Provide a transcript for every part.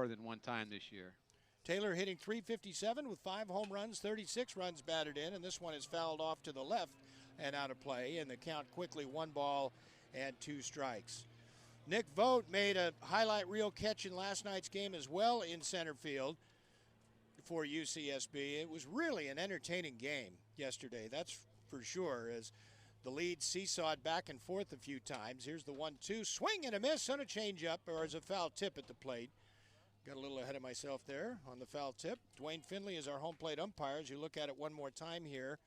more than one time this year. Taylor hitting .357 with 5 home runs, 36 runs batted in, and this one is fouled off to the left and out of play, and the count quickly 1 ball and 2 strikes. Nick Vogt made a highlight reel catch in last night's game as well in center field for UCSB. It was really an entertaining game yesterday, that's for sure, as the lead seesawed back and forth a few times. Here's the 1-2, swing and a miss on a changeup, or as a foul tip at the plate. Got a little ahead of myself there on the foul tip. Dwayne Finley is our home plate umpire. As you look at it one more time here,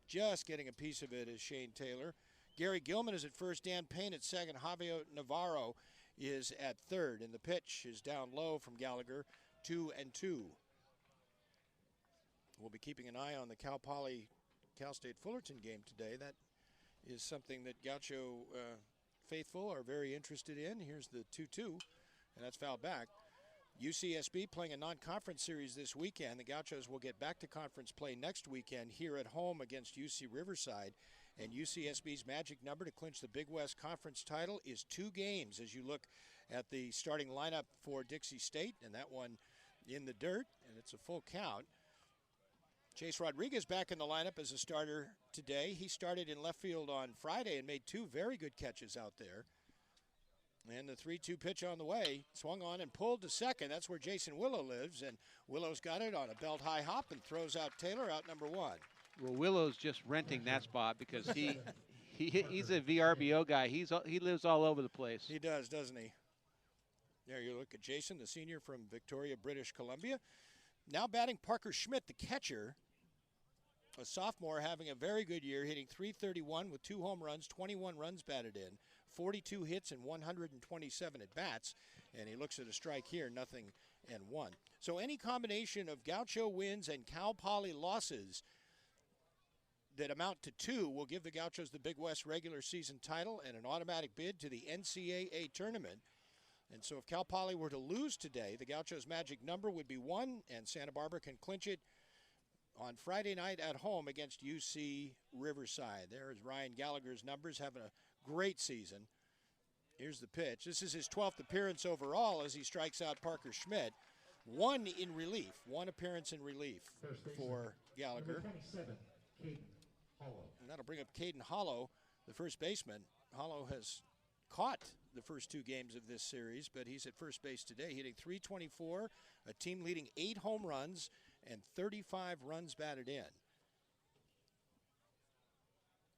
just getting a piece of it is Shane Taylor. Gary Gilman is at first, Dan Payne at second, Javier Navarro is at third, and the pitch is down low from Gallagher, 2-2. We'll be keeping an eye on the Cal Poly Cal State Fullerton game today. That is something that Gaucho faithful are very interested in. Here's the 2-2, and that's fouled back. UCSB playing a non-conference series this weekend. The Gauchos will get back to conference play next weekend here at home against UC Riverside. And UCSB's magic number to clinch the Big West Conference title is 2 games as you look at the starting lineup for Dixie State, and that one in the dirt, and it's a full count. Chase Rodriguez back in the lineup as a starter today. He started in left field on Friday and made 2 very good catches out there. And the 3-2 pitch on the way, swung on and pulled to second. That's where Jason Willow lives, and Willow's got it on a belt-high hop and throws out Taylor, out number 1. Well, Willow's just renting that spot because he's a VRBO guy. He lives all over the place. He does, doesn't he? There you look at Jason, the senior from Victoria, British Columbia. Now batting Parker Schmidt, the catcher, a sophomore having a very good year, hitting .331 with 2 home runs, 21 runs batted in, 42 hits and 127 at bats, and he looks at a strike here, 0-1. So any combination of Gaucho wins and Cal Poly losses that amount to 2 will give the Gauchos the Big West regular season title and an automatic bid to the NCAA tournament. And so if Cal Poly were to lose today, the Gauchos' magic number would be 1, and Santa Barbara can clinch it on Friday night at home against UC Riverside. There is Ryan Gallagher's numbers, having a great season. Here's the pitch. This is his 12th appearance overall as he strikes out Parker Schmidt. 1 in relief, 1 appearance in relief for Gallagher. And that'll bring up Caden Hollow, the first baseman. Hollow has caught the first 2 games of this series, but he's at first base today, hitting .324, a team-leading 8 home runs and 35 runs batted in.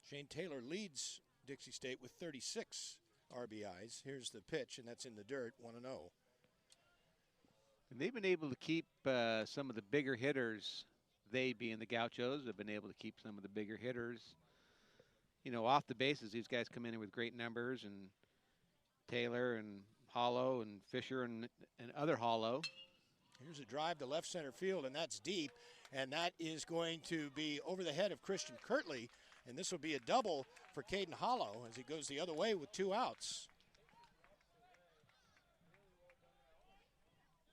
Shane Taylor leads Dixie State with 36 RBIs. Here's the pitch, and that's in the dirt, 1-0. And they've been able to keep some of the bigger hitters, they being the Gauchos, have been able to keep some of the bigger hitters, off the bases. These guys come in with great numbers, and Taylor and Hollow and Fisher and other Hollow. Here's a drive to left center field, and that's deep, and that is going to be over the head of Christian Kirtley, and this will be a double for Caden Hollow as he goes the other way with 2 outs.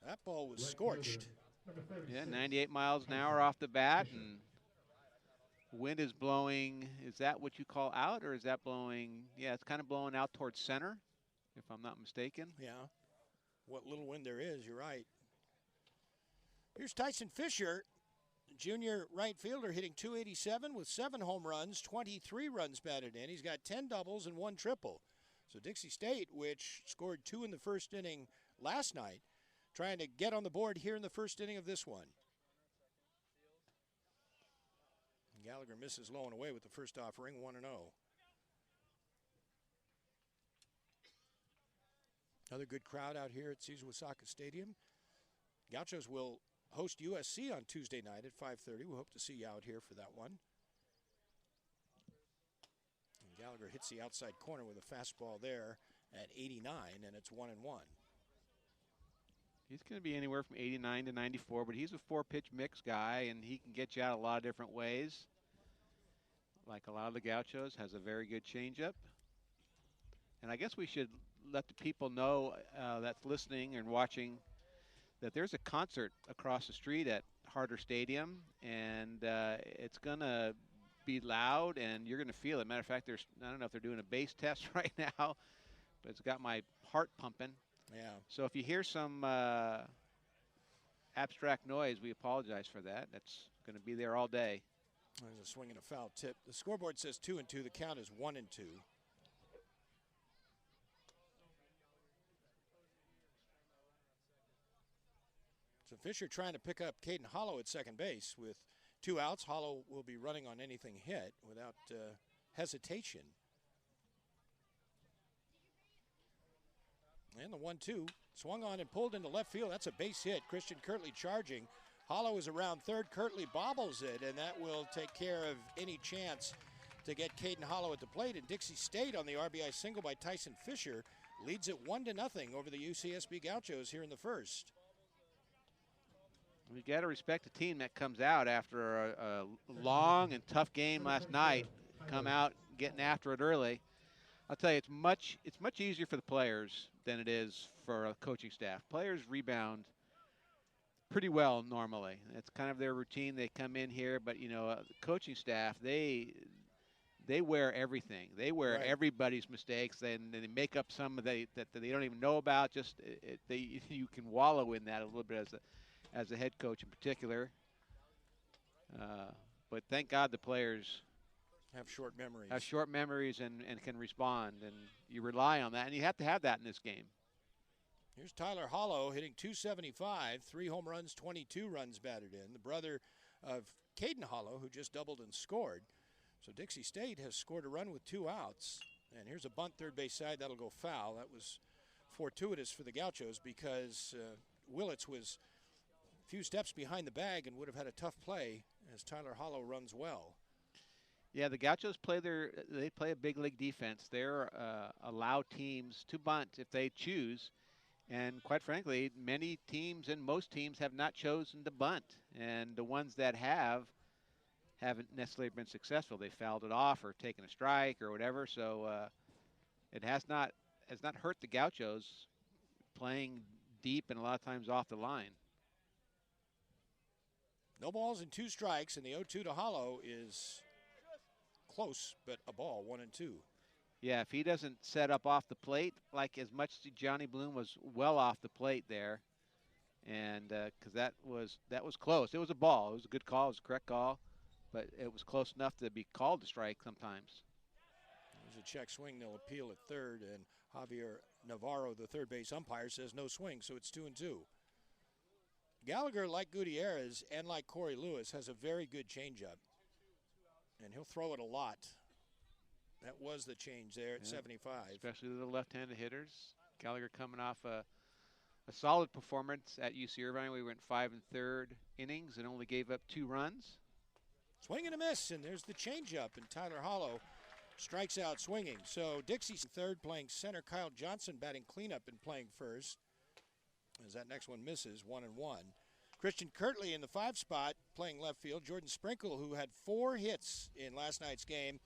That ball was scorched. Yeah, 98 miles an hour off the bat, and wind is blowing. Is that what you call out, or is that blowing? Yeah, it's kind of blowing out towards center, if I'm not mistaken. Yeah, what little wind there is, you're right. Here's Tyson Fisher, junior right fielder, hitting .287 with 7 home runs, 23 runs batted in. He's got 10 doubles and 1 triple. So Dixie State, which scored 2 in the first inning last night, trying to get on the board here in the first inning of this one. Gallagher misses low and away with the first offering, 1-0. Another good crowd out here at Caesar-Wasaka Stadium. Gauchos will host USC on Tuesday night at 5:30. We hope to see you out here for that one. And Gallagher hits the outside corner with a fastball there at 89, and it's 1-1. He's going to be anywhere from 89 to 94, but he's a 4-pitch mix guy, and he can get you out a lot of different ways. Like a lot of the Gauchos, has a very good changeup. And I guess we should let the people know that's listening and watching that there's a concert across the street at Harder Stadium, and it's going to be loud, and you're going to feel it. Matter of fact, I don't know if they're doing a bass test right now, but it's got my heart pumping. Yeah. So if you hear some abstract noise, we apologize for that. That's going to be there all day. There's a swing and a foul tip. The scoreboard says 2-2. The count is 1-2. So Fisher trying to pick up Caden Hollow at second base with 2 outs. Hollow will be running on anything hit without hesitation. And the 1-2 swung on and pulled into left field. That's a base hit. Christian Kirtley charging. Hollow is around third. Kirtley bobbles it, and that will take care of any chance to get Caden Hollow at the plate. And Dixie State on the RBI single by Tyson Fisher leads it 1-0 over the UCSB Gauchos here in the first. We got to respect the team that comes out after a long and tough game last night. Come out getting after it early. I'll tell you, it's much easier for the players than it is for a coaching staff. Players rebound pretty well normally. It's kind of their routine. They come in here, but the coaching staff, they wear everything. They wear right. everybody's mistakes, and they make up some that they don't even know about. You can wallow in that a little bit as a head coach in particular. But thank God the players have short memories and can respond, and you rely on that, and you have to have that in this game. Here's Tyler Hollow hitting .275, 3 home runs, 22 runs batted in. The brother of Caden Hollow, who just doubled and scored. So Dixie State has scored a run with 2 outs. And here's a bunt third base side. That'll go foul. That was fortuitous for the Gauchos because Willits was a few steps behind the bag and would have had a tough play as Tyler Hollow runs well. Yeah, the Gauchos play a big league defense. They're allow teams to bunt if they choose. And quite frankly, many teams and most teams have not chosen to bunt. And the ones that haven't necessarily been successful. They fouled it off or taken a strike or whatever. So it has not hurt the Gauchos playing deep and a lot of times off the line. No balls and 2 strikes, and the 0-2 to Hollow is close, but a ball, 1-2. Yeah, if he doesn't set up off the plate, like as much as Gianni Bloom was well off the plate there, and because that was close. It was a ball. It was a good call. It was a correct call, but it was close enough to be called a strike sometimes. There's a check swing. They'll appeal at third, and Javier Navarro, the third base umpire, says no swing, so it's 2-2. Gallagher, like Gutierrez and like Corey Lewis, has a very good changeup, and he'll throw it a lot. That was the change there at 75. Especially the left-handed hitters. Gallagher coming off a solid performance at UC Irvine. We went 5 1/3 innings and only gave up 2 runs. Swing and a miss, and there's the changeup, and Tyler Hollow strikes out swinging. So Dixie's third playing center. Kyle Johnson batting cleanup and playing first. As that next one misses, 1-1. Christian Kirtley in the 5 spot playing left field. Jordan Sprinkle, who had 4 hits in last night's game,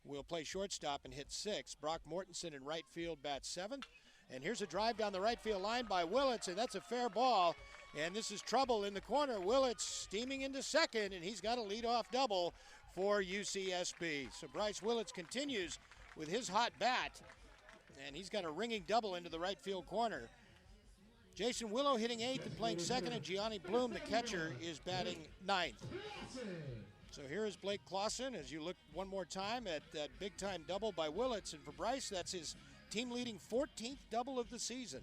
will play shortstop and hit 6. Brock Mortensen in right field bats 7th. And here's a drive down the right field line by Willits, and that's a fair ball. And this is trouble in the corner. Willits steaming into second, and he's got a leadoff double for UCSB. So Bryce Willits continues with his hot bat, and he's got a ringing double into the right field corner. Jason Willow hitting 8th and playing second, and Gianni Bloom, the catcher, is batting 9th. So here is Blake Clausen as you look one more time at that big-time double by Willits. And for Bryce, that's his team-leading 14th double of the season.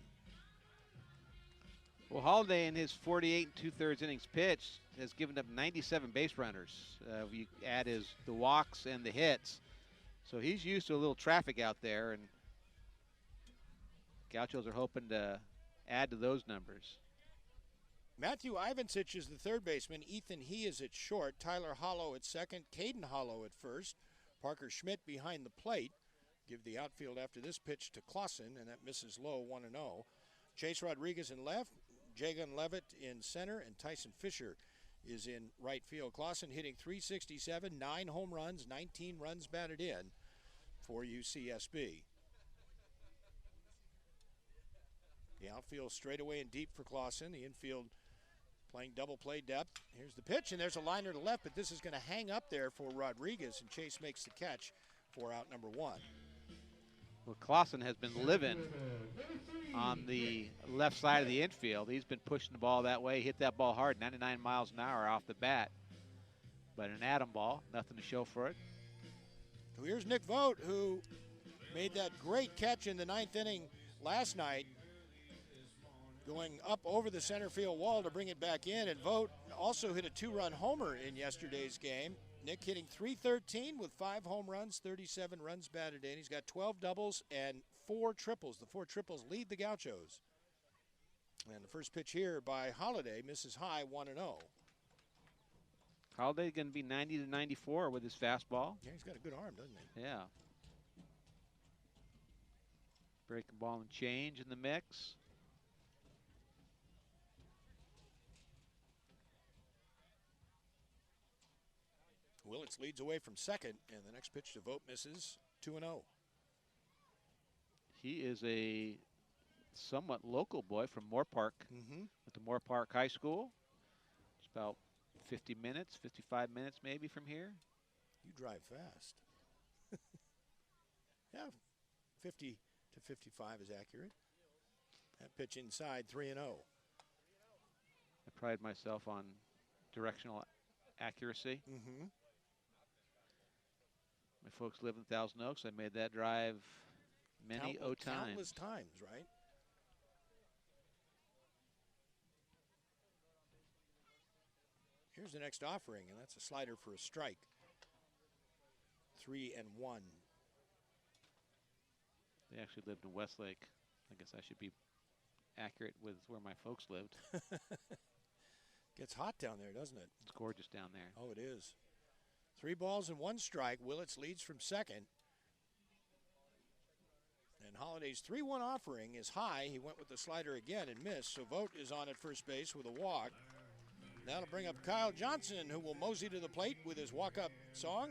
Well, Holiday in his 48 2/3 innings pitched has given up 97 base runners. You add the walks and the hits. So he's used to a little traffic out there, and Gauchos are hoping to add to those numbers. Matthew Ivancic is the third baseman. Ethan He is at short. Tyler Hollow at second. Caden Hollow at first. Parker Schmidt behind the plate. Give the outfield after this pitch to Clausen, and that misses low, 1-0. Chase Rodriguez in left. Jagan Levitt in center, and Tyson Fisher is in right field. Clausen hitting .367, 9 home runs, 19 runs batted in for UCSB. The outfield straight away and deep for Clausen. The infield playing double play depth. Here's the pitch, and there's a liner to left, but this is going to hang up there for Rodriguez, and Chase makes the catch for out number 1. Well, Clausen has been living on the left side of the infield. He's been pushing the ball that way. He hit that ball hard, 99 miles an hour off the bat. But an atom ball, nothing to show for it. So here's Nick Vogt, who made that great catch in the 9th inning last night, going up over the center field wall to bring it back in. And Vogt also hit a 2-run homer in yesterday's game. Nick hitting .313 with 5 home runs, 37 runs batted in. He's got 12 doubles and 4 triples. The 4 triples lead the Gauchos. And the first pitch here by Holiday misses high, 1-0. Holiday going to be 90 to 94 with his fastball. Yeah, he's got a good arm, doesn't he? Yeah. Breaking ball and change in the mix. Willits leads away from second, and the next pitch to Vogt misses, 2-0. He is a somewhat local boy from Moore Park, with the Moore Park High School. It's about 50 minutes, 55 minutes maybe from here. You drive fast. Yeah, 50 to 55 is accurate. That pitch inside, 3-0. I pride myself on directional accuracy. My folks live in Thousand Oaks. I made that drive many times. Countless times, right? Here's the next offering, and that's a slider for a strike. 3-1. They actually lived in Westlake. I guess I should be accurate with where my folks lived. Gets hot down there, doesn't it? It's gorgeous down there. Oh, it is. 3 balls and 1 strike. Willits leads from second. And Holiday's 3-1 offering is high. He went with the slider again and missed. So Vogt is on at first base with a walk. That'll bring up Kyle Johnson, who will mosey to the plate with his walk-up song.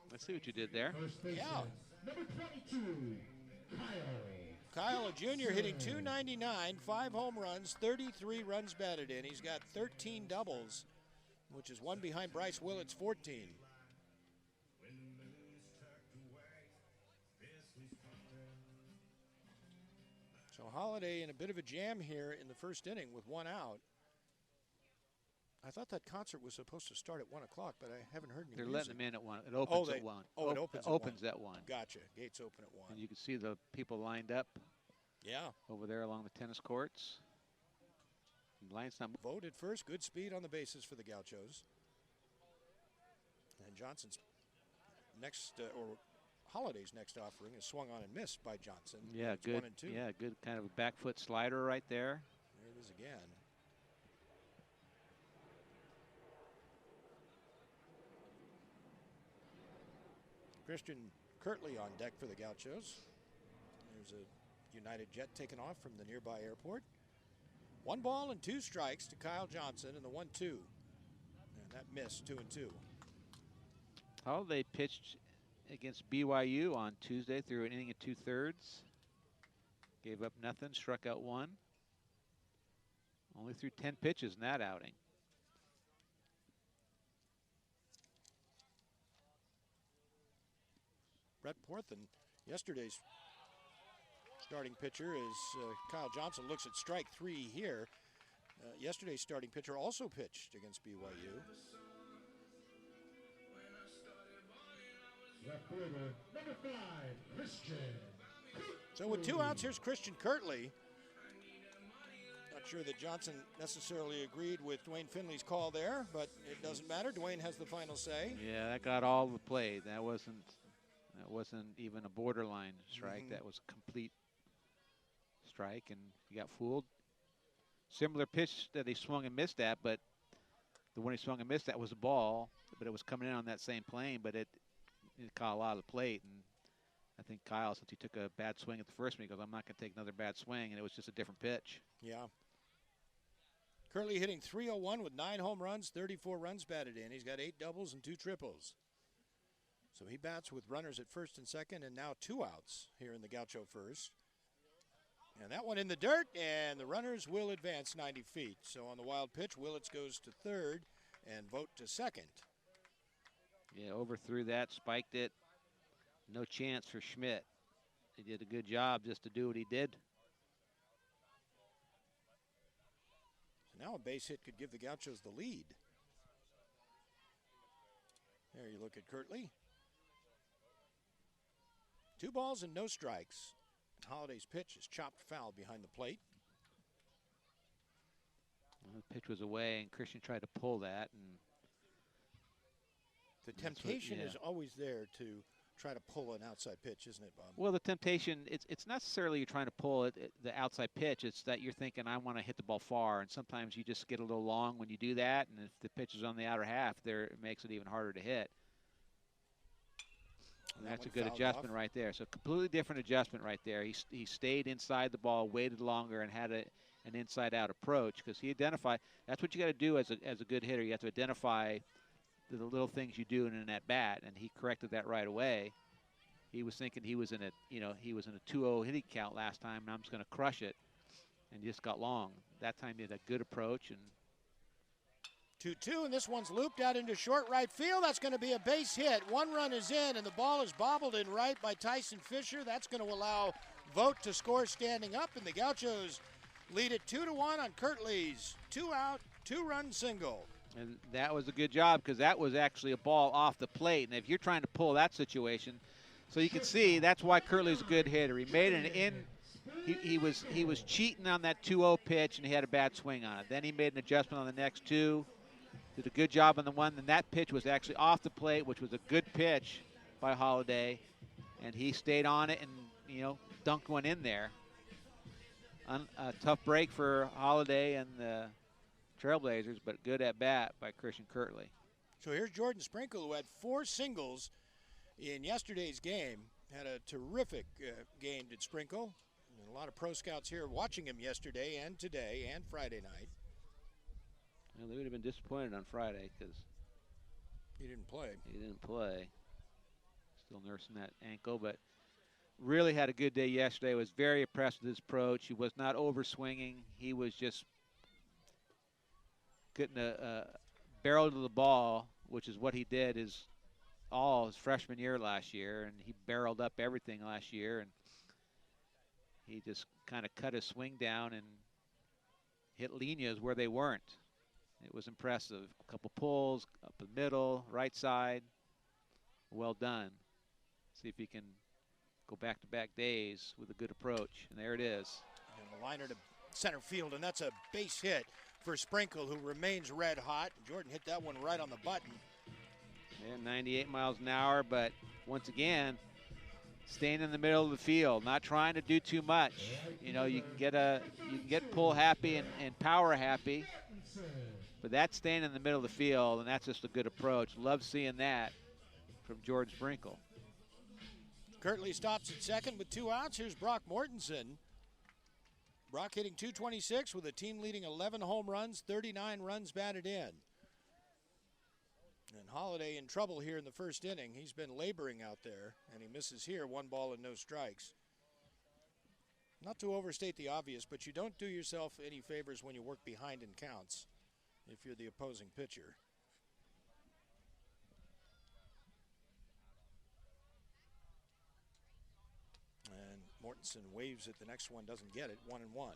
Let's see what you did there. Yeah. Number 22, Kyle, a junior, hitting .299, 5 home runs, 33 runs batted in. He's got 13 doubles, which is one behind Bryce Willits' 14. So Holiday in a bit of a jam here in the first inning with 1 out. I thought that concert was supposed to start at 1 o'clock, but I haven't heard any They're music. letting them in at 1. It opens at 1. Oh, it opens at 1. Gotcha. Gates open at 1. And you can see the people lined up. Yeah. Over there along the tennis courts. Line's not Vogt at first. Good speed on the bases for the Gauchos. And Johnson's next, or Holiday's next offering is swung on and missed by Johnson. Yeah, it's good. 1-2. Yeah, good kind of a back foot slider right there. There it is again. Christian Kirtley on deck for the Gauchos. There's a United jet taken off from the nearby airport. 1 ball and 2 strikes to Kyle Johnson in the 1-2. And that missed, 2-2. Holiday pitched against BYU on Tuesday through an inning and 2/3. Gave up nothing, struck out 1. Only threw 10 pitches in that outing. Brett Porthen, yesterday's starting pitcher, is Kyle Johnson looks at strike 3 here. Yesterday's starting pitcher also pitched against BYU. left fielder, number 5, Christian. So with 2 outs, here's Christian Kirtley. Not sure that Johnson necessarily agreed with Dwayne Finley's call there, but it doesn't matter. Dwayne has the final say. Yeah, that got all the play. That wasn't even a borderline strike. That was a complete strike, and he got fooled. Similar pitch that he swung and missed at, but the one he swung and missed at was a ball, but it was coming in on that same plane, but it caught a lot of the plate. And I think Kyle, since he took a bad swing at the first one, he goes, I'm not going to take another bad swing, and it was just a different pitch. Yeah. Kirtley hitting .301 with 9 home runs, 34 runs batted in. He's got 8 doubles and 2 triples. So he bats with runners at first and second, and now 2 outs here in the Gaucho first. And that one in the dirt, and the runners will advance 90 feet. So on the wild pitch, Willits goes to third and Vogt to second. Yeah, overthrew that, spiked it. No chance for Schmidt. he did a good job just to do what he did. So now a base hit could give the Gauchos the lead. There you look at Kirtley. 2 balls and no strikes. Holliday's pitch is chopped foul behind the plate. Well, the pitch was away, and Christian tried to pull that. And the temptation is always there to try to pull an outside pitch, isn't it, Bob? Well, the temptation, it's not necessarily you're trying to pull the outside pitch. It's that you're thinking, I want to hit the ball far, and sometimes you just get a little long when you do that, and if the pitch is on the outer half, it makes it even harder to hit. And that's a good adjustment right there. So completely different adjustment right there. He stayed inside the ball, waited longer, and had an inside-out approach because he identified. That's what you got to do as a good hitter. You have to identify the little things you do in an at-bat, and he corrected that right away. He was thinking he was in a 2-0 hitting count last time, and I'm just going to crush it, and just got long. That time he had a good approach. And 2-2, and this one's looped out into short right field. That's going to be a base hit. 1 run is in, and the ball is bobbled in right by Tyson Fisher. That's going to allow Vogt to score standing up, and the Gauchos lead it 2-1 on Kirtley's 2-out, 2-run single. And that was a good job because that was actually a ball off the plate. And if you're trying to pull that situation, so you can see that's why Kirtley's a good hitter. He made an in. He was cheating on that 2-0 pitch, and he had a bad swing on it. Then he made an adjustment on the next 2. Did a good job on the one. Then that pitch was actually off the plate, which was a good pitch by Holliday, and he stayed on it and dunked one in there. A tough break for Holliday and the Trailblazers, but good at bat by Christian Kirtley. So here's Jordan Sprinkle, who had 4 singles in yesterday's game. Had a terrific game, did Sprinkle. And a lot of pro scouts here watching him yesterday and today and Friday night. Well, they would have been disappointed on Friday because he didn't play. Still nursing that ankle, but really had a good day yesterday. Was very impressed with his approach. He was not over swinging. He was just getting a barrel to the ball, which is what he did his freshman year last year, and he barreled up everything last year, and he just kind of cut his swing down and hit lineas where they weren't. It was impressive. A couple pulls up the middle, right side. Well done. See if he can go back-to-back days with a good approach, and there it is. And a liner to center field, and that's a base hit for Sprinkle, who remains red hot. Jordan hit that one right on the button. Yeah, 98 miles an hour, but once again, staying in the middle of the field, not trying to do too much. You can get pull happy and power happy, but that's staying in the middle of the field, and that's just a good approach. Love seeing that from George Sprinkle. Kirtley stops at second with 2 outs. Here's Brock Mortensen. Brock hitting .226 with a team-leading 11 home runs, 39 runs batted in. And Holliday in trouble here in the first inning. He's been laboring out there, and he misses here. 1 ball and no strikes. Not to overstate the obvious, but you don't do yourself any favors when you work behind in counts if you're the opposing pitcher. And Mortensen waves it. The next one doesn't get it. 1-1.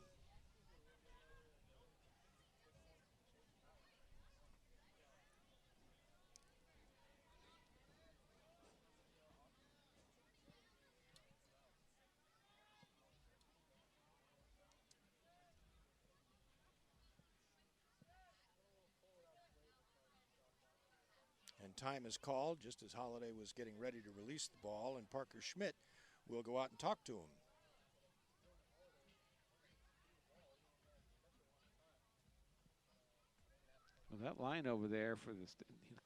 And time is called just as Holliday was getting ready to release the ball, and Parker Schmidt will go out and talk to him. Well, that line over there for the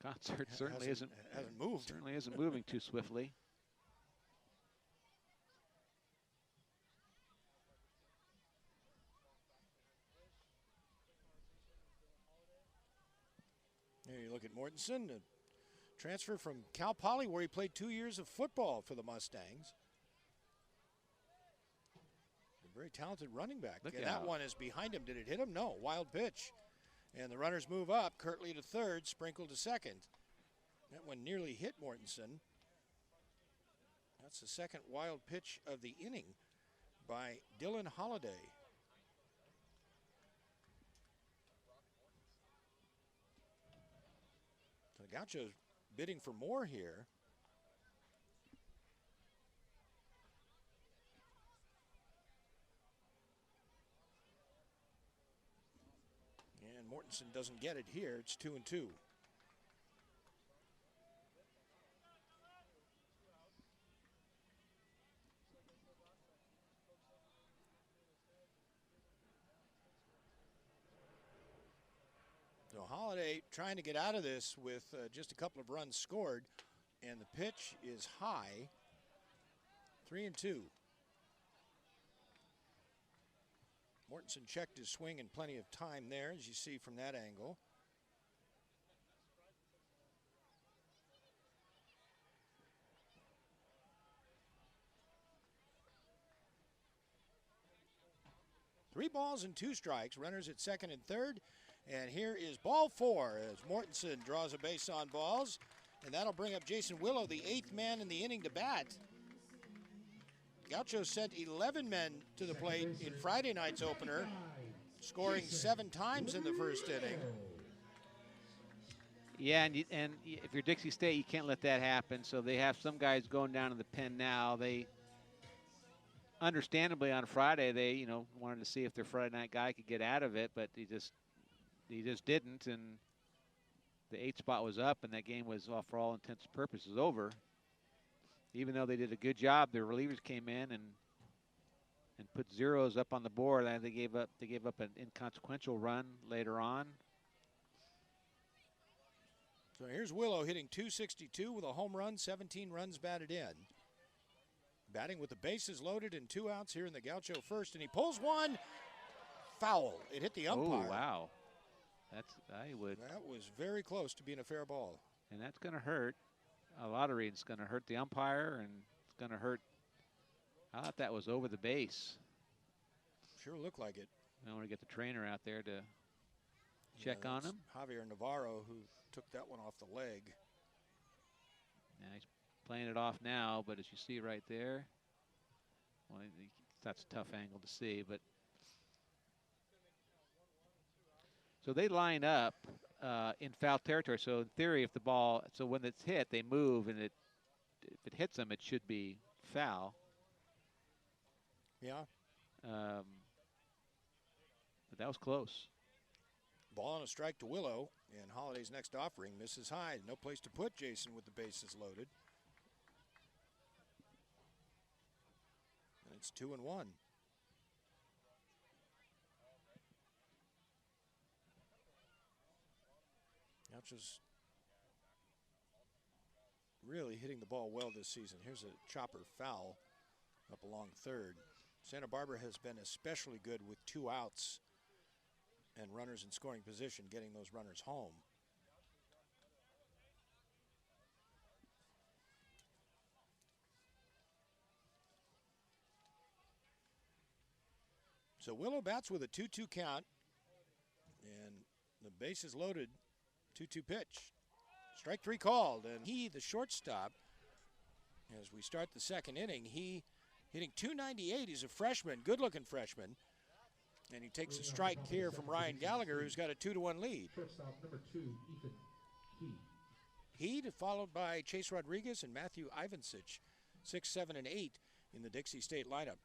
concert certainly hasn't moved. Certainly isn't moving too swiftly. There you look at Mortensen, a transfer from Cal Poly, where he played 2 years of football for the Mustangs. A very talented running back. And that one is behind him. Did it hit him? No. Wild pitch. And the runners move up. Kirtley to third, Sprinkle to second. That one nearly hit Mortensen. That's the second wild pitch of the inning by Dylan Holliday. The Gauchos bidding for more here. And Mortensen doesn't get it here. It's 2-2. So Holliday trying to get out of this with just a couple of runs scored, and the pitch is high. 3-2. Mortensen checked his swing in plenty of time there, as you see from that angle. Three balls and two strikes, runners at second and third. And here is ball four as Mortensen draws a base on balls. And that'll bring up Jason Willow, the eighth man in the inning to bat. Gauchos sent 11 men to the plate in Friday night's opener, scoring 7 times in the first inning. Yeah, and if you're Dixie State, you can't let that happen. So they have some guys going down to the pen now. They, understandably, on Friday, they wanted to see if their Friday night guy could get out of it, but he just didn't, and the 8th spot was up, and that game was, for all intents and purposes, over. Even though they did a good job, their relievers came in and put zeros up on the board. And they gave up an inconsequential run later on. So here's Willow hitting .262 with a home run, 17 runs batted in. Batting with the bases loaded and 2 outs here in the Gaucho first, and he pulls one. Foul. It hit the umpire. Oh, wow. That was very close to being a fair ball. And that's going to hurt. A lottery, it's going to hurt the umpire, and it's going to hurt. I thought that was over the base. Sure looked like it. I want to get the trainer out there to check on him. Javier Navarro, who took that one off the leg. Now he's playing it off now, but as you see right there, well, that's a tough angle to see, but so they line up in foul territory. So in theory, if the ball, so when it's hit, they move, and if it hits them, it should be foul. Yeah. But that was close. Ball and a strike to Willow, and Holliday's next offering misses high. No place to put Jason with the bases loaded. And it's 2-1. Gauchos really hitting the ball well this season. Here's a chopper foul up along third. Santa Barbara has been especially good with 2 outs and runners in scoring position, getting those runners home. So Willow bats with a 2-2 count, and the bases loaded. 2-2 pitch. Strike 3 called, and he, the shortstop, as we start the second inning, he hitting .298. He's a freshman, good-looking freshman, and he takes a strike here from Ryan Gallagher, who's got a 2-1 lead. Shortstop number 2, Ethan Heed, followed by Chase Rodriguez and Matthew Ivancic, 6, 7, and 8 in the Dixie State lineup.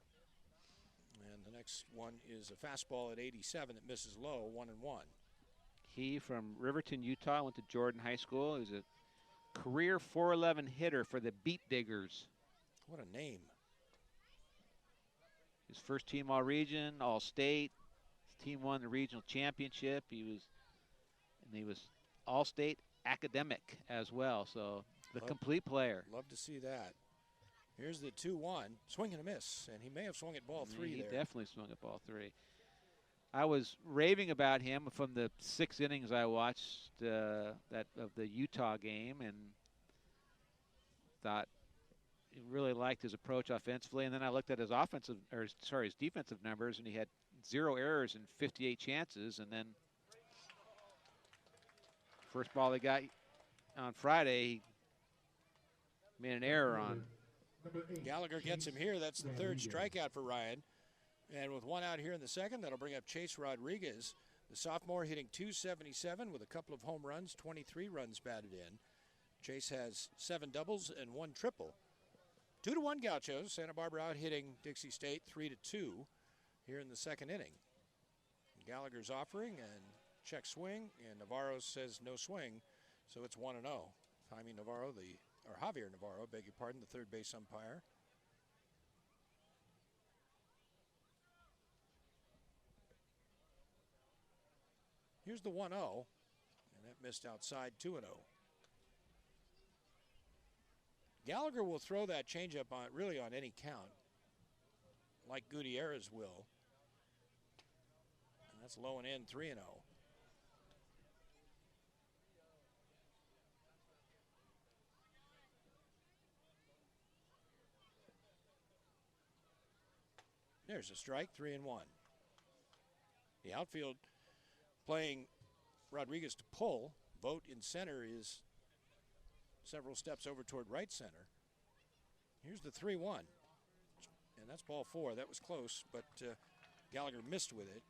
And the next one is a fastball at 87 that misses low, 1-1. He from Riverton, Utah, went to Jordan High School. He was a career .411 hitter for the Beat Diggers. What a name. His first team All-Region, All-State. His team won the regional championship. He was All-State academic as well, so the complete player. Love to see that. Here's the 2-1, swing and a miss, and he may have swung at ball 3 He there. definitely swung at ball 3. I was raving about him from the 6 innings I watched that of the Utah game, and thought he really liked his approach offensively. And then I looked at his his defensive numbers, and he had 0 errors and 58 chances. And then first ball he got on Friday, he made an error on. Number 8. Gallagher gets him here. That's the third Rodriguez. strikeout for Ryan. And with one out here in the second, that'll bring up Chase Rodriguez, the sophomore, hitting .277 with a couple of home runs, 23 runs batted in. Chase has 7 doubles and 1 triple. 2-1 Gauchos. Santa Barbara out hitting Dixie State 3-2 here in the second inning. Gallagher's offering and check swing, and Navarro says no swing, so it's 1-0. Jaime Navarro, or Javier Navarro, beg your pardon, the third base umpire. Here's the 1-0, and that missed outside, 2-0. Gallagher will throw that changeup on really on any count, like Gutierrez will. And that's low and in, 3-0. There's a strike, 3-1. The outfield playing Rodriguez to pull. Vogt in center is several steps over toward right center. Here's the 3-1. And that's ball 4. That was close, but Gallagher missed with it.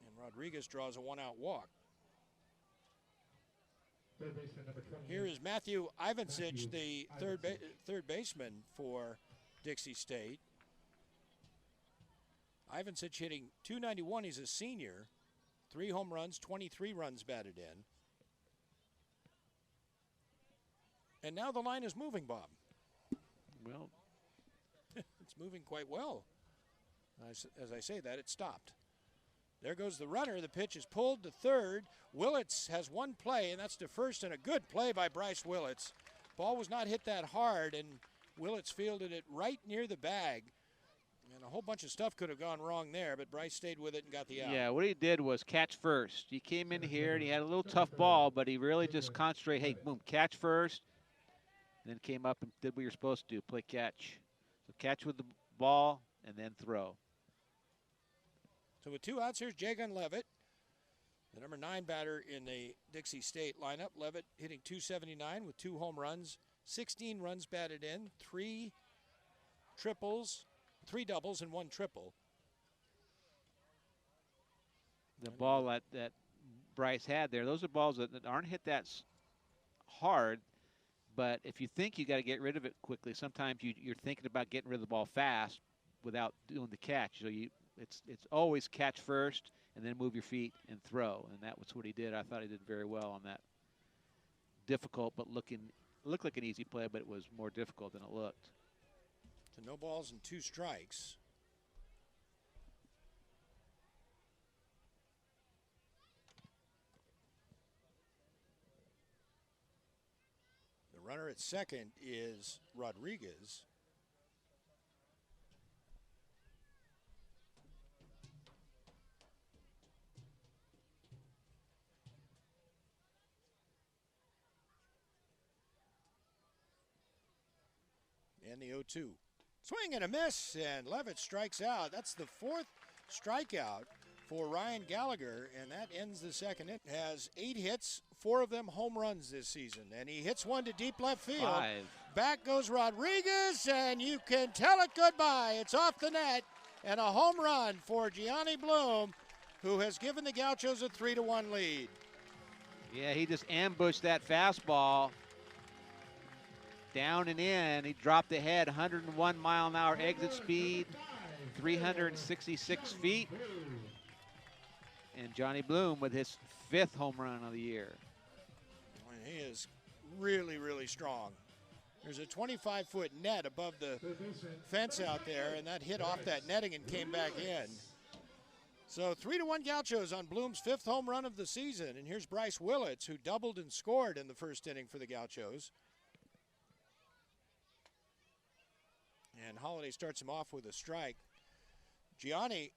And Rodriguez draws a 1-out walk. Third baseman, number 28. Here is Matthew Ivancic, the third baseman for Dixie State. Ivancic hitting .291. He's a senior. 3 home runs, 23 runs batted in. And now the line is moving, Bob. Well, it's moving quite well. As I say that, it stopped. There goes the runner. The pitch is pulled to third. Willits has one play, and that's to first, and a good play by Bryce Willits. Ball was not hit that hard, and Willits fielded it right near the bag. And a whole bunch of stuff could have gone wrong there, but Bryce stayed with it and got the out. yeah, what he did was catch first. He came in here, and he had a little tough ball, but he really just concentrated, hey, boom, catch first. And then came up and did what you're supposed to do, play catch. So catch with the ball and then throw. So with 2 outs, here's Jagan Levitt, the number 9 batter in the Dixie State lineup. Levitt hitting .279 with 2 home runs, 16 runs batted in, 3 doubles and 1 triple. The ball that Bryce had there, those are balls that aren't hit that hard. But if you think you got to get rid of it quickly, sometimes you're thinking about getting rid of the ball fast without doing the catch. So it's always catch first and then move your feet and throw. And that was what he did. I thought he did very well on that. Difficult, but looked like an easy play, but it was more difficult than it looked. So no balls and 2 strikes. The runner at second is Rodriguez. And the 0-2. Swing and a miss, and Levitt strikes out. That's the 4th strikeout for Ryan Gallagher, and that ends the second inning. Has 8 hits, 4 of them home runs this season, and he hits one to deep left field. 5. Back goes Rodriguez, and you can tell it goodbye. It's off the net, and a home run for Gianni Bloom, who has given the Gauchos a 3-1 lead. Yeah, he just ambushed that fastball. Down and in, he dropped the head, 101 mile an hour exit speed, 366 feet. And Johnny Bloom with his 5th home run of the year. And he is really, really strong. There's a 25-foot net above the fence out there, and that hit off that netting and came back in. So 3-1 Gauchos on Bloom's 5th home run of the season. And here's Bryce Willits, who doubled and scored in the first inning for the Gauchos. And Holiday starts him off with a strike. Gianni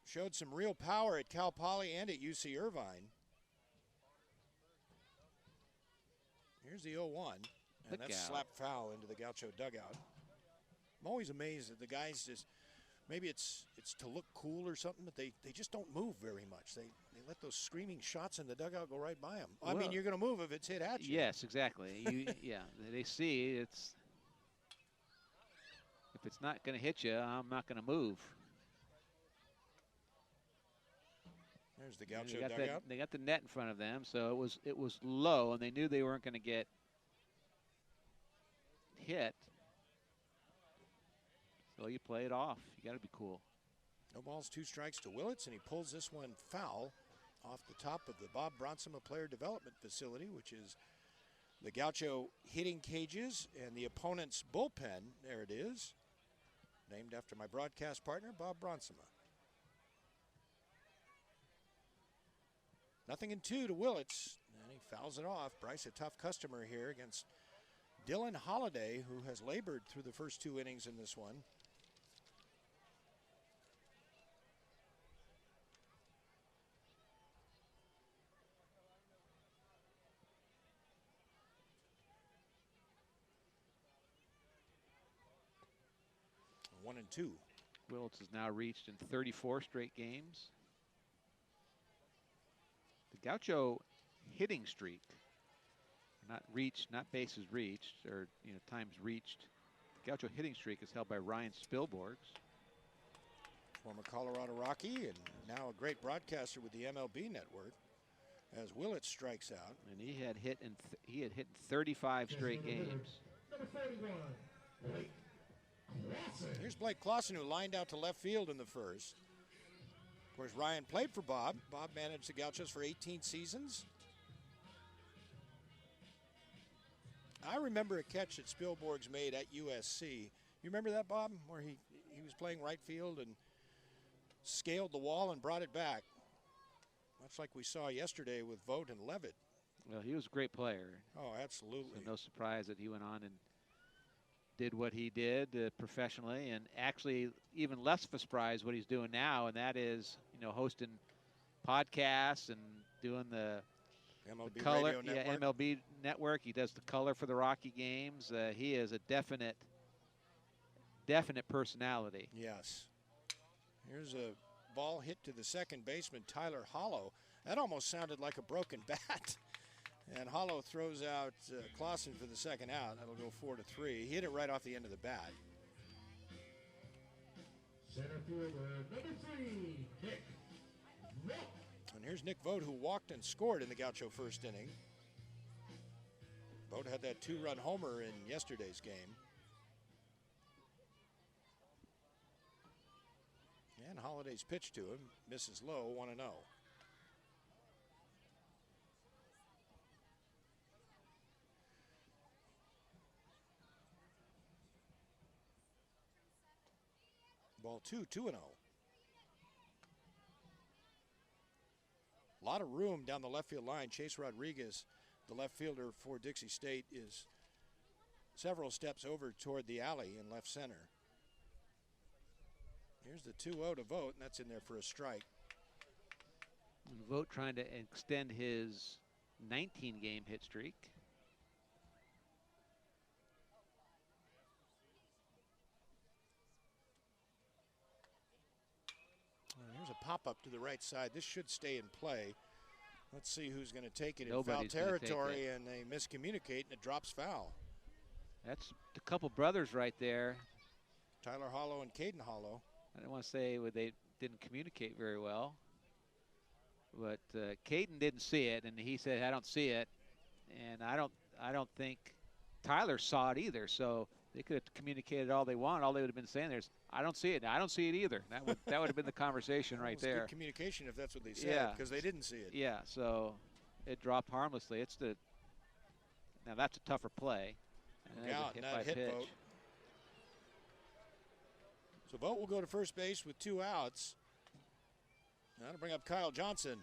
showed some real power at Cal Poly and at UC Irvine. Here's the 0-1, and that's slapped foul into the Gaucho dugout. I'm always amazed that the guys just, maybe it's to look cool or something, but they just don't move very much. They let those screaming shots in the dugout go right by them. I mean, you're going to move if it's hit at you. Yes, exactly. Yeah, they see it's. it's not going to hit you, I'm not going to move. There's the Gaucho dugout. They got the net in front of them, so it was low, and they knew they weren't going to get hit. So you play it off. You got to be cool. No balls, 2 strikes to Willits, and he pulls this one foul off the top of the Bob Bronsema Player Development Facility, which is the Gaucho hitting cages and the opponent's bullpen. There it is, named after my broadcast partner, Bob Bronsema. 0-2 to Willits, and he fouls it off. Bryce, a tough customer here against Dylan Holliday, who has labored through the first 2 innings in this one. One and 2. Willits has now reached in 34 straight games. The Gaucho hitting streak, not bases reached, or times reached. The Gaucho hitting streak is held by Ryan Spilborgs, former Colorado Rocky and now a great broadcaster with the MLB network. As Willits strikes out, and he had hit in 35 straight games. Number 41, Blake Clausen. Here's Blake Clausen, who lined out to left field in the first. Of course, Ryan played for Bob. Bob managed the Gauchos for 18 seasons. I remember a catch that Spilborgs made at USC. You remember that, Bob, where he was playing right field and scaled the wall and brought it back, much like we saw yesterday with Vogt and Levitt. Well, he was a great player. Oh, absolutely. So no surprise that he went on and did what he did professionally, and actually even less of a surprise what he's doing now, and that is, hosting podcasts and doing the MLB color, Radio Network. Yeah, MLB Network. He does the color for the Rocky games. He is a definite personality. Yes. Here's a ball hit to the second baseman, Tyler Hollow. That almost sounded like a broken bat. And Hollow throws out Clausen for the second out. That'll go 4-3. He hit it right off the end of the bat. Center fielder, number 3, Nick Vogt. And here's Nick Vogt, who walked and scored in the Gaucho first inning. Vogt had that 2-run homer in yesterday's game. And Holliday's pitch to him misses low, 1-0. Ball 2-0. A lot of room down the left field line. Chase Rodriguez, the left fielder for Dixie State, is several steps over toward the alley in left center. Here's the 2-0 to Vogt, and that's in there for a strike. Vogt trying to extend his 19-game hit streak. Here's a pop-up to the right side. This should stay in play. Let's see who's going to take it Nobody's in foul territory, and they miscommunicate, and it drops foul. That's a couple brothers right there. Tyler Hollow and Caden Hollow. I don't want to say they didn't communicate very well, but Caden didn't see it, and he said, "I don't see it," and I don't think Tyler saw it either. So they could have communicated all they want. All they would have been saying is, "I don't see it. I don't see it either." That would have been the conversation right there. Good communication if that's what they said, because they didn't see it. Yeah, so it dropped harmlessly. Now that's a tougher play. And out, not hit Vogt. So Vogt will go to first base with 2 outs. Now to bring up Kyle Johnson.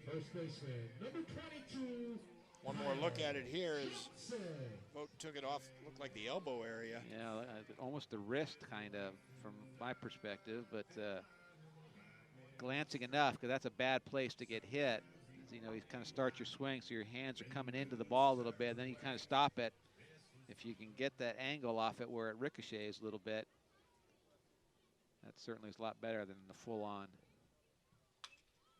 First baseman, number 22. One more look at it here as Vogt took it off, looked like the elbow area. Yeah, almost the wrist kind of from my perspective, but glancing enough, because that's a bad place to get hit. You kind of start your swing so your hands are coming into the ball a little bit, then you kind of stop it. If you can get that angle off it where it ricochets a little bit, that certainly is a lot better than the full-on.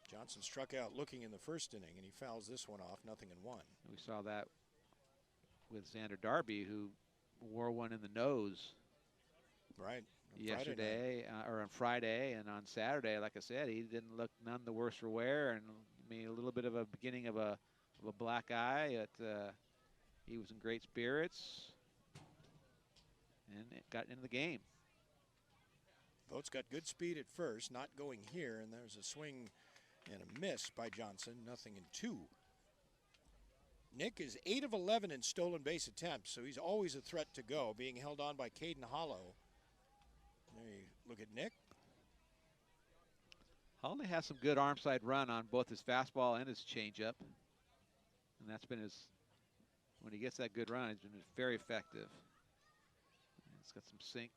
Johnson struck out looking in the first inning, and he fouls this one off, 0-1. We saw that with Xander Darby, who wore one in the nose Right. yesterday or on Friday, and on Saturday, like I said, he didn't look none the worse for wear, and I mean a little bit of a beginning of a black eye. He was in great spirits, and it got into the game. Vogt's got good speed at first, not going here, and there's a swing and a miss by Johnson, 0-2. Nick is 8 of 11 in stolen base attempts, so he's always a threat to go, being held on by Caden Hollow. There you look at Nick. Holiday has some good arm side run on both his fastball and his changeup, and that's been when he gets that good run, it's been very effective. It's got some sink.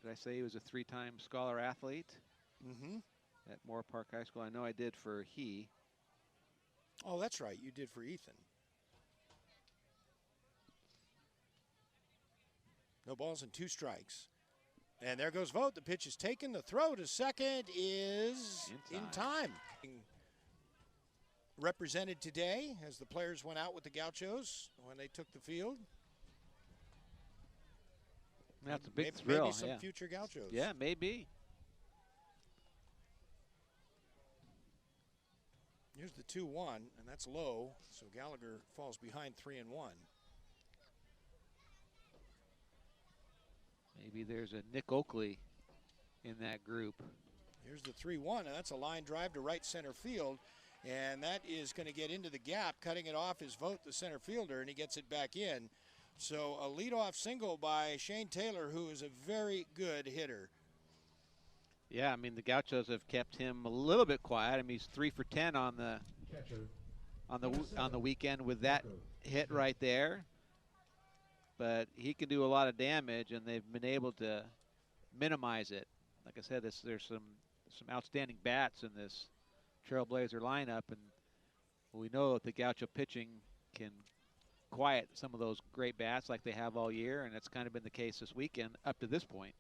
Did I say he was a 3-time scholar athlete Mm-hmm. at Moore Park High School? I know I did for he. Oh, that's right. You did for Ethan. No balls and 2 strikes. And there goes Vogt. The pitch is taken. The throw to second is in time. Represented today as the players went out with the Gauchos when they took the field. That's a big thrill. Maybe some future Gauchos. Yeah, maybe. Here's the 2-1, and that's low, so Gallagher falls behind 3-1. Maybe there's a Nick Oakley in that group. Here's the 3-1, and that's a line drive to right center field, and that is going to get into the gap. Cutting it off is Vogt, the center fielder, and he gets it back in. So a leadoff single by Shane Taylor, who is a very good hitter. Yeah, I mean the Gauchos have kept him a little bit quiet. I mean he's 3 for 10 on the weekend with that hit right there. But he can do a lot of damage, and they've been able to minimize it. Like I said, there's some outstanding bats in this Trailblazer lineup, and we know that the Gaucho pitching can quiet some of those great bats like they have all year, and that's kind of been the case this weekend up to this point.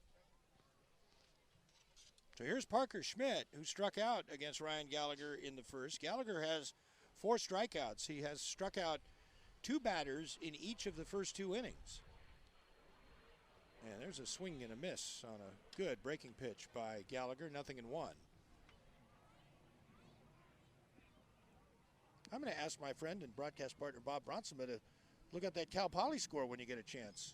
So here's Parker Schmidt, who struck out against Ryan Gallagher in the first. Gallagher has 4 strikeouts. He has struck out 2 batters in each of the first 2 innings. And there's a swing and a miss on a good breaking pitch by Gallagher, 0-1. I'm going to ask my friend and broadcast partner Bob Bronsema to look at that Cal Poly score when you get a chance.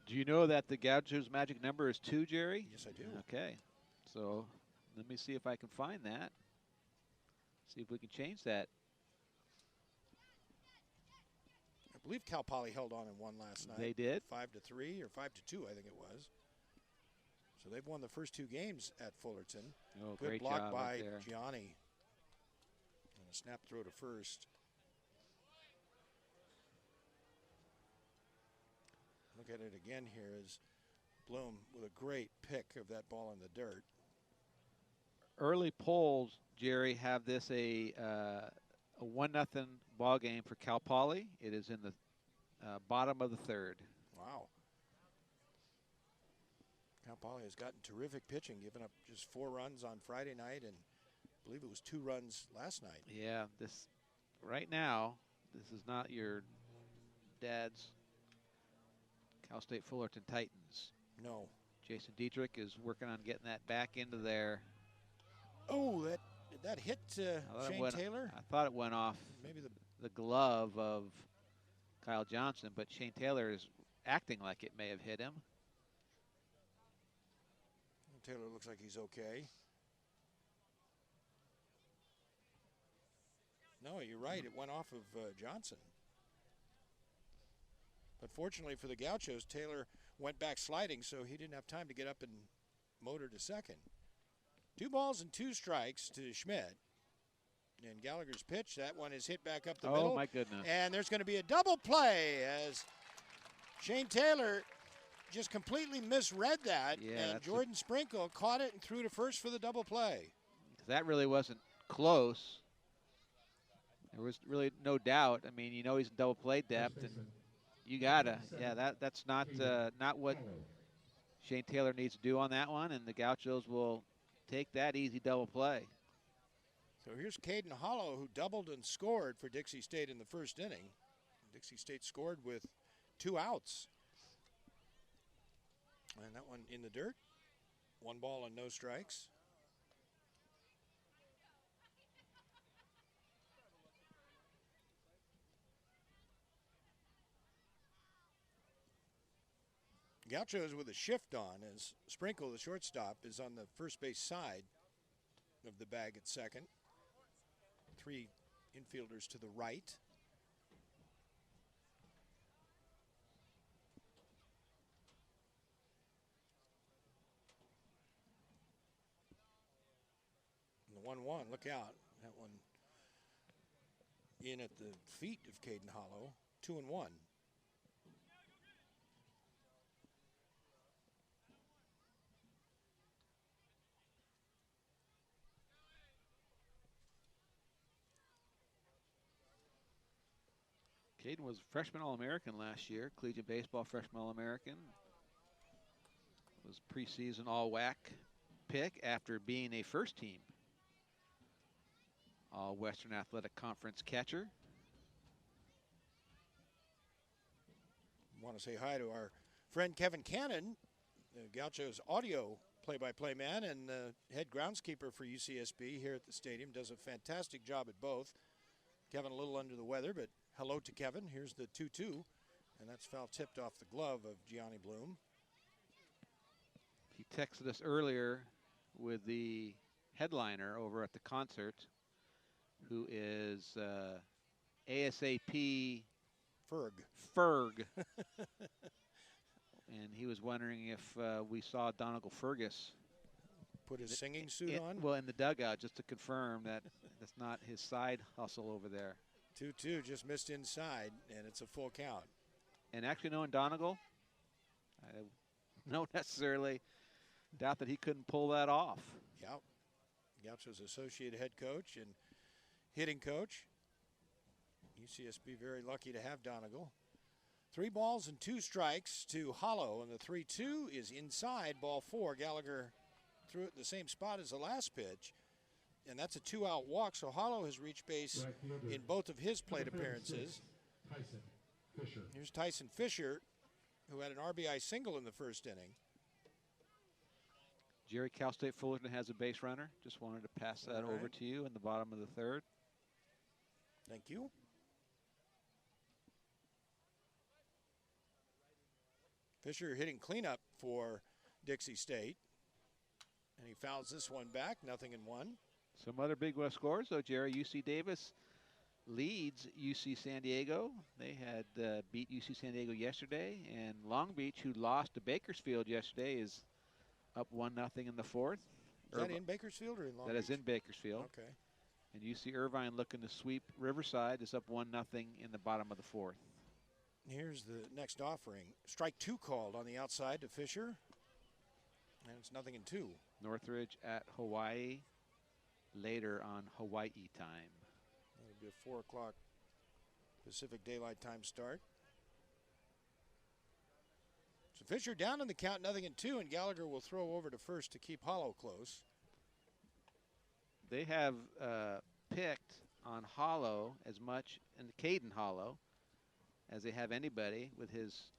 Do you know that the Gauchos' magic number is 2, Jerry? Yes, I do. Okay. So let me see if I can find that. See if we can change that. I believe Cal Poly held on and won last night. They did. 5-3 or 5-2, I think it was. So they've won the first 2 games at Fullerton. Oh, good great block job by right there. Gianni. And a snap throw to first. Look at it again here as Bloom with a great pick of that ball in the dirt. Early polls, Jerry, have this a 1-0 ball game for Cal Poly. It is in the bottom of the 3rd. Wow. Cal Poly has gotten terrific pitching, giving up just 4 runs on Friday night, and I believe it was 2 runs last night. Yeah, this right now, this is not your dad's Cal State Fullerton Titans. No. Jason Dietrich is working on getting that back into there. Oh, did that hit Shane Taylor? I thought it went off Maybe the glove of Kyle Johnson, but Shane Taylor is acting like it may have hit him. Taylor looks like he's okay. No, you're right. It went off of Johnson. But fortunately for the Gauchos, Taylor went back sliding, so he didn't have time to get up and motor to second. 2 balls and 2 strikes to Schmidt. And Gallagher's pitch, that one is hit back up the middle. Oh, my goodness. And there's going to be a double play as Shane Taylor just completely misread that. Yeah, and Jordan Sprinkle caught it and threw to first for the double play. That really wasn't close. There was really no doubt. I mean, you know he's in double play depth, and you gotta. Yeah, that's not what Shane Taylor needs to do on that one, and the Gauchos will take that easy double play. So here's Caden Hollow, who doubled and scored for Dixie State in the first inning. Dixie State scored with 2 outs. And that one in the dirt. 1 ball and no strikes. Gauchos with a shift on as Sprinkle, the shortstop, is on the first base side of the bag at second. 3 infielders to the right. And the 1-1, look out. That one in at the feet of Caden Hollow. 2-1. Caden was freshman All-American last year, collegiate baseball freshman All-American. Was preseason all-WAC pick after being a first-team All-Western Athletic Conference catcher. I want to say hi to our friend Kevin Cannon, the Gauchos audio play-by-play man and the head groundskeeper for UCSB here at the stadium. Does a fantastic job at both. Kevin a little under the weather, but hello to Kevin. Here's the 2-2, and that's foul tipped off the glove of Gianni Bloom. He texted us earlier with the headliner over at the concert, who is ASAP Ferg. And he was wondering if we saw Donegal Fergus put his singing suit on? Well, in the dugout, just to confirm that that's not his side hustle over there. 2-2, just missed inside, and it's a full count. And actually knowing Donegal, I don't necessarily doubt that he couldn't pull that off. Yep. Gaucho's associate head coach and hitting coach. UCSB very lucky to have Donegal. 3 balls and 2 strikes to Hollow, and the 3-2 is inside, ball 4. Gallagher threw it in the same spot as the last pitch, and that's a 2-out walk, so Hollow has reached base in both of his plate appearances. Tyson Fisher. Here's Tyson Fisher, who had an RBI single in the first inning. Jerry, Cal State Fullerton has a base runner. Just wanted to pass that over to you in the bottom of the 3rd. Thank you. Fisher hitting cleanup for Dixie State. And he fouls this one back, 0-1. Some other Big West scores, though, Jerry. UC Davis leads UC San Diego. They had beat UC San Diego yesterday. And Long Beach, who lost to Bakersfield yesterday, is up 1-0 in the 4th. Is that in Bakersfield or in Long Beach? That is in Bakersfield. Okay. And UC Irvine looking to sweep Riverside is up 1-0 in the bottom of the 4th. Here's the next offering. Strike 2 called on the outside to Fisher. And it's 0-2. Northridge at Hawaii later on Hawaii time. That'll be a 4 o'clock Pacific Daylight Time start. So Fisher down in the count, 0-2, and Gallagher will throw over to first to keep Hollow close. They have picked on Hollow as much, and Caden Hollow, as they have anybody with his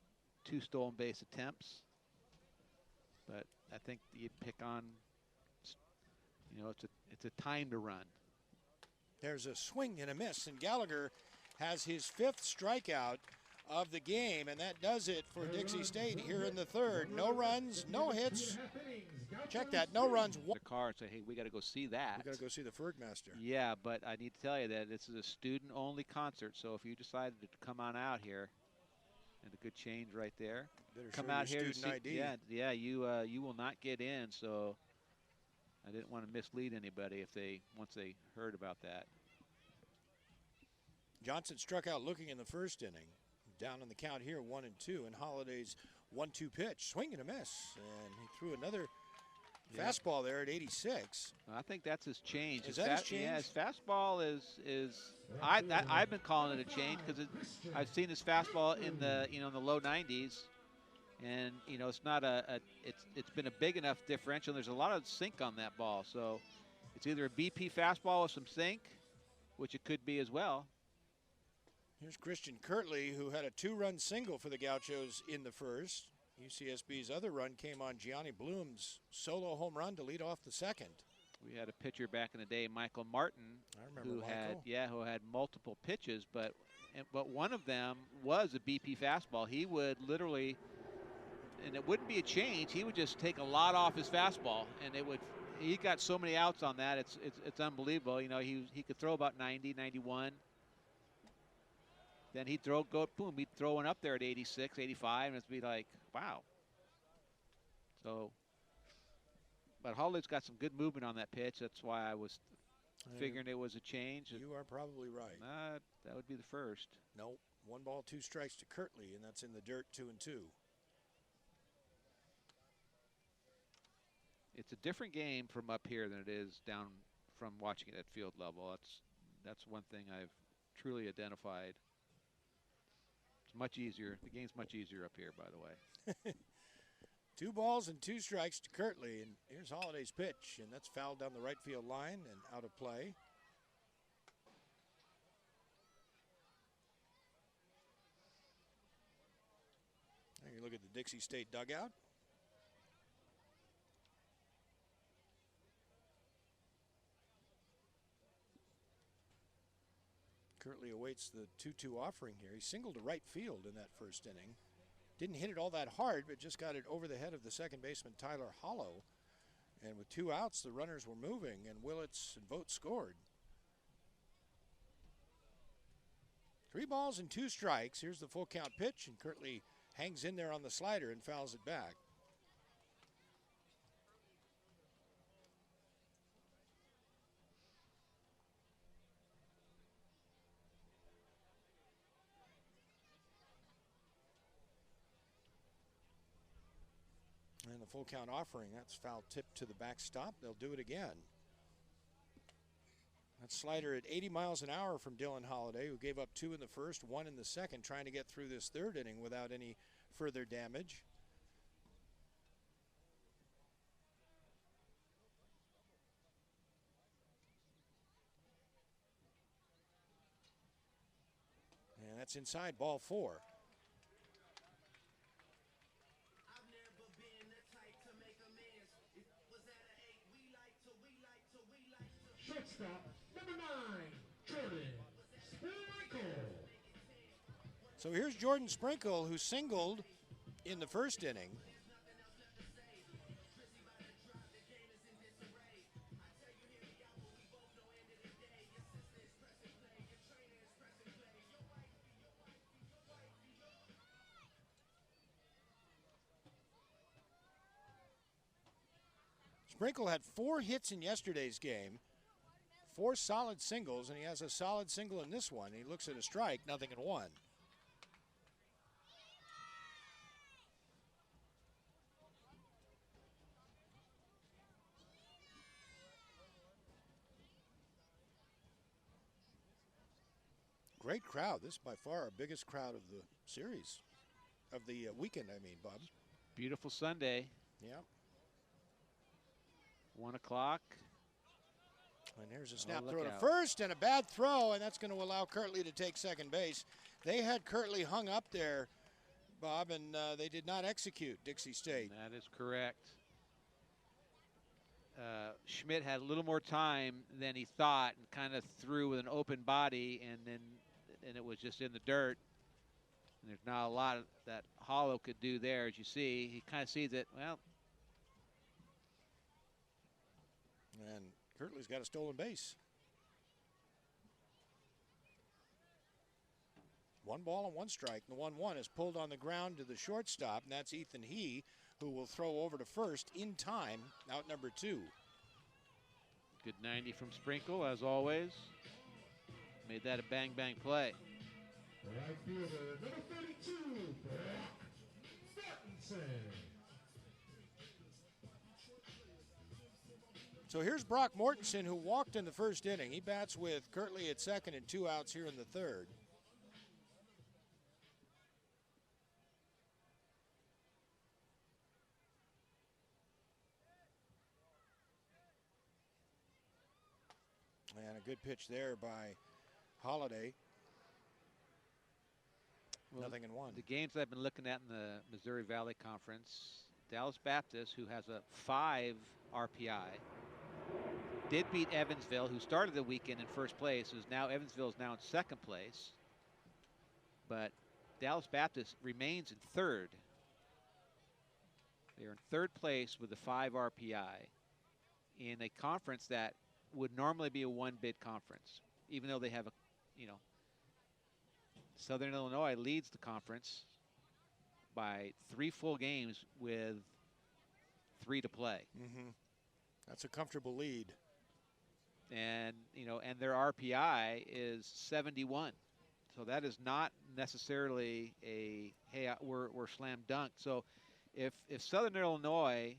2 stolen base attempts. But I think you'd pick on, you know, it's a time to run. There's a swing and a miss, and Gallagher has his 5th strikeout of the game, and that does it for Dixie State here in the 3rd. No runs, no hits. Check that, no runs. The car and say, hey, we got to go see that. We got to go see the Fergmaster. Yeah, but I need to tell you that this is a student-only concert, so if you decided to come on out here, and a good change right there. Better come show out your here to student see. ID. Yeah, you will not get in, so I didn't want to mislead anybody if once they heard about that. Johnson struck out looking in the 1st inning. Down on the count here, 1-2, and Holliday's 1-2 pitch. Swing and a miss, and he threw another fastball there at 86. I think that's his change. Is that his change? Yeah, his fastball is I've been calling it a change because I've seen his fastball in the in the low 90s, And you know, it's not it's been a big enough differential. There's a lot of sink on that ball, so it's either a BP fastball with some sink, which it could be as well. Here's Christian Kirtley, who had a 2-run single for the Gauchos in the first. UCSB's other run came on Gianni Bloom's solo home run to lead off the second. We had a pitcher back in the day, Michael Martin, who had multiple pitches, but one of them was a BP fastball. He would literally, and it wouldn't be a change, he would just take a lot off his fastball, and he got so many outs on that, it's unbelievable. You know, he could throw about 90, 91. Then he'd throw one up there at 86, 85, and it'd be like, wow. So, but Holiday's got some good movement on that pitch. That's why I was figuring it was a change. You are probably right. That would be the first. Nope. 1 ball, 2 strikes to Kirtley, and that's in the dirt, 2-2. It's a different game from up here than it is down from watching it at field level. That's one thing I've truly identified. Much easier. The game's much easier up here, by the way. 2 balls and 2 strikes to Kirtley, and here's Holiday's pitch, and that's fouled down the right field line and out of play. Now you look at the Dixie State dugout. Kirtley awaits the 2-2 offering here. He singled to right field in that first inning. Didn't hit it all that hard, but just got it over the head of the second baseman, Tyler Hollow. And with 2 outs, the runners were moving, and Willits and Vogt scored. 3 balls and 2 strikes. Here's the full count pitch, and Kirtley hangs in there on the slider and fouls it back. And the full count offering, that's foul tip to the backstop. They'll do it again. That slider at 80 miles an hour from Dylan Holiday, who gave up 2 in the first, 1 in the second, trying to get through this third inning without any further damage. And that's inside, ball 4. Shortstop, number 9, Jordan Sprinkle. So here's Jordan Sprinkle, who singled in the first inning. Sprinkle had 4 hits in yesterday's game, 4 solid singles, and he has a solid single in this one. He looks at a strike, 0-1. Great crowd. This is by far our biggest crowd of the series, of the weekend, I mean, Bob. Beautiful Sunday. Yeah. 1 o'clock. And here's a snap throw to first and a bad throw, and that's going to allow Kirtley to take second base. They had Kirtley hung up there, Bob, and they did not execute, Dixie State. That is correct. Schmidt had a little more time than he thought and kind of threw with an open body, and it was just in the dirt. And there's not a lot that Hollow could do there, as you see. He kind of sees it, well. And Kirtley's got a stolen base. 1 ball and 1 strike. The 1-1 is pulled on the ground to the shortstop, and that's Ethan He, who will throw over to first in time, out number 2. Good 90 from Sprinkle, as always. Made that a bang-bang play. Right fielder, number 32, Brock Mortensen. So here's Brock Mortensen, who walked in the first inning. He bats with Kirtley at second and 2 outs here in the third. And a good pitch there by Holiday. Well, Nothing in one. The games I've been looking at in the Missouri Valley Conference, Dallas Baptist, who has a 5 RPI, did beat Evansville, who started the weekend in first place. Evansville is now in second place. But Dallas Baptist remains in third. They're in third place with a 5 RPI in a conference that would normally be a one-bid conference, even though they have Southern Illinois leads the conference by 3 full games with 3 to play. Mm-hmm. That's a comfortable lead. And their RPI is 71. So that is not necessarily we're slam dunk. So if Southern Illinois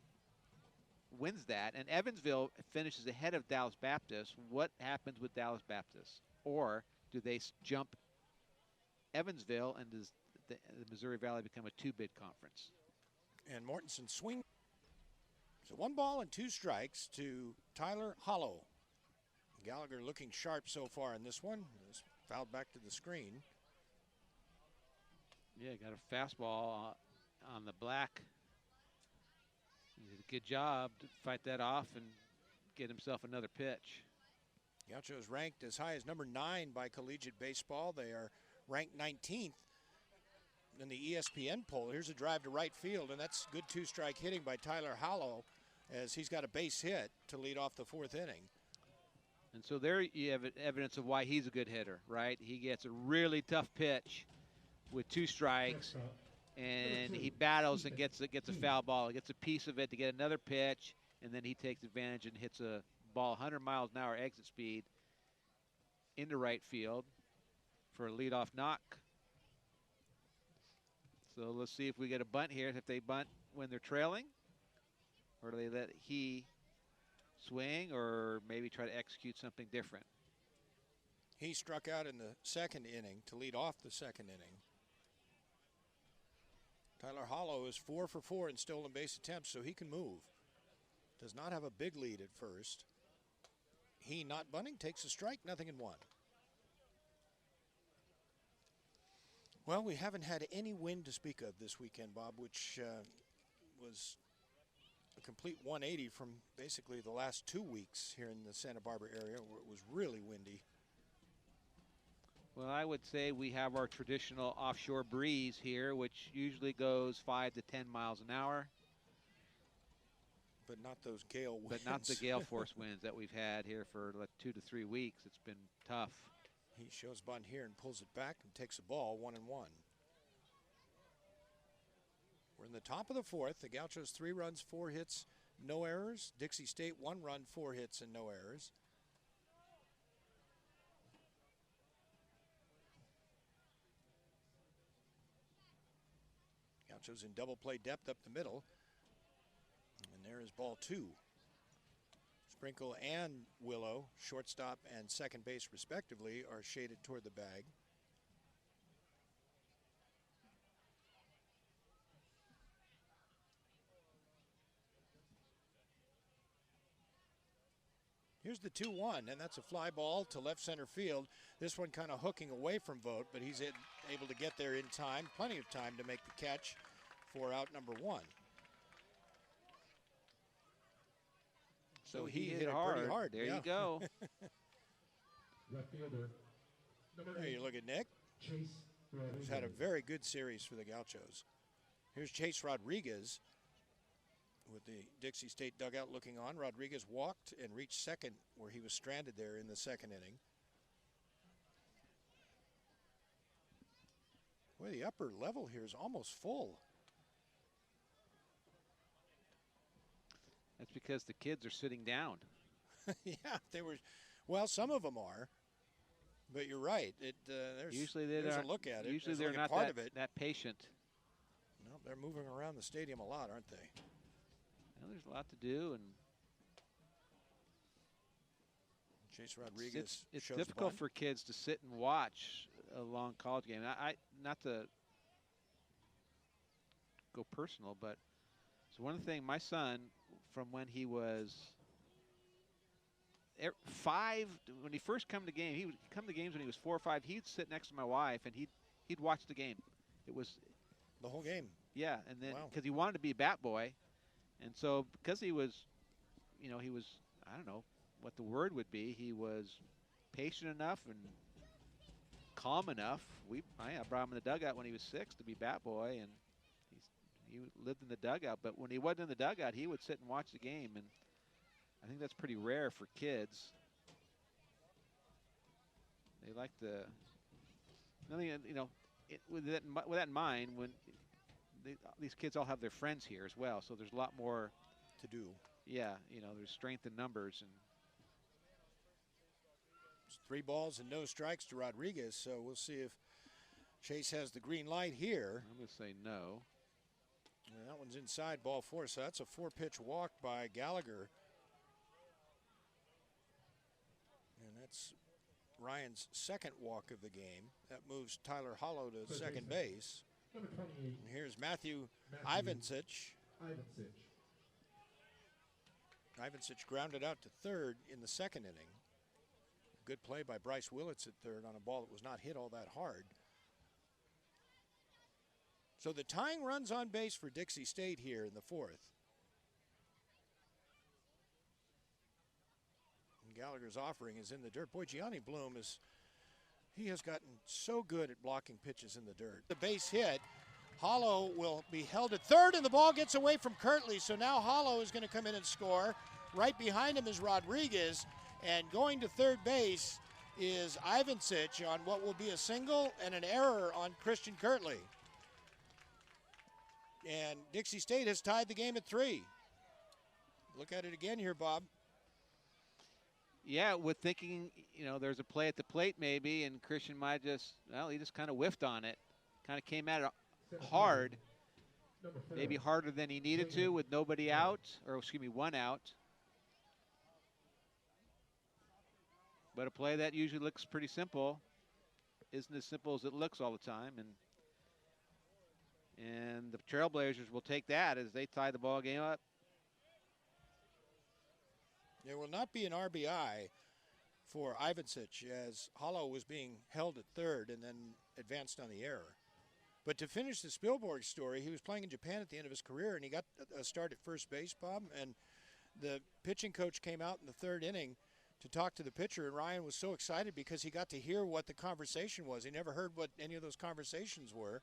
wins that and Evansville finishes ahead of Dallas Baptist, what happens with Dallas Baptist? Or do they jump Evansville, and does the Missouri Valley become a 2-bid conference? And Mortensen swing. So 1 ball and 2 strikes to Tyler Hollow. Gallagher looking sharp so far in this one. It's fouled back to the screen. Yeah, got a fastball on the black. He did a good job to fight that off and get himself another pitch. Gauchos ranked as high as number 9 by collegiate baseball. They are ranked 19th in the ESPN poll. Here's a drive to right field, and that's good 2-strike hitting by Tyler Hollow as he's got a base hit to lead off the 4th inning. And so there you have evidence of why he's a good hitter, right? He gets a really tough pitch with 2 strikes, and he battles and gets a foul ball. He gets a piece of it to get another pitch, and then he takes advantage and hits a ball 100 miles an hour exit speed into right field for a leadoff knock. So let's see if we get a bunt here. If they bunt when they're trailing, or do they let he swing, or maybe try to execute something different? He struck out in the 2nd inning to lead off the 2nd inning. Tyler Hollow is 4 for 4 in stolen base attempts, so he can move. Does not have a big lead at first. He not bunting, takes a strike, nothing in 1. Well, we haven't had any wind to speak of this weekend, Bob, which was a complete 180 from basically the last 2 weeks here in the Santa Barbara area, where it was really windy. Well, I would say we have our traditional offshore breeze here, which usually goes 5 to 10 miles an hour. But not those gale winds. But not the gale force winds that we've had here for like 2 to 3 weeks. It's been tough. He shows bunt here and pulls it back and takes a ball, 1-1. We're in the top of the 4th. The Gauchos 3 runs, 4 hits, no errors. Dixie State 1 run, 4 hits, and no errors. Gauchos in double play depth up the middle. And there is ball 2. Sprinkle and Willow, shortstop and second base respectively, are shaded toward the bag. Here's the 2-1, and that's a fly ball to left center field. This one kind of hooking away from Vogt, but he's able to get there in time, plenty of time to make the catch for out number 1. So he hit it pretty hard. There you go. Left fielder, number There 8, you look at Nick, Chase Rodriguez. who's had a very good series for the Gauchos. Here's Chase Rodriguez with the Dixie State dugout looking on. Rodriguez walked and reached second where he was stranded there in the 2nd inning. Boy, the upper level here is almost full. That's because the kids are sitting down. Yeah, they were. Well, some of them are, but you're right. There's a look at it. Usually There's they're like not part of it. that patient. No, they're moving around the stadium a lot, aren't they? Well, there's a lot to do, and Chase Rodriguez. it's shows difficult bunt. for kids to sit and watch a long college game. I not to go personal, but it's one thing. My son, from when he was when he first come to game, he would come to games when he was 4 or 5. He'd sit next to my wife and he'd watch the game. It was the whole game. Yeah, and then Wow. because he wanted to be a bat boy, and so because he was, he was, I don't know what the word would be. He was patient enough and calm enough. I brought him in the dugout when he was 6 to be bat boy, and he lived in the dugout. But when he wasn't in the dugout, he would sit and watch the game, and I think that's pretty rare for kids. They like to, with that in mind, when these kids all have their friends here as well, so there's a lot more to do. Yeah, there's strength in numbers, and it's 3 balls and no strikes to Rodriguez. So we'll see if Chase has the green light here. I'm going to say no. And that one's inside, ball 4. So that's a 4-pitch walk by Gallagher. And that's Ryan's second walk of the game. That moves Tyler Hollow to second base. Number 28. And here's Matthew Ivancic. Ivancic grounded out to third in the second inning. Good play by Bryce Willits at third on a ball that was not hit all that hard. So the tying runs on base for Dixie State here in the 4th. And Gallagher's offering is in the dirt. Boy, Gianni Bloom he has gotten so good at blocking pitches in the dirt. The base hit. Hollow will be held at third, and the ball gets away from Kirtley. So now Hollow is going to come in and score. Right behind him is Rodriguez, and going to third base is Ivancic on what will be a single and an error on Christian Kirtley. And Dixie State has tied the game at 3. Look at it again here, Bob. Yeah, with thinking, there's a play at the plate maybe, and Christian might he just kind of whiffed on it. Kind of came at it hard, maybe harder than he needed to with nobody out, or excuse me, 1 out. But a play that usually looks pretty simple isn't as simple as it looks all the time, and the Trailblazers will take that as they tie the ball game up. There will not be an RBI for Ivancic as Hollow was being held at third and then advanced on the error. But to finish the Spielberg story, he was playing in Japan at the end of his career, and he got a start at first base, Bob, and the pitching coach came out in the 3rd inning to talk to the pitcher, and Ryan was so excited because he got to hear what the conversation was. He never heard what any of those conversations were,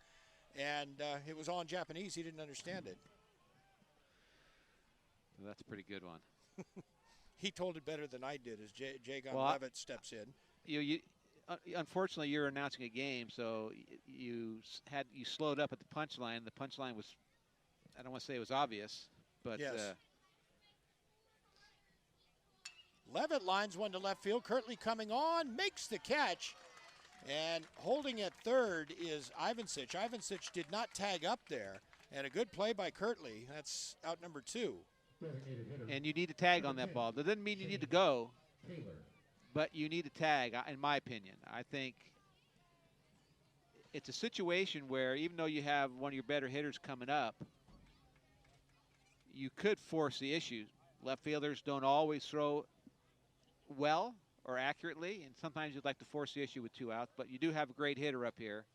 and it was all in Japanese. He didn't understand it. Well, that's a pretty good one. He told it better than I did as Jagon Levitt steps in. Unfortunately, you're announcing a game, so you slowed up at the punchline. The punchline was, I don't want to say it was obvious, but yes. Levitt lines one to left field. Kirtley coming on, makes the catch, and holding at third is Ivancic. Ivancic did not tag up there, and a good play by Kirtley. That's out number 2. And you need to tag on that ball. That doesn't mean you need to go, but you need to tag, in my opinion. I think it's a situation where even though you have one of your better hitters coming up, you could force the issue. Left fielders don't always throw well or accurately, and sometimes you'd like to force the issue with 2 outs, but you do have a great hitter up here.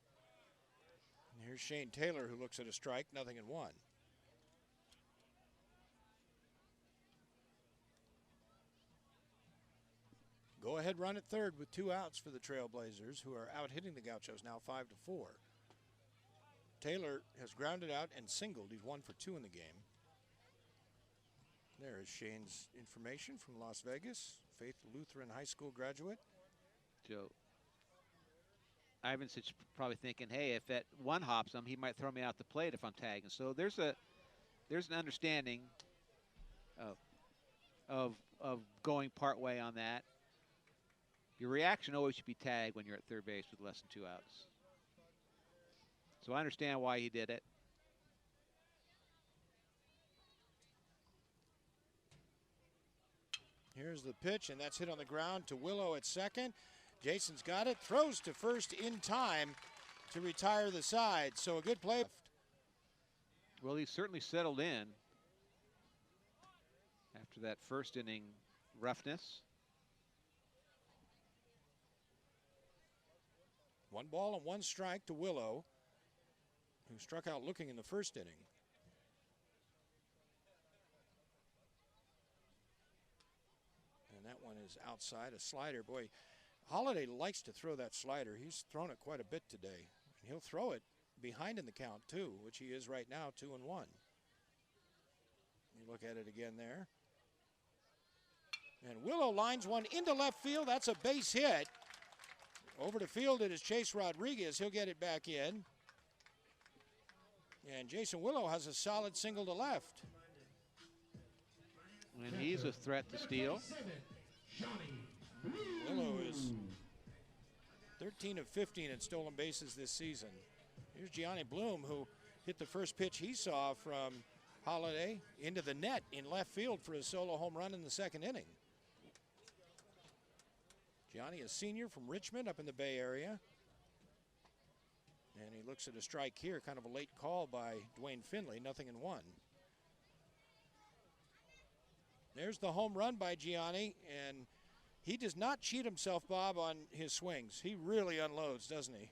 And here's Shane Taylor, who looks at a strike, 0-1. Go-ahead run at third with 2 outs for the Trailblazers, who are out hitting the Gauchos now 5-4. Taylor has grounded out and singled. He's 1 for 2 in the game. There is Shane's information from Las Vegas, Faith Lutheran High School graduate. Joe, Ivancic probably thinking, hey, if that one hops him, he might throw me out the plate if I'm tagging. So there's an understanding of going part way on that. Your reaction always should be tagged when you're at third base with less than 2 outs. So I understand why he did it. Here's the pitch, and that's hit on the ground to Willow at second. Jason's got it, throws to first in time to retire the side. So a good play. Well, he's certainly settled in after that first inning roughness. 1 ball and 1 strike to Willow, who struck out looking in the first inning. And that one is outside, a slider. Boy, Holiday likes to throw that slider. He's thrown it quite a bit today. And he'll throw it behind in the count, too, which he is right now, 2-1. You look at it again there. And Willow lines one into left field. That's a base hit. Over to field it is Chase Rodriguez. He'll get it back in. And Jason Willow has a solid single to left. And he's a threat to steal. Willow is 13 of 15 in stolen bases this season. Here's Gianni Bloom, who hit the first pitch he saw from Holiday into the net in left field for a solo home run in the second inning. Gianni, a senior from Richmond up in the Bay Area. And he looks at a strike here, kind of a late call by Dwayne Finley, 0-1. There's the home run by Gianni, and he does not cheat himself, Bob, on his swings. He really unloads, doesn't he?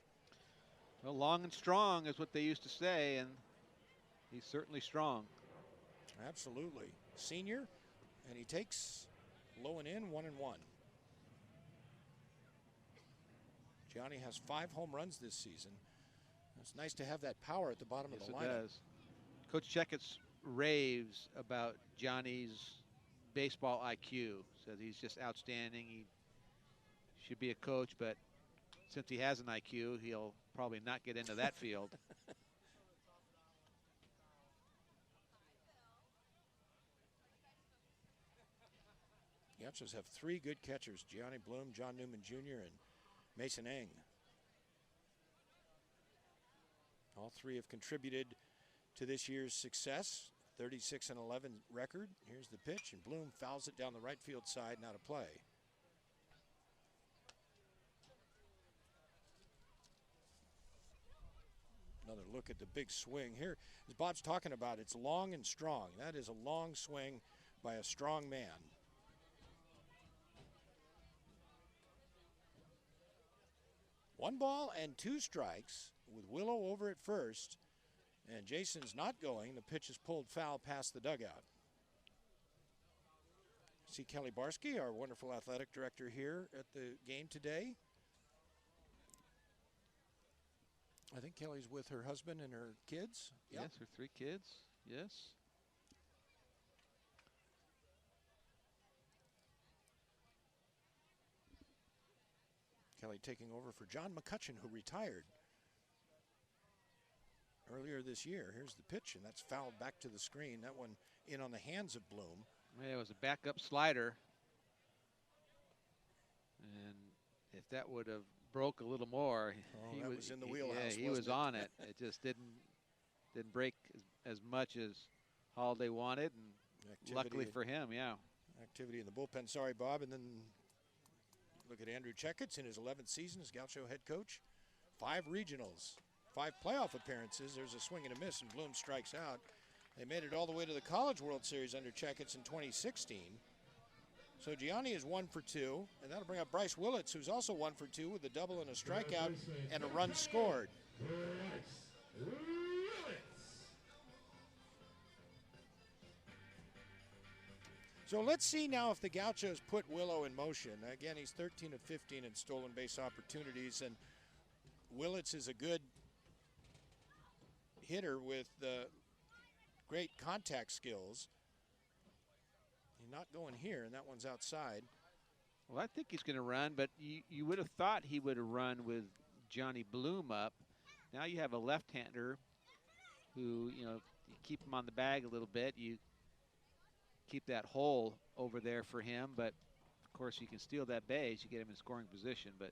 Well, long and strong is what they used to say, and he's certainly strong. Absolutely. Senior, and he takes low and in, 1-1. Gianni has 5 home runs this season. It's nice to have that power at the bottom of the lineup. Yes, it does. Coach Checketts raves about Johnny's baseball IQ. Says he's just outstanding. He should be a coach, but since he has an IQ, he'll probably not get into that field. Gauchos have 3 good catchers, Gianni Bloom, John Newman Jr., and Mason Eng. All 3 have contributed to this year's success, 36-11 record. Here's the pitch, and Bloom fouls it down the right field side, not a play. Another look at the big swing. Here, as Bob's talking about, it's long and strong. That is a long swing by a strong man. One ball and 2 strikes with Willow over at first, and Jason's not going. The pitch is pulled foul past the dugout. See Kelly Barsky, our wonderful athletic director, here at the game today. I think Kelly's with her husband and her kids. Yep. Yes, her 3 kids. Yes. Kelly taking over for John McCutcheon, who retired earlier this year. Here's the pitch, and that's fouled back to the screen. That one in on the hands of Bloom. Yeah, it was a backup slider. And if that would have broke a little more, he was in the wheelhouse. Yeah, he was on it. It just didn't break as much as Holiday wanted, and luckily for him, yeah. Activity in the bullpen. Sorry, Bob. And then look at Andrew Checketts in his 11th season as Gaucho head coach. 5 regionals, 5 playoff appearances. There's a swing and a miss, and Bloom strikes out. They made it all the way to the College World Series under Checketts in 2016. So Gianni is 1 for 2, and that'll bring up Bryce Willits, who's also 1 for 2 with a double and a strikeout and a run scored. So let's see now if the Gauchos put Willow in motion. Again, he's 13 of 15 in stolen base opportunities, and Willits is a good hitter with great contact skills. He's not going here, and that one's outside. Well, I think he's going to run, but you would have thought he would have run with Gianni Bloom up. Now you have a left-hander who, you keep him on the bag a little bit. You keep that hole over there for him, but of course you can steal that base. You get him in scoring position, but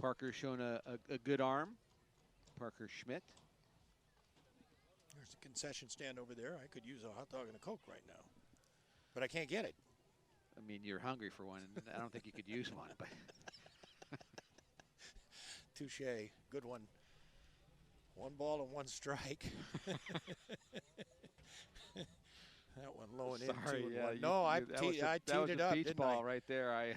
Parker's shown a good arm. Parker Schmidt. There's the concession stand over there. I could use a hot dog and a Coke right now, but I can't get it. I mean, you're hungry for one, and I don't think you could use one. But touche, good one. 1 ball and 1 strike. That one low and Sorry, in. yeah. No, I that teed was it a up, beach didn't ball I? right there.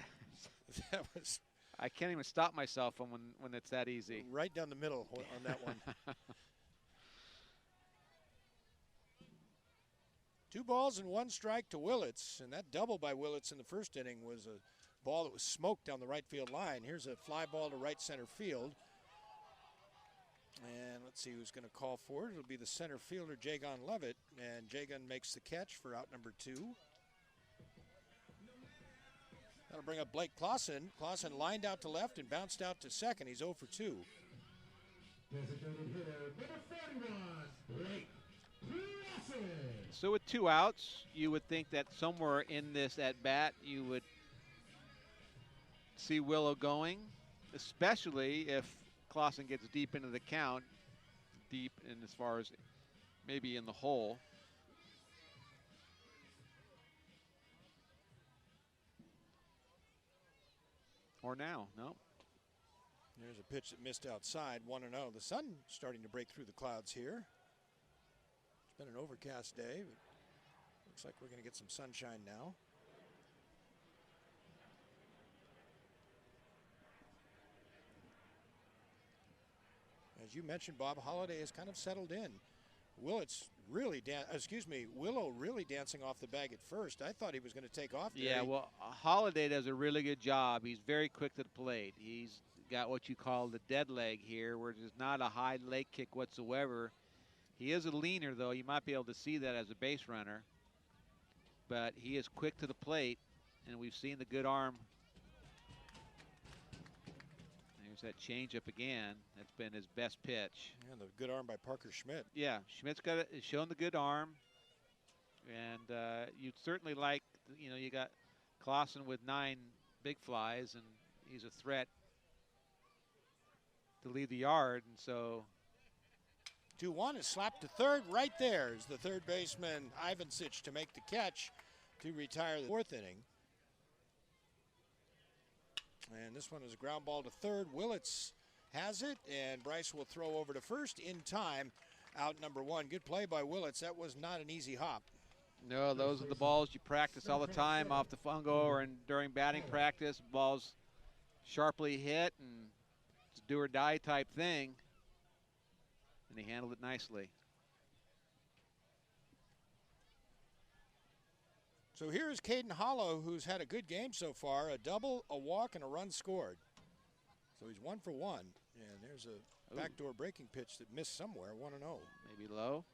That was I can't even stop myself when it's that easy. right down the middle on that one. 2 balls and 1 strike to Willits, and that double by Willits in the first inning was a ball that was smoked down the right field line. Here's a fly ball to right center field. And let's see who's going to call for it. It'll be the center fielder, Jagon Levitt, and Jagon makes the catch for out number 2. That'll bring up Blake Clausen. Clausen lined out to left and bounced out to second. He's 0 for 2. Designated hitter number 41, Blake Clausen. So with 2 outs, you would think that somewhere in this at bat you would see Willow going, especially if Clausen gets deep into the count, deep in as far as maybe in the hole. Or now, no. There's a pitch that missed outside, 1-0. The sun starting to break through the clouds here. It's been an overcast day, but looks like we're going to get some sunshine now. As you mentioned, Bob, Holliday has kind of settled in. Willow really dancing off the bag at first. I thought he was going to take off there. Yeah, well, Holliday does a really good job. He's very quick to the plate. He's got what you call the dead leg here, where there's not a high leg kick whatsoever. He is a leaner, though. You might be able to see that as a base runner. But he is quick to the plate, and we've seen the good arm. There's that changeup again. That's been his best pitch. And the good arm by Parker Schmidt. Yeah, Schmidt's shown the good arm. And you'd certainly like, you got Clausen with 9 big flies, and he's a threat to leave the yard. And so 2-1 is slapped to third. Right there is the third baseman, Ivancic, to make the catch to retire the 4th inning. And this one is a ground ball to third. Willits has it, and Bryce will throw over to first in time. Out number 1. Good play by Willits. That was not an easy hop. No, those are the balls you practice all the time off the fungo or during batting practice. Balls sharply hit, and it's a do or die type thing. And he handled it nicely. So here is Caden Hollow, who's had a good game so far. A double, a walk, and a run scored. So he's 1 for 1. And there's a backdoor breaking pitch that missed somewhere, 1-0. Maybe low.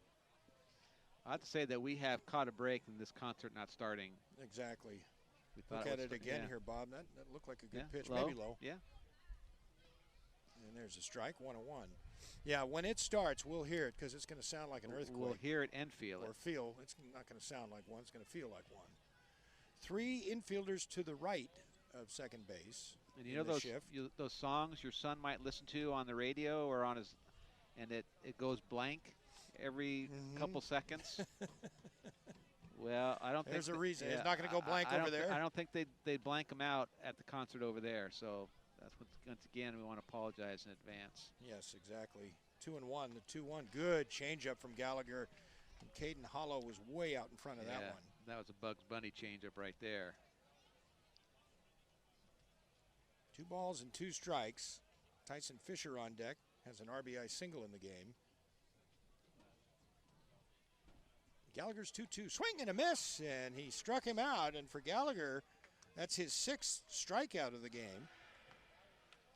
I have to say that we have caught a break in this concert not starting. Exactly. We thought Look at it again here, Bob. That looked like a good pitch, low. maybe low. Yeah. And there's a strike, 1-1. Yeah, when it starts, we'll hear it because it's going to sound like an earthquake. We'll hear it and feel it. Or feel. It's not going to sound like one. It's going to feel like one. 3 infielders to the right of second base. And you know those songs your son might listen to on the radio or on his, and it goes blank every couple seconds. Well, I don't think there's a reason. It's not going to go blank over there. I don't think they'd blank them out at the concert over there. So that's what, once again, we want to apologize in advance. Yes, exactly. 2-1. The 2-1. Good changeup from Gallagher. And Caden Hollow was way out in front of that one. That was a Bugs Bunny changeup right there. 2 balls and 2 strikes. Tyson Fisher on deck. Has an RBI single in the game. Gallagher's 2-2. Swing and a miss, and he struck him out. And for Gallagher, that's his 6th strikeout of the game.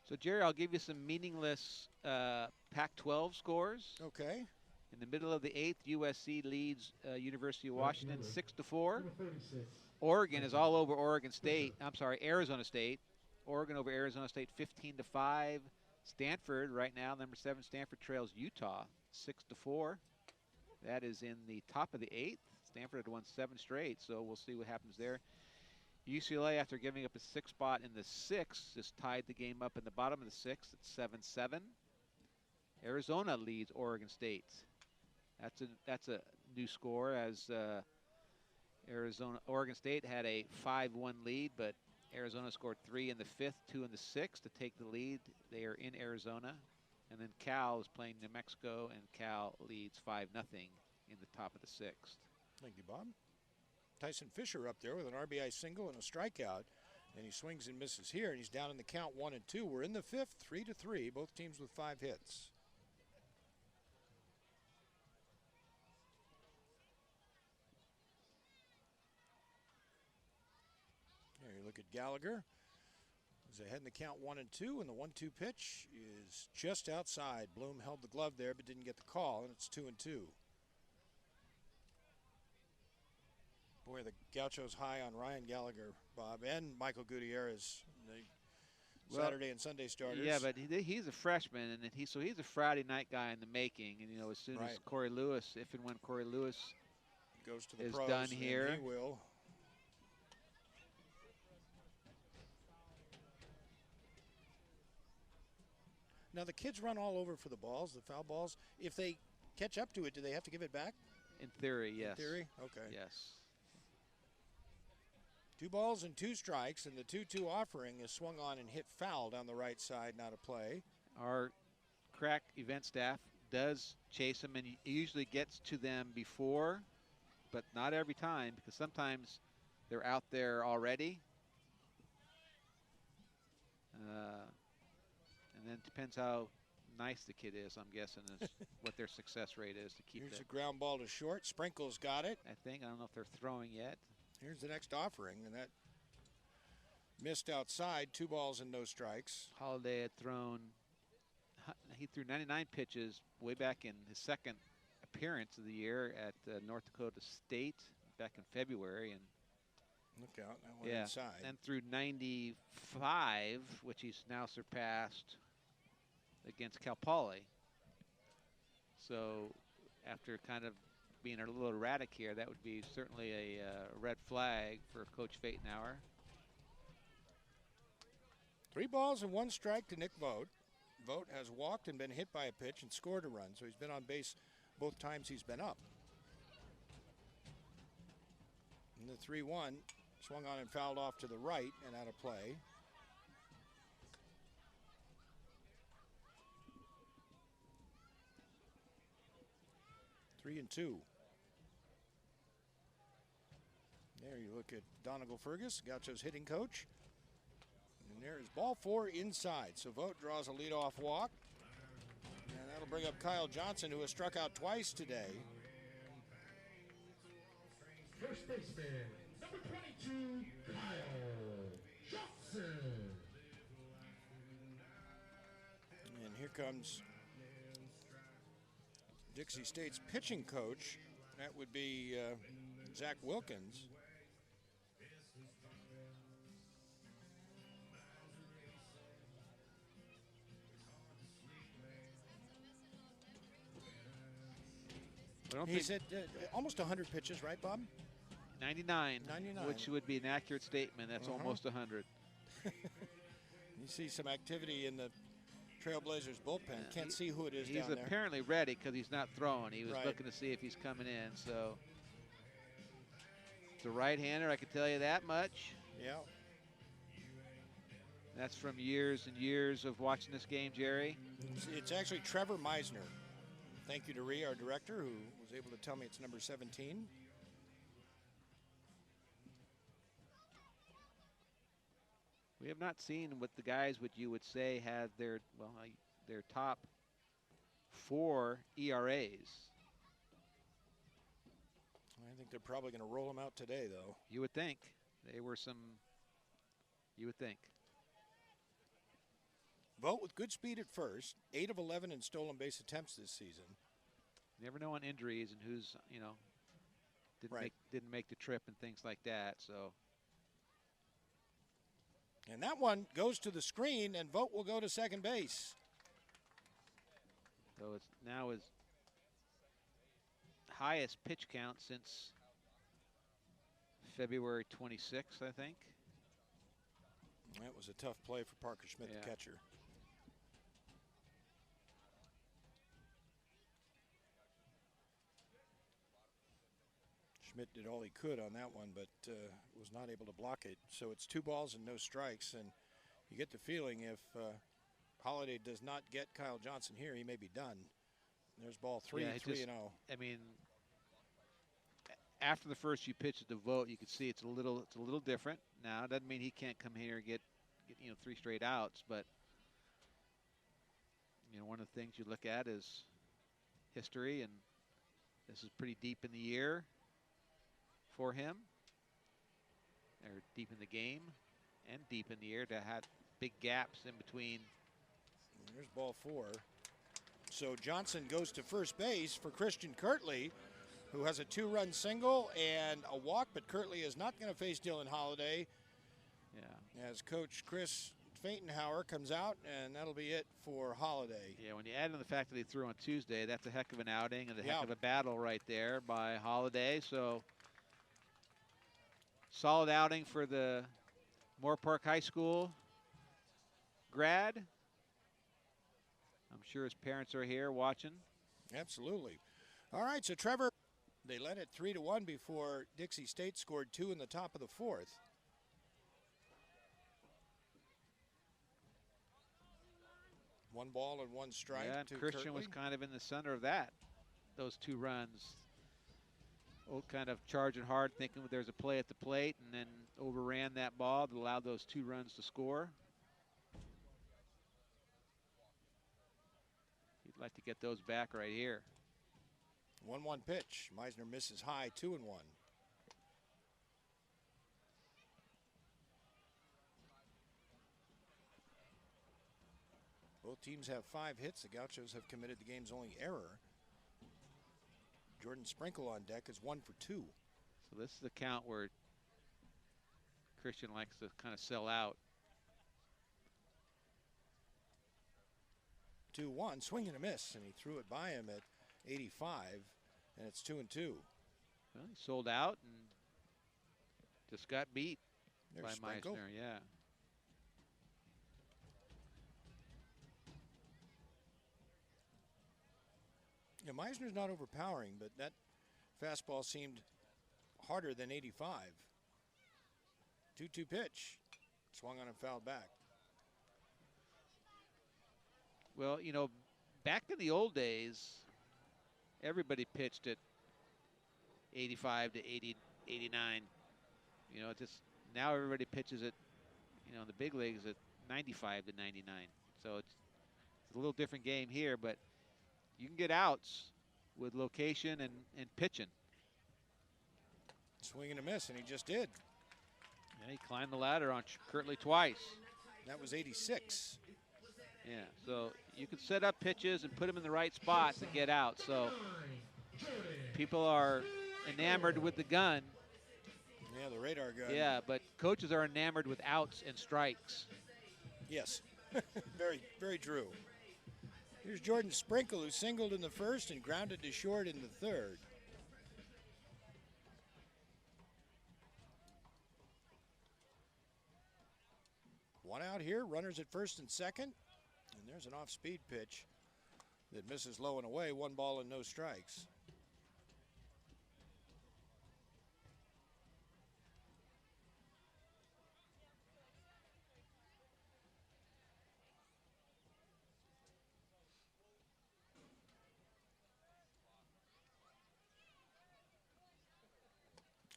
So, Jerry, I'll give you some meaningless Pac-12 scores. Okay. In the middle of the 8th, USC leads University of Washington 6-4. Oregon is all over Arizona State. Oregon over Arizona State 15-5. Stanford right now, number 7, Stanford trails Utah 6-4. That is in the top of the 8th. Stanford had won 7 straight, so we'll see what happens there. UCLA, after giving up a 6th spot in the 6th, just tied the game up in the bottom of the 6th at 7-7. Arizona leads Oregon State. That's a new score, as Oregon State had a 5-1 lead, but Arizona scored 3 in the 5th, 2 in the 6th to take the lead. They are in Arizona. And then Cal is playing New Mexico, and Cal leads 5-0 in the top of the 6th. Thank you, Bob. Tyson Fisher up there with an RBI single and a strikeout. And he swings and misses here, and he's down in the count 1-2. We're in the fifth, 3-3, both teams with 5 hits. Here you look at Gallagher. He's ahead in the count 1-2, and the 1-2 pitch is just outside. Bloom held the glove there but didn't get the call, and it's 2-2. Boy, the Gauchos high on Ryan Gallagher, Bob, and Michael Gutierrez, the Saturday and Sunday starters. Yeah, but he's a freshman, and he's a Friday night guy in the making. And as soon as Corey Lewis, if and when Corey Lewis goes to the is pros, done here, he will. Now the kids run all over for the balls, the foul balls. If they catch up to it, do they have to give it back? In theory, yes. In theory? Okay. Yes. 2 balls and 2 strikes, and the 2-2 offering is swung on and hit foul down the right side, not a play. Our crack event staff does chase them, and usually gets to them before, but not every time, because sometimes they're out there already. And then it depends how nice the kid is, I'm guessing, is what their success rate is to keep Here's that. a ground ball to short. Sprinkles got it. I don't know if they're throwing yet. Here's the next offering, and that missed outside. 2 balls and no strikes. Holiday had he threw 99 pitches way back in his second appearance of the year at North Dakota State back in February. And look out, that one inside. And threw 95, which he's now surpassed against Cal Poly. So after kind of being a little erratic here, that would be certainly a red flag for Coach Phaetonauer. 3 balls and 1 strike to Nick Vogt. Vogt has walked and been hit by a pitch and scored a run, so he's been on base both times he's been up. And the 3-1 swung on and fouled off to the right and out of play. Three and 2. There you look at Donegal Fergus, Gaucho's hitting coach. And there is ball 4 inside. So Vogt draws a leadoff walk. And that'll bring up Kyle Johnson, who has struck out twice today. First baseman, number 22, Kyle Johnson. And here comes Dixie State's pitching coach. That would be Zach Wilkins. He's at almost 100 pitches, right, Bob? 99, 99. Which would be an accurate statement. That's almost 100. You see some activity in the Trailblazers bullpen. Can't see who it is down there. He's apparently ready because he's not throwing. He was Right. looking to see if he's coming in. So it's a right-hander, I can tell you that much. Yeah. That's from years and years of watching this game, Jerry. It's actually Trevor Meisner. Thank you to Ree, our director, who was able to tell me it's number 17. We have not seen what the guys would you would say had their top 4 ERAs. I think they're probably going to roll them out today, though. You would think. They were some, you would think. Vogt with good speed at first, 8 of 11 in stolen base attempts this season. Never know on injuries and who's, didn't make the trip and things like that. So. And that one goes to the screen, and Vogt will go to second base. So it's now his highest pitch count since February 26th, I think. That was a tough play for Parker Schmidt, the catcher. Schmidt did all he could on that one, but was not able to block it. So it's 2 balls and no strikes, and you get the feeling if Holiday does not get Kyle Johnson here, he may be done. There's ball 3, 3-0. I mean, after the first few pitches to vote, you can see it's a little different. Now, it doesn't mean he can't come here and get 3 straight outs, but one of the things you look at is history, and this is pretty deep in the year for him, or deep in the game and deep in the year to have big gaps in between. There's ball 4. So Johnson goes to first base for Christian Kirtley, who has a 2-run single and a walk, but Kirtley is not going to face Dylan Holliday. Yeah. As Coach Chris Faintenhauer comes out, and that'll be it for Holliday. Yeah, when you add in the fact that he threw on Tuesday, that's a heck of an outing and a heck of a battle right there by Holliday. So solid outing for the Moore Park High School grad. I'm sure his parents are here watching. Absolutely. All right, so Trevor, they led it 3-1 before Dixie State scored 2 in the top of the 4th. One ball and 1 strike. Yeah, and to Christian Kirtley. was kind of in the center of that, those 2 runs. Kind of charging hard, thinking there's a play at the plate, and then overran that ball that allowed those 2 runs to score. He'd like to get those back right here. 1-1 pitch. Meisner misses high, 2-1. Both teams have 5 hits. The Gauchos have committed the game's only error. Jordan Sprinkle on deck is 1 for 2. So this is the count where Christian likes to kind of sell out. 2-1, swing and a miss, and he threw it by him at 85, and it's 2-2. Well, he sold out and just got beat There's by Sprinkle. Meisner, yeah. Yeah, Meisner's not overpowering, but that fastball seemed harder than 85. 2-2 pitch. Swung on and fouled back. Well, back in the old days, everybody pitched at 85 to 80, 89. Just now everybody pitches at, in the big leagues at 95 to 99. So it's a little different game here, but you can get outs with location and pitching. Swing and a miss, and he just did. And he climbed the ladder on Kirtley twice. That was 86. Yeah, so you can set up pitches and put them in the right spots and get out. So people are enamored with the gun. Yeah, the radar gun. Yeah, but coaches are enamored with outs and strikes. Yes, very, very true. Here's Jordan Sprinkle, who singled in the first and grounded to short in the third. One out here, runners at first and second. And there's an off-speed pitch that misses low and away. 1 ball and no strikes.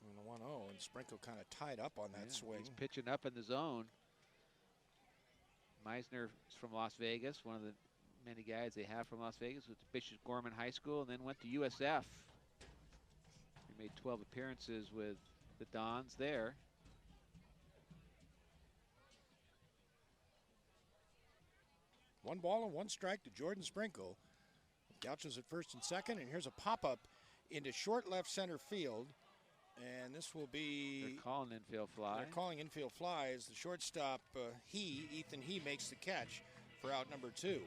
And a 1-0, and Sprinkle kind of tied up on that swing. He's pitching up in the zone. Meisner is from Las Vegas, one of the many guys they have from Las Vegas, went to Bishop Gorman High School and then went to USF. He made 12 appearances with the Dons there. One ball and 1 strike to Jordan Sprinkle. Gauchos at first and second, and here's a pop-up into short left center field. And this will be... They're calling infield fly. They're calling infield fly as the shortstop, Ethan He, makes the catch for out number 2. And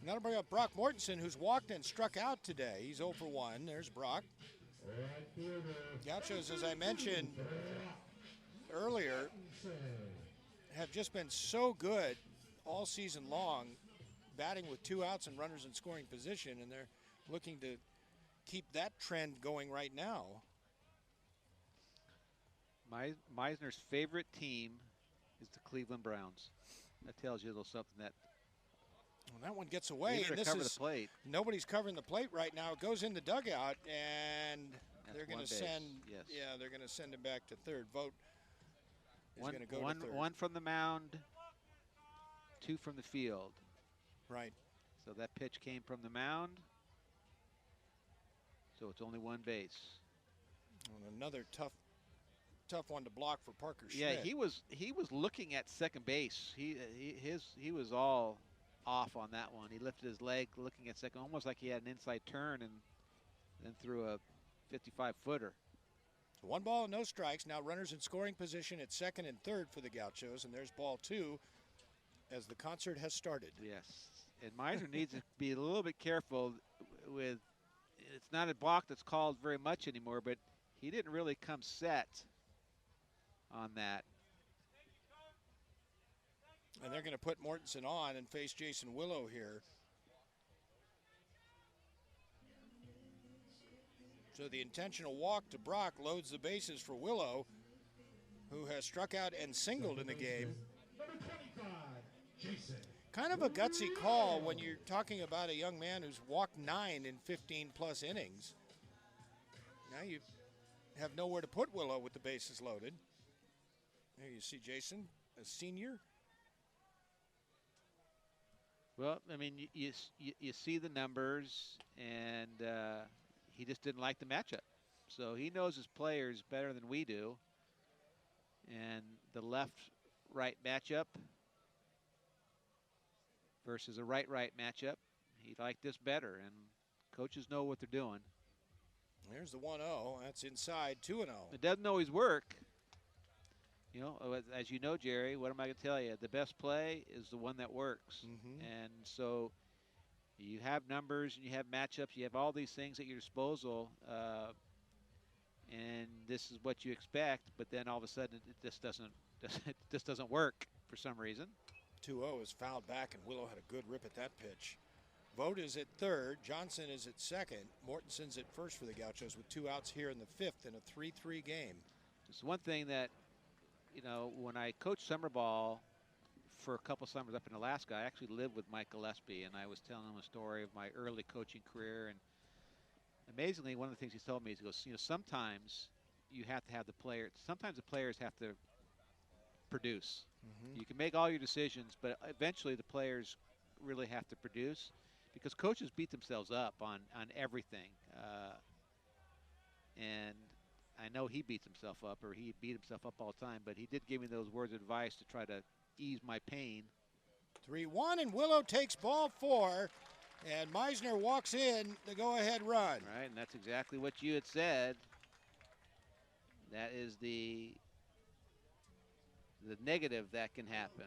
that'll bring up Brock Mortensen, who's walked and struck out today. He's 0 for 1. There's Brock. Gauchos, as I mentioned earlier, have just been so good all season long, batting with 2 outs and runners in scoring position, and they're looking to keep that trend going right now. Meisner's favorite team is the Cleveland Browns. That tells you a little something that Well, that one gets away, Even and to this cover is the plate. nobody's covering the plate right now. It goes in the dugout, and That's they're going one to base, send. yes. Yeah, they're going to send him back to third. Vote is going to go to third. One from the mound, 2 from the field. Right. So that pitch came from the mound. So it's only 1 base. And another tough one to block for Parker Schmidt. Yeah, he was looking at second base. He was all off on that one. He lifted his leg looking at second, almost like he had an inside turn, and then threw a 55-footer. 1 ball and no strikes. Now runners in scoring position at second and third for the Gauchos, and there's ball 2 as the concert has started. Yes, and Meisner needs to be a little bit careful with. It's not a block that's called very much anymore, but he didn't really come set on that. And they're going to put Mortensen on and face Jason Willow here. So the intentional walk to Brock loads the bases for Willow, who has struck out and singled in the game. Number 25, Jason. Kind of a gutsy call when you're talking about a young man who's walked 9 in 15-plus innings. Now you have nowhere to put Willow with the bases loaded. There you see Jason, a senior. Well, I mean, you see the numbers, and he just didn't like the matchup. So he knows his players better than we do. And the left-right matchup versus a right-right matchup, he liked this better, and coaches know what they're doing. There's the 1-0. That's inside, 2-0. It doesn't always work. You know, as you know, Jerry, what am I going to tell you? The best play is the one that works. And so you have numbers and you have matchups. You have all these things at your disposal, and this is what you expect. But then all of a sudden, it just doesn't work for some reason. 2-0 is fouled back, and Willow had a good rip at that pitch. Vogt is at third. Johnson is at second. Mortensen's at first for the Gauchos with 2 outs here in the 5th in a 3-3 game. It's one thing that, you know, when I coached summer ball for a couple summers up in Alaska, I actually lived with Mike Gillespie, and I was telling him a story of my early coaching career. And amazingly, one of the things he told me is, he goes, you know, sometimes you have to have the player. Sometimes the players have to produce. You can make all your decisions, but eventually the players really have to produce, because coaches beat themselves up on everything. And I know he beats himself up, or he beat himself up all the time, but he did give me those words of advice to try to ease my pain. 3-1, and Willow takes ball 4, and Meisner walks in the go-ahead run. Right, and that's exactly what you had said. That is the negative that can happen.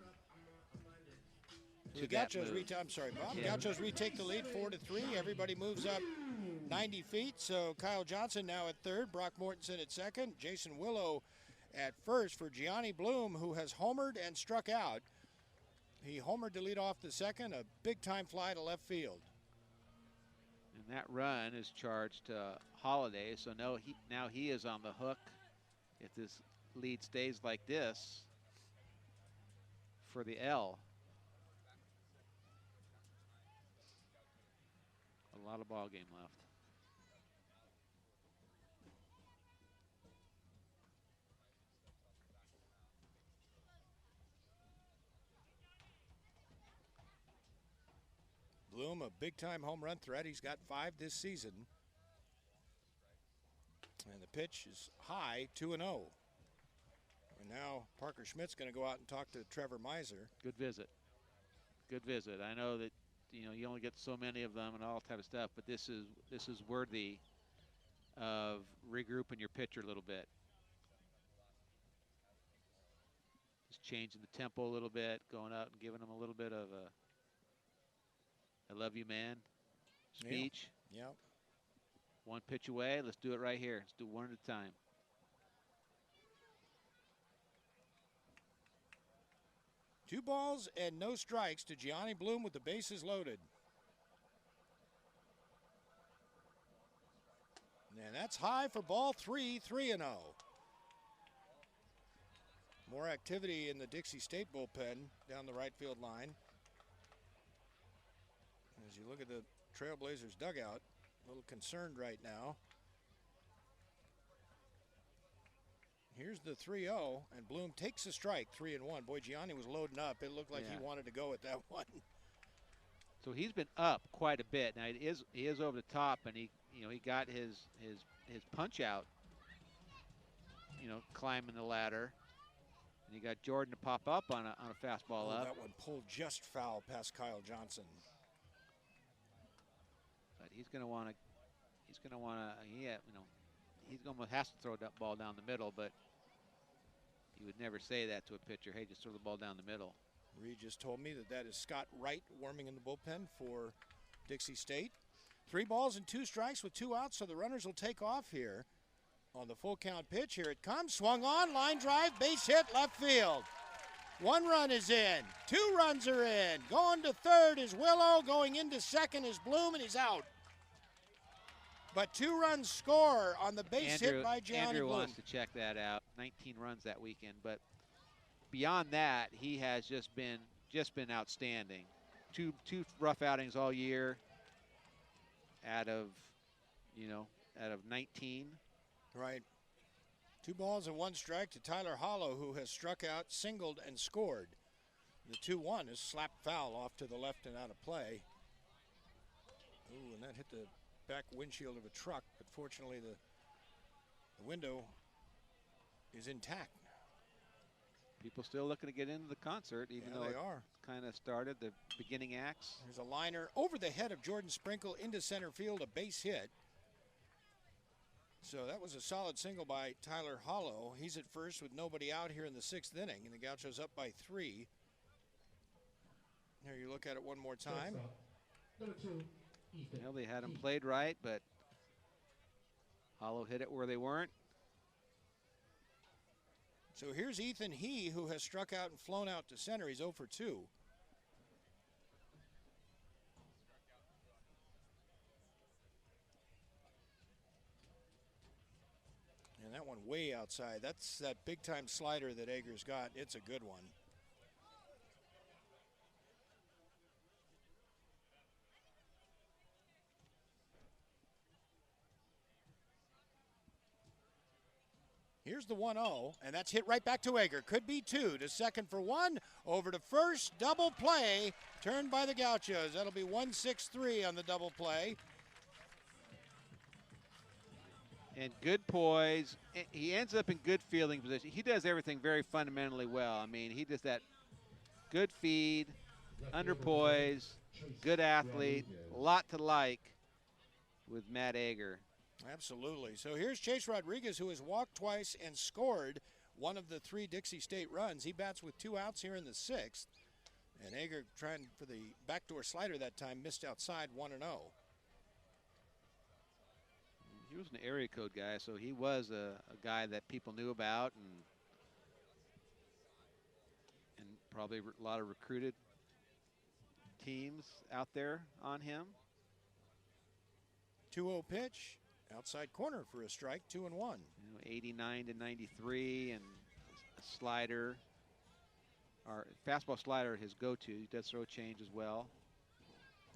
The Gauchos I'm sorry, Bob. Yeah. Gauchos retake the lead 4-3. Everybody moves up 90 feet. So Kyle Johnson now at third, Brock Mortensen at second, Jason Willow at first for Gianni Bloom, who has homered and struck out. He homered to lead off the second, a big-time fly to left field. And that run is charged to Holiday, so now he is on the hook if this lead stays like this for the L. A lot of ball game left. Bloom, a big-time home run threat. He's got 5 this season. And the pitch is high, 2-0. And now Parker Schmidt's going to go out and talk to Trevor Miser. Good visit. Good visit. I know that, you know, you only get so many of them and all type of stuff, but this is worthy of regrouping your pitcher a little bit. Just changing the tempo a little bit, going out and giving them a little bit of a "I love you, man" speech. Yeah. One pitch away. Let's do it right here. Let's do one at a time. Two balls and no strikes to Gianni Bloom with the bases loaded. And that's high for ball 3, 3-0. More activity in the Dixie State bullpen down the right field line. As you look at the Trailblazers dugout, a little concerned right now. Here's the 3-0, and Bloom takes a strike, 3-1. Boy, Gianni was loading up. It looked like he wanted to go with that one. So he's been up quite a bit. Now he is over the top, and he got his punch out, climbing the ladder. And he got Jordan to pop up on a fastball up. That one pulled just foul past Kyle Johnson. But he's going to want to. He's going to want to. He almost has to throw that ball down the middle, but you would never say that to a pitcher. Hey, just throw the ball down the middle. Reed just told me that is Scott Wright warming in the bullpen for Dixie State. 3 balls and 2 strikes with 2 outs, so the runners will take off here on the full count pitch. Here it comes, swung on, line drive, base hit, left field. 1 run is in, 2 runs are in. Going to third is Willow, going into second is Bloom, and he's out. But 2 runs score on the base hit by Gianni Andrew Bloom. wants to check that out. 19 runs that weekend, but beyond that, he has just been outstanding. Two rough outings all year. Out of 19. Right. 2 balls and 1 strike to Tyler Hollow, who has struck out, singled, and scored. The 2-1 is slapped foul off to the left and out of play. Ooh, and that hit the back windshield of a truck, but fortunately the window is intact. People still looking to get into the concert, even though they are. Kind of started the beginning acts. There's a liner over the head of Jordan Sprinkle into center field, a base hit. So that was a solid single by Tyler Hollow. He's at first with nobody out here in the 6th inning, and the Gauchos up by 3. Here you look at it one more time. Number 2, Ethan. Well, they had him played right, but Hollow hit it where they weren't. So here's Ethan He, who has struck out and flown out to center. He's 0 for 2. And that one way outside. That's that big-time slider that Eggers got. It's a good one. Here's the 1-0, and that's hit right back to Egger. Could be 2 to second for 1. Over to first, double play, turned by the Gauchos. That'll be 1-6-3 on the double play. And good poise. He ends up in good fielding position. He does everything very fundamentally well. I mean, he does that good feed, under poise, good athlete, a lot to like with Matt Egger. Absolutely. So here's Chase Rodriguez, who has walked twice and scored one of the 3 Dixie State runs. He bats with 2 outs here in the 6th. And Egger trying for the backdoor slider that time, missed outside 1-0. He was an area code guy, so he was a guy that people knew about and probably a lot of recruited teams out there on him. 2-0 pitch. Outside corner for a strike, 2-1. 89 to 93, and a slider, or fastball slider, his go-to. He does throw change as well.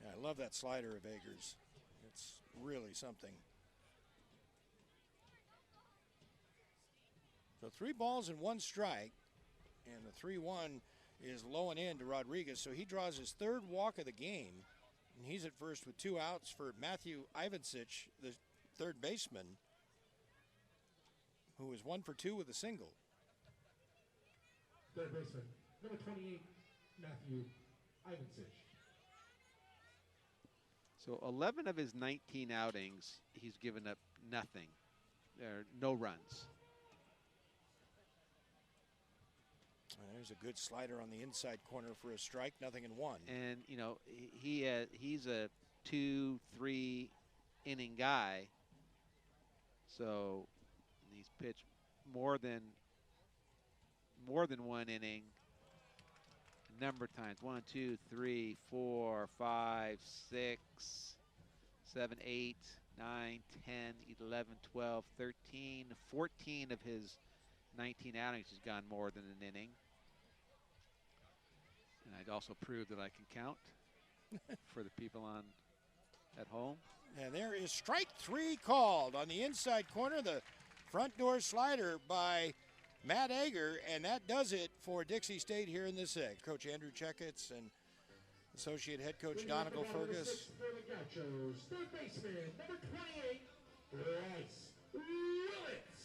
Yeah, I love that slider of Eggers. It's really something. So 3 balls and 1 strike, and the 3-1 is low and in to Rodriguez, so he draws his 3rd walk of the game, and he's at first with 2 outs for Matthew Ivancic, the 3rd baseman, who is 1 for 2 with a single. 3rd baseman, number 28, Matthew Ivancic. So 11 of his 19 outings, he's given up nothing, no runs. And there's a good slider on the inside corner for a strike, 0-1. And he's a 2-3 inning guy. So he's pitched more than 1 inning a number of times. 1, 2, 3, 4, 5, 6, 7, 8, 9, 10, 11, 12, 13, 14 of his 19 outings has gone more than an inning. And I'd also prove that I can count. for the people at home. And there is strike 3 called on the inside corner. The front door slider by Matt Ager, and that does it for Dixie State here in the 6th. Coach Andrew Checketts and associate head coach Donegal Fergus. For the Gauchos, third baseman, number 28, Bryce Willits.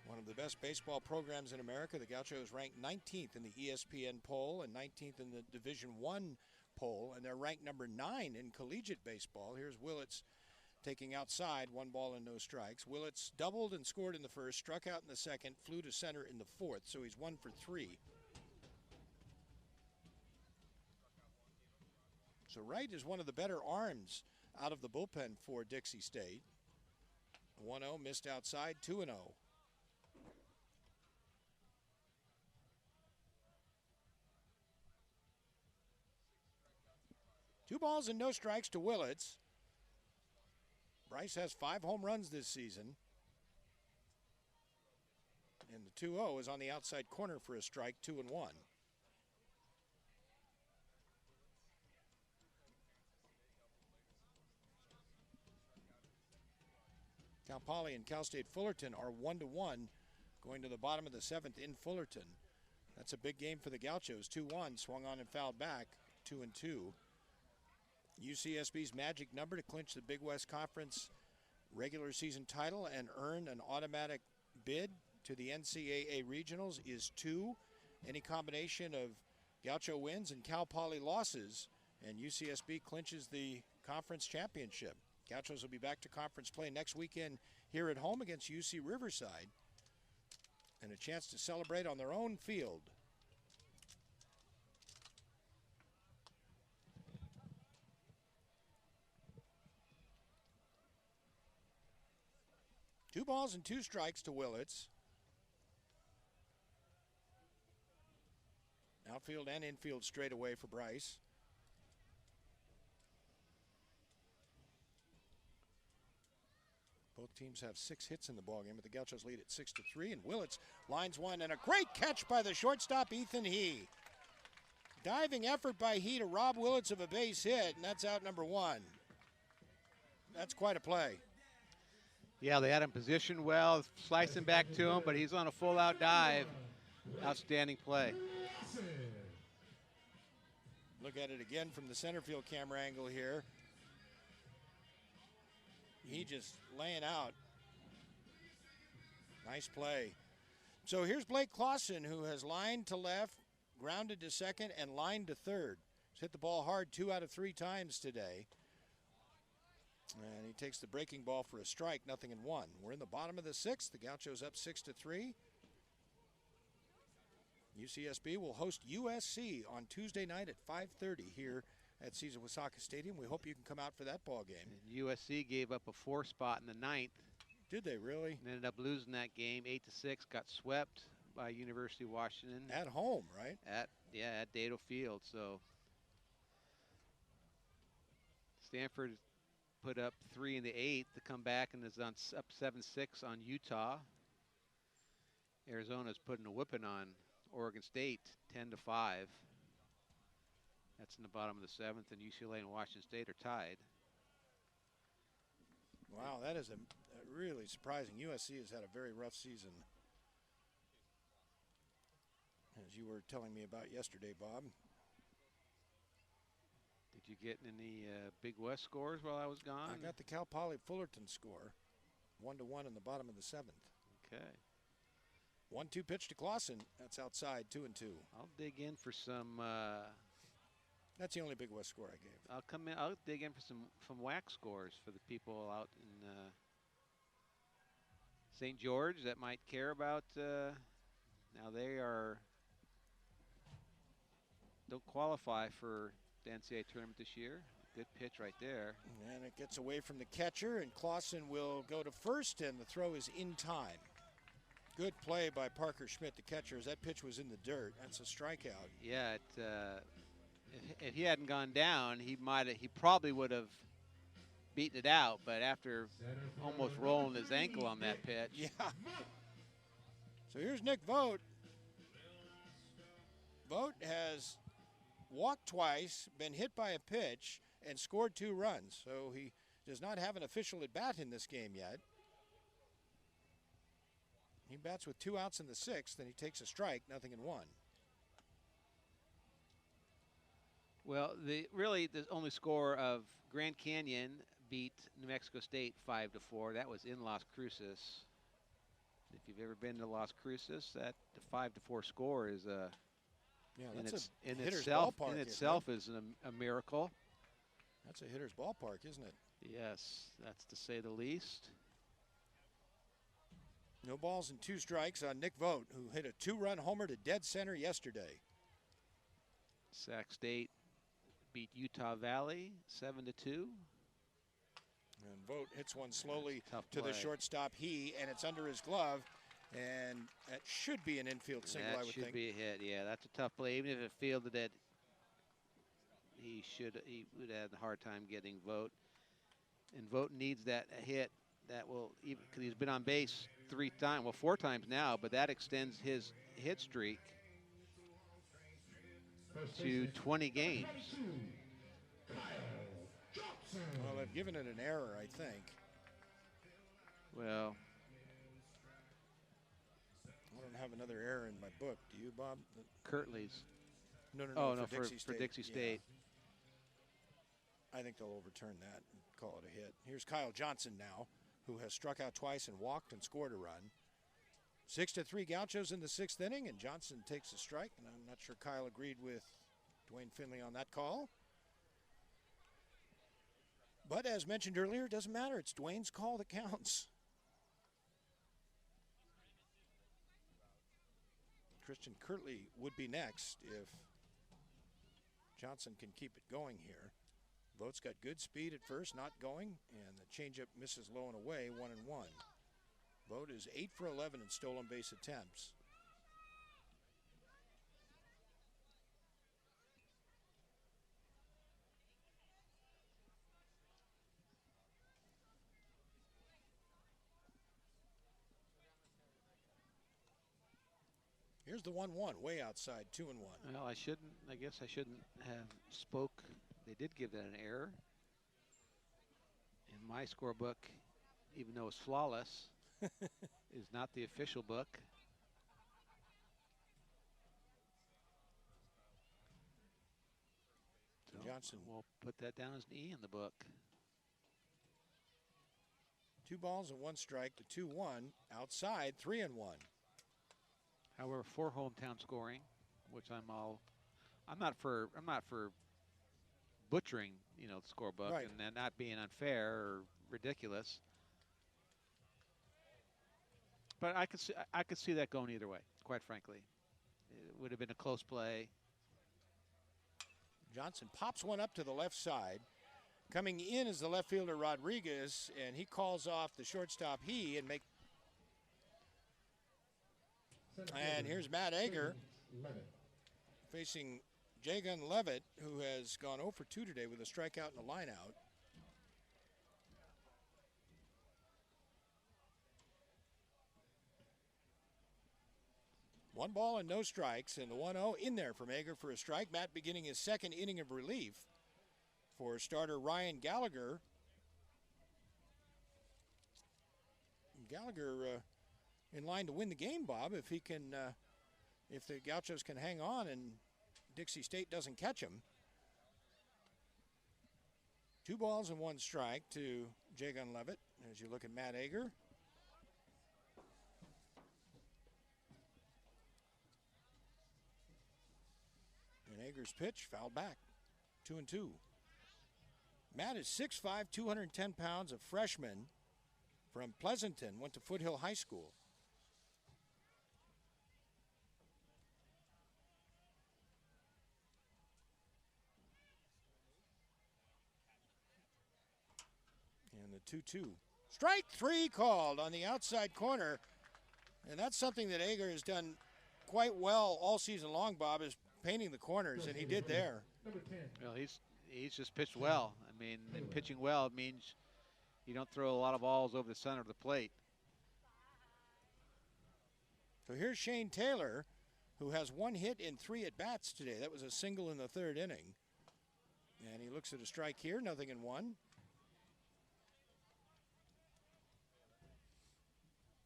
One of the best baseball programs in America. The Gauchos ranked 19th in the ESPN poll and 19th in the Division I poll, and they're ranked number 9 in collegiate baseball. Here's Willits taking outside, 1 ball and no strikes. Willits doubled and scored in the first, struck out in the second, flew to center in the fourth, so he's 1 for 3. So Wright is one of the better arms out of the bullpen for Dixie State. 1-0, missed outside, 2-0. Two balls and no strikes to Willits. Bryce has 5 home runs this season. And the 2-0 is on the outside corner for a strike, 2-1. Cal Poly and Cal State Fullerton are 1-1 going to the bottom of the 7th in Fullerton. That's a big game for the Gauchos. 2-1, swung on and fouled back, 2-2. UCSB's magic number to clinch the Big West Conference regular season title and earn an automatic bid to the NCAA regionals is 2. Any combination of Gaucho wins and Cal Poly losses, and UCSB clinches the conference championship. Gauchos will be back to conference play next weekend here at home against UC Riverside, and a chance to celebrate on their own field. Two balls and 2 strikes to Willits. Outfield and infield straight away for Bryce. Both teams have 6 hits in the ballgame, but the Gauchos lead at 6-3. And Willits lines one, and a great catch by the shortstop, Ethan He. Diving effort by He to rob Willits of a base hit, and that's out number 1. That's quite a play. Yeah, they had him positioned well, slicing back to him, but he's on a full-out dive. Outstanding play. Look at it again from the center field camera angle here. He just laying out. Nice play. So here's Blake Clausen, who has lined to left, grounded to second, and lined to third. He's hit the ball hard 2 out of 3 times today. And he takes the breaking ball for a strike, 0-1. We're in the bottom of the 6th. The Gauchos up 6-3. UCSB will host USC on Tuesday night at 5:30 here at Cesar Wasaka Stadium. We hope you can come out for that ball game. And USC gave up a 4 spot in the 9th. Did they really? And ended up losing that game 8-6. Got swept by University of Washington. At home, right? At Dado Field. So Stanford put up 3 in the 8th to come back and is on up 7-6 on Utah. Arizona's putting a whipping on Oregon State 10-5. That's in the bottom of the 7th, and UCLA and Washington State are tied. Wow, that is a really surprising. USC has had a very rough season, as you were telling me about yesterday, Bob. Did you get any Big West scores while I was gone? I got the Cal Poly Fullerton score, 1-1 in the bottom of the 7th. Okay. 1-2 pitch to Clausen. That's outside, 2-2. I'll dig in for some. That's the only Big West score I gave. I'll come in. I'll dig in for some whack scores for the people out in St. George that might care about. Now they don't qualify for the NCAA tournament this year. Good pitch right there. And it gets away from the catcher, and Clausen will go to first, and the throw is in time. Good play by Parker Schmidt, the catcher, as that pitch was in the dirt. That's a strikeout. Yeah, if he hadn't gone down, he probably would have beaten it out. But after almost rolling his ankle on that pitch, yeah. So here's Nick Vogt. Vogt has walked twice, been hit by a pitch, and scored 2 runs. So he does not have an official at bat in this game yet. He bats with 2 outs in the 6th, and he takes a strike, 0-1. Well, the only score of Grand Canyon beat New Mexico State 5-4. That was in Las Cruces. If you've ever been to Las Cruces, that the 5-4 score is in itself is a miracle. That's a hitter's ballpark, isn't it? Yes, that's to say the least. No balls and 2 strikes on Nick Vogt, who hit a 2-run homer to dead center yesterday. Sac State beat Utah Valley 7-2. And Vogt hits one slowly to the shortstop, and it's under his glove, and that should be an infield single, I would think. That should be a hit, yeah. That's a tough play. Even if it fielded it, he would have a hard time getting Vogt. And Vogt needs that hit that will, even because he's been on base 4 times now, but that extends his hit streak to 20 games. Well, they've given it an error, I think. Well, I don't have another error in my book. Do you, Bob? Kirtley's. No, for Dixie State. I think they'll overturn that and call it a hit. Here's Kyle Johnson now, who has struck out twice and walked and scored a run. 6-3 Gauchos in the 6th inning, and Johnson takes a strike, and I'm not sure Kyle agreed with Dwayne Finley on that call. But as mentioned earlier, it doesn't matter. It's Dwayne's call that counts. Christian Kirtley would be next if Johnson can keep it going here. Vogt's got good speed at first, not going, and the changeup misses low and away, 1-1. Vogt is 8 for 11 in stolen base attempts. Here's the 1-1, way outside, 2-1. Well, I guess I shouldn't have spoke. They did give that an error. In my scorebook, even though it's flawless, is not the official book. So Johnson will put that down as an E in the book. 2 balls and 1 strike to 2-1, outside, 3-1. However, for hometown scoring, which I'm not for butchering, the scorebook, right, and not being unfair or ridiculous. But I could see that going either way, quite frankly. It would have been a close play. Johnson pops one up to the left side. Coming in is the left fielder Rodriguez, and he calls off the shortstop And here's Matt Ager facing Jagan Levitt, who has gone 0 for 2 today with a strikeout and a line out. One ball and no strikes, and the 1-0 in there from Ager for a strike. Matt beginning his 2nd inning of relief for starter Ryan Gallagher. Gallagher in line to win the game, Bob, if he can, if the Gauchos can hang on and Dixie State doesn't catch him. 2 balls and 1 strike to Jagan Levitt as you look at Matt Ager. And Ager's pitch fouled back, 2-2. Matt is 6'5", 210 pounds, a freshman from Pleasanton, went to Foothill High School. And the 2-2. Strike 3 called on the outside corner. And that's something that Ager has done quite well all season long, Bob, is painting the corners, and he did there. Well, he's just pitched well. I mean, and pitching well means you don't throw a lot of balls over the center of the plate. So here's Shane Taylor, who has 1 hit in 3 at-bats today. That was a single in the 3rd inning. And he looks at a strike here, 0-1.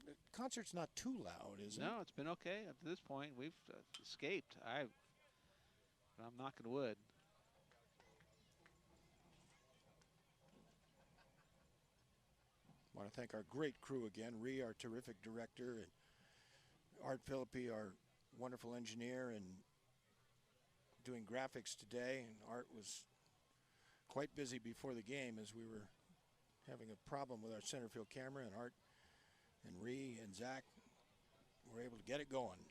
The concert's not too loud, is it? No, it's been okay up to this point. We've escaped. I'm knocking wood. I want to thank our great crew again. Ree, our terrific director, and Art Philippi, our wonderful engineer, and doing graphics today. And Art was quite busy before the game as we were having a problem with our center field camera, and Art and Ree and Zach were able to get it going.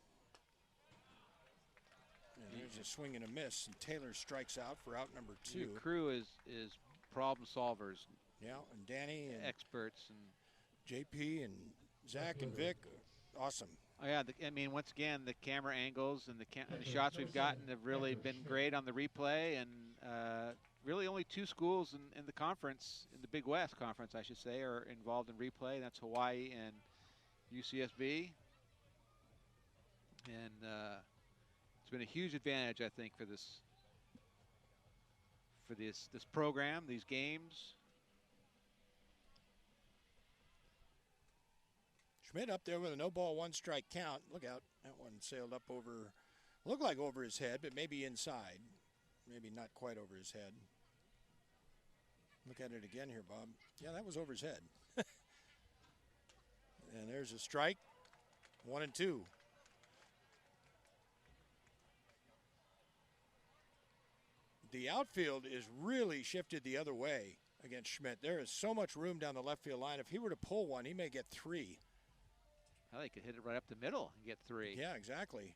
And there's a swing and a miss, and Taylor strikes out for out number 2. Your crew is problem solvers. Yeah, and Danny and experts and JP and Zach and Vic, awesome. Oh yeah, I mean, once again, the camera angles and the shots we've gotten have really been great on the replay, and really only 2 schools in the conference, in the Big West Conference, I should say, are involved in replay. That's Hawaii and UCSB, and it's been a huge advantage, I think, for this program, these games. Schmidt up there with a 0-ball 1-strike count. Look out, that one sailed up over, looked like over his head, but maybe inside. Maybe not quite over his head. Look at it again here, Bob. Yeah, that was over his head. And there's a strike, 1-2. The outfield is really shifted the other way against Schmidt. There is so much room down the left field line. If he were to pull one, he may get 3. Well, he could hit it right up the middle and get 3. Yeah, exactly.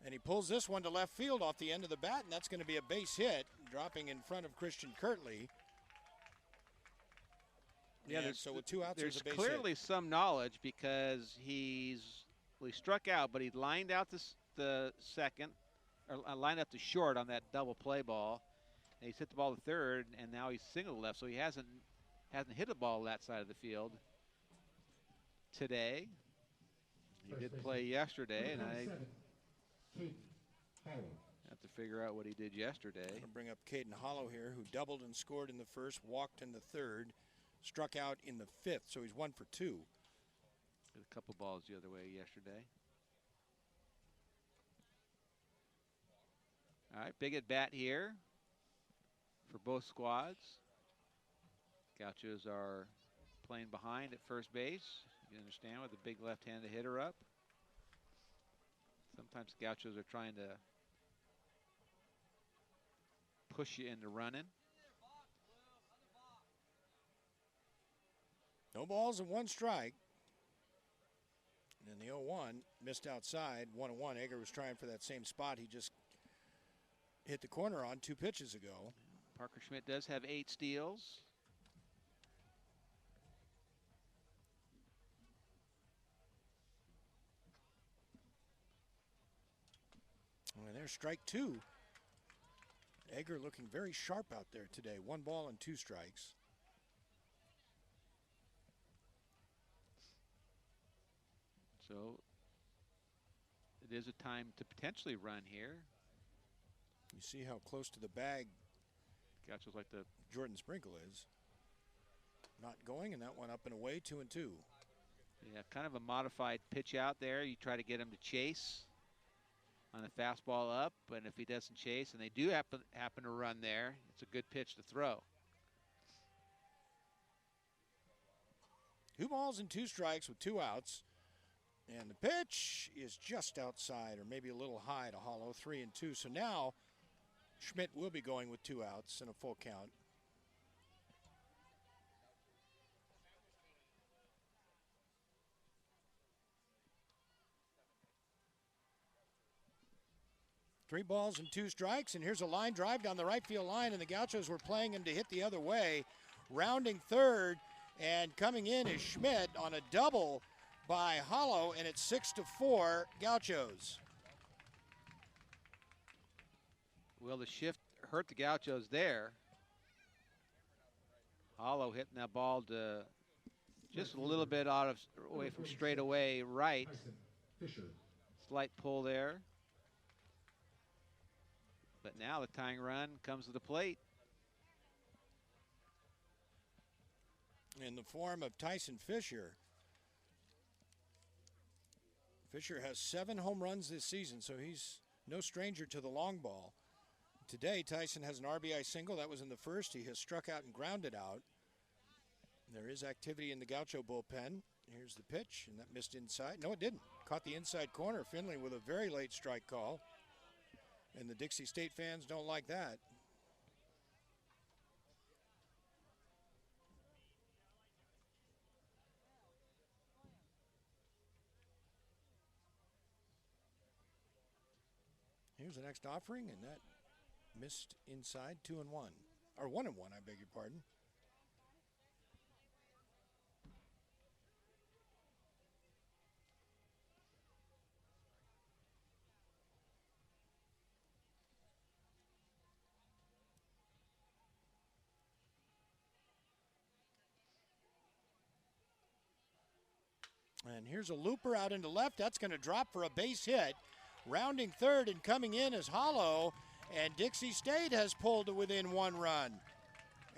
And he pulls this one to left field off the end of the bat, and that's going to be a base hit, dropping in front of Christian Kirtley. Yeah, so with 2 outs, there's a base clearly hit. some knowledge, because he struck out, but he lined out the second, or lined up the short on that double play ball, and he's hit the ball to third, and now he's single left, so he hasn't hit a ball that side of the field today. He did play yesterday, and I have to figure out what he did yesterday. I'm going to bring up Caden Hollow here, who doubled and scored in the 1st, walked in the 3rd, struck out in the 5th, so he's 1 for 2. Hit a couple balls the other way yesterday. All right, big at bat here for both squads. Gauchos are playing behind at first base. You understand, with a big left-handed hitter up. Sometimes Gauchos are trying to push you into running. No balls and 1 strike. And the 0-1 missed outside, 1-1. Egger was trying for that same spot he just hit the corner on 2 pitches ago. Parker Schmidt does have 8 steals. And there's strike 2. Egger looking very sharp out there today. 1 ball and 2 strikes. So it is a time to potentially run here. You see how close to the bag Gauchos like the Jordan Sprinkle is. Not going, and that one up and away, 2-2. Yeah, kind of a modified pitch out there. You try to get him to chase on a fastball up, and if he doesn't chase, and they do happen to run there, it's a good pitch to throw. 2 balls and 2 strikes with 2 outs. And the pitch is just outside, or maybe a little high to Hollow, 3-2. So now Schmidt will be going with 2 outs and a full count. Three balls and 2 strikes, and here's a line drive down the right field line, and the Gauchos were playing him to hit the other way. Rounding third, and coming in is Schmidt on a double by Hollow, and it's 6-4 Gauchos. Well, the shift hurt the Gauchos there. Hollow hitting that ball to just a little bit away from straightaway right. Slight pull there. But now the tying run comes to the plate. In the form of Tyson Fisher. Fisher has 7 home runs this season, so he's no stranger to the long ball. Today, Tyson has an RBI single. That was in the first. He has struck out and grounded out. There is activity in the Gaucho bullpen. Here's the pitch, and that missed inside. No, it didn't. Caught the inside corner. Finley with a very late strike call. And the Dixie State fans don't like that. Here's the next offering, and that missed inside. 2-1. Or 1-1, I beg your pardon. And here's a looper out into left. That's going to drop for a base hit. Rounding third and coming in is Hollow. And Dixie State has pulled to within 1 run.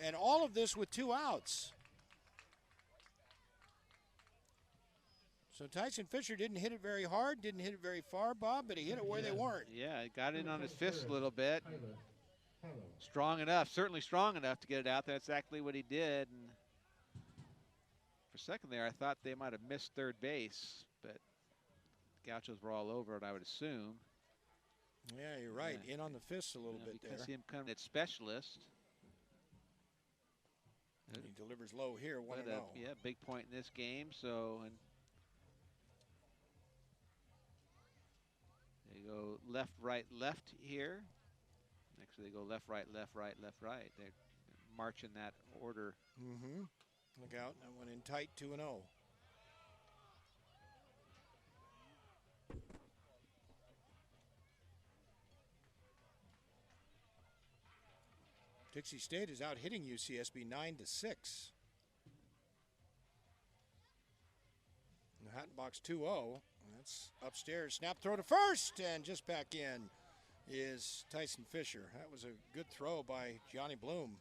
And all of this with 2 outs. So Tyson Fisher didn't hit it very hard, didn't hit it very far, Bob, but he hit it where they weren't. Yeah, it got in on his fist a little bit. Strong enough, certainly strong enough to get it out. That's exactly what he did. And for a second there, I thought they might have missed third base, but Gauchos were all over it, I would assume. Yeah, you're right. Yeah. In on the fist a little bit there. You can see him coming at specialist. And he delivers low here, 1-0. Yeah, big point in this game. So, and they go left, right, left here. Next, they go left, right, left, right, left, right. They're marching that order. Mm-hmm. Look out, that went in tight, 2-0. Dixie State is out hitting UCSB 9-6. The Hat Box 2-0. That's upstairs. Snap throw to first, and just back in is Tyson Fisher. That was a good throw by Gianni Bloom.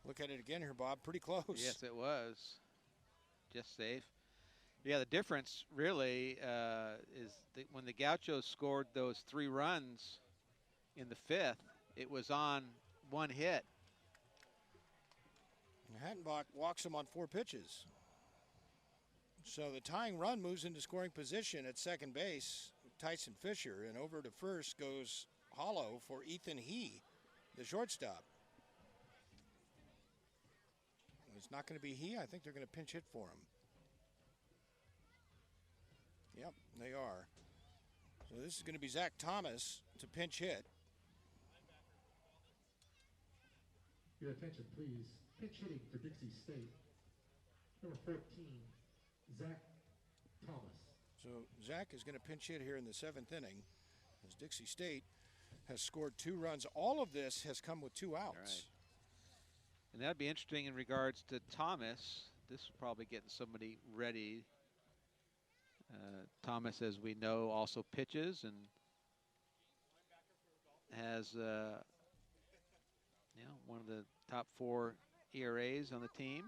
Look at it again here, Bob. Pretty close. Yes, it was. Just safe. Yeah, the difference really is that when the Gauchos scored those 3 runs in the 5th, it was on 1 hit. Hattenbach walks him on 4 pitches. So the tying run moves into scoring position at second base with Tyson Fisher, and over to first goes Hollow for Ethan He, the shortstop. It's not going to be He. I think they're going to pinch hit for him. Yep, they are. So this is going to be Zach Thomas to pinch hit. Your attention, please. Pitch hitting for Dixie State. Number 14, Zach Thomas. So Zach is going to pinch hit here in the 7th inning as Dixie State has scored 2 runs. All of this has come with 2 outs. Right. And that'd be interesting in regards to Thomas. This is probably getting somebody ready. Thomas, as we know, also pitches and has one of the top 4 ERAs on the team.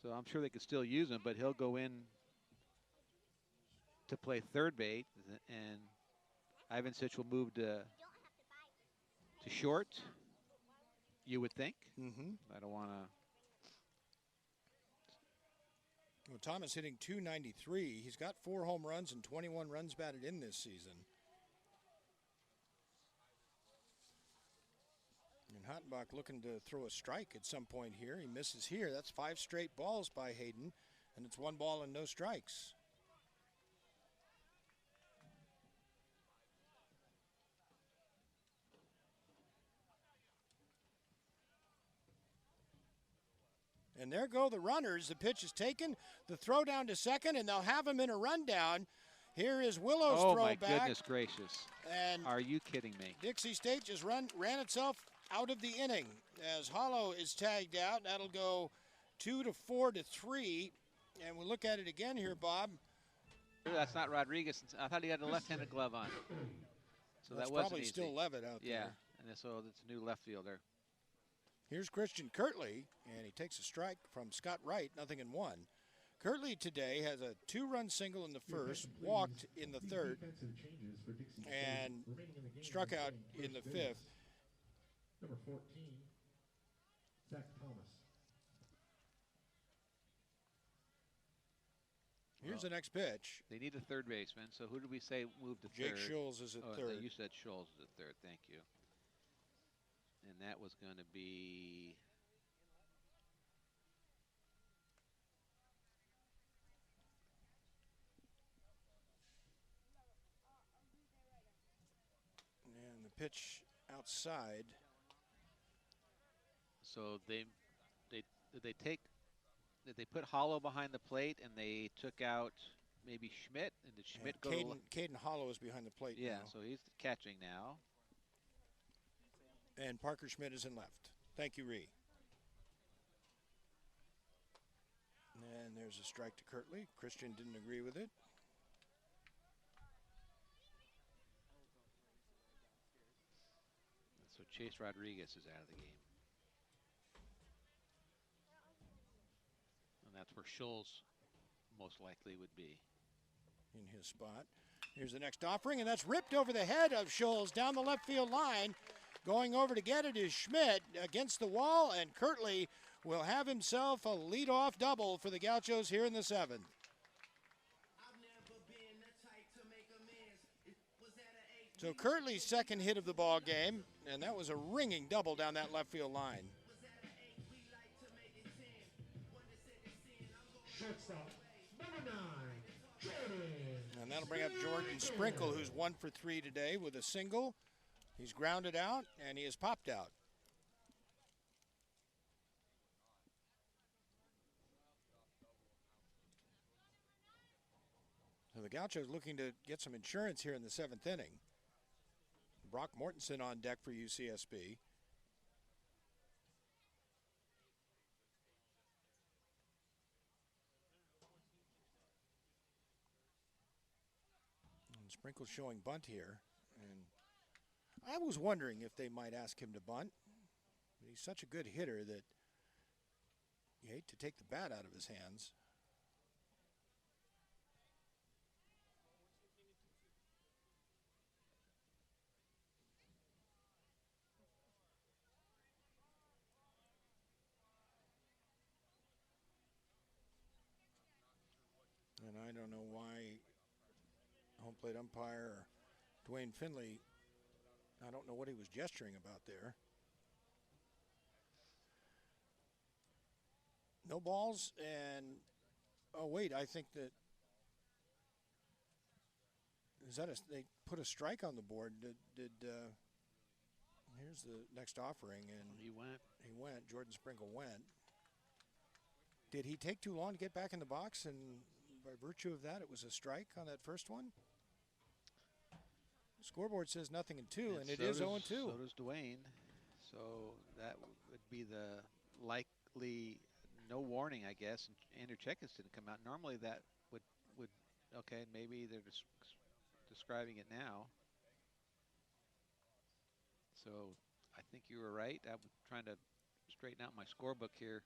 So I'm sure they could still use him, but he'll go in to play third base, and Ivan Sitch will move to short, you would think. Mm-hmm. I don't want to. Well, Thomas hitting .293. He's got 4 home runs and 21 runs batted in this season. And Hattenbach looking to throw a strike at some point here. He misses here. That's 5 straight balls by Hayden, and it's 1 ball and no strikes. And there go the runners. The pitch is taken. The throw down to second, and they'll have him in a rundown. Here is Willow's throw back. Oh, my goodness gracious. And are you kidding me? Dixie State just ran itself out of the inning as Hollow is tagged out. That'll go 2-4-3. And we look at it again here, Bob. That's not Rodriguez. I thought he had a left-handed glove on. So That's that wasn't probably easy. still Levitt out Yeah, there. and so it's a new left fielder. Here's Christian Kirtley, and he takes a strike from Scott Wright, 0-1. Kirtley today has a 2-run single in the first, walked in the third, and struck out in the fifth. Number 14, Zach Thomas. Here's the next pitch. They need a third baseman, so who did we say moved to Jake third? Schulz is at Oh, third. You said Schulz is at third. Thank you. And that was going to be And the pitch outside. so they put Hollow behind the plate and they took out maybe Schmidt, and did Schmidt go to Caden Hollow is behind the plate yeah, now. so he's catching now. And Parker Schmidt is in left. Thank you, Ree. And there's a strike to Kirtley. Christian didn't agree with it. So Chase Rodriguez is out of the game. And that's where Schulz most likely would be. In his spot. Here's the next offering, and that's ripped over the head of Schulz down the left field line. Going over to get it is Schmidt against the wall, and Kirtley will have himself a leadoff double for the Gauchos here in the seventh. So Kirtley's second hit of the ball game, and that was a ringing double down that left field line. Shortstop, number 9, Jordan. And that'll bring up Jordan Sprinkle, who's 1 for 3 today with a single. He's grounded out, and he has popped out. So the Gauchos looking to get some insurance here in the 7th inning. Brock Mortensen on deck for UCSB. And Sprinkle showing bunt here. And I was wondering if they might ask him to bunt. But he's such a good hitter that you hate to take the bat out of his hands. And I don't know why home plate umpire Dwayne Finley, I don't know what he was gesturing about there. No balls, and oh wait, I think that they put a strike on the board. Here's the next offering, and He went. Jordan Sprinkle went. Did he take too long to get back in the box, and by virtue of that, it was a strike on that first one? The scoreboard says nothing in 2, and it is 0-2. So does Dwayne. So that would be the likely no warning, I guess. And Andrew Checkis didn't come out. Normally that would okay, maybe they're just describing it now. So I think you were right. I'm trying to straighten out my scorebook here.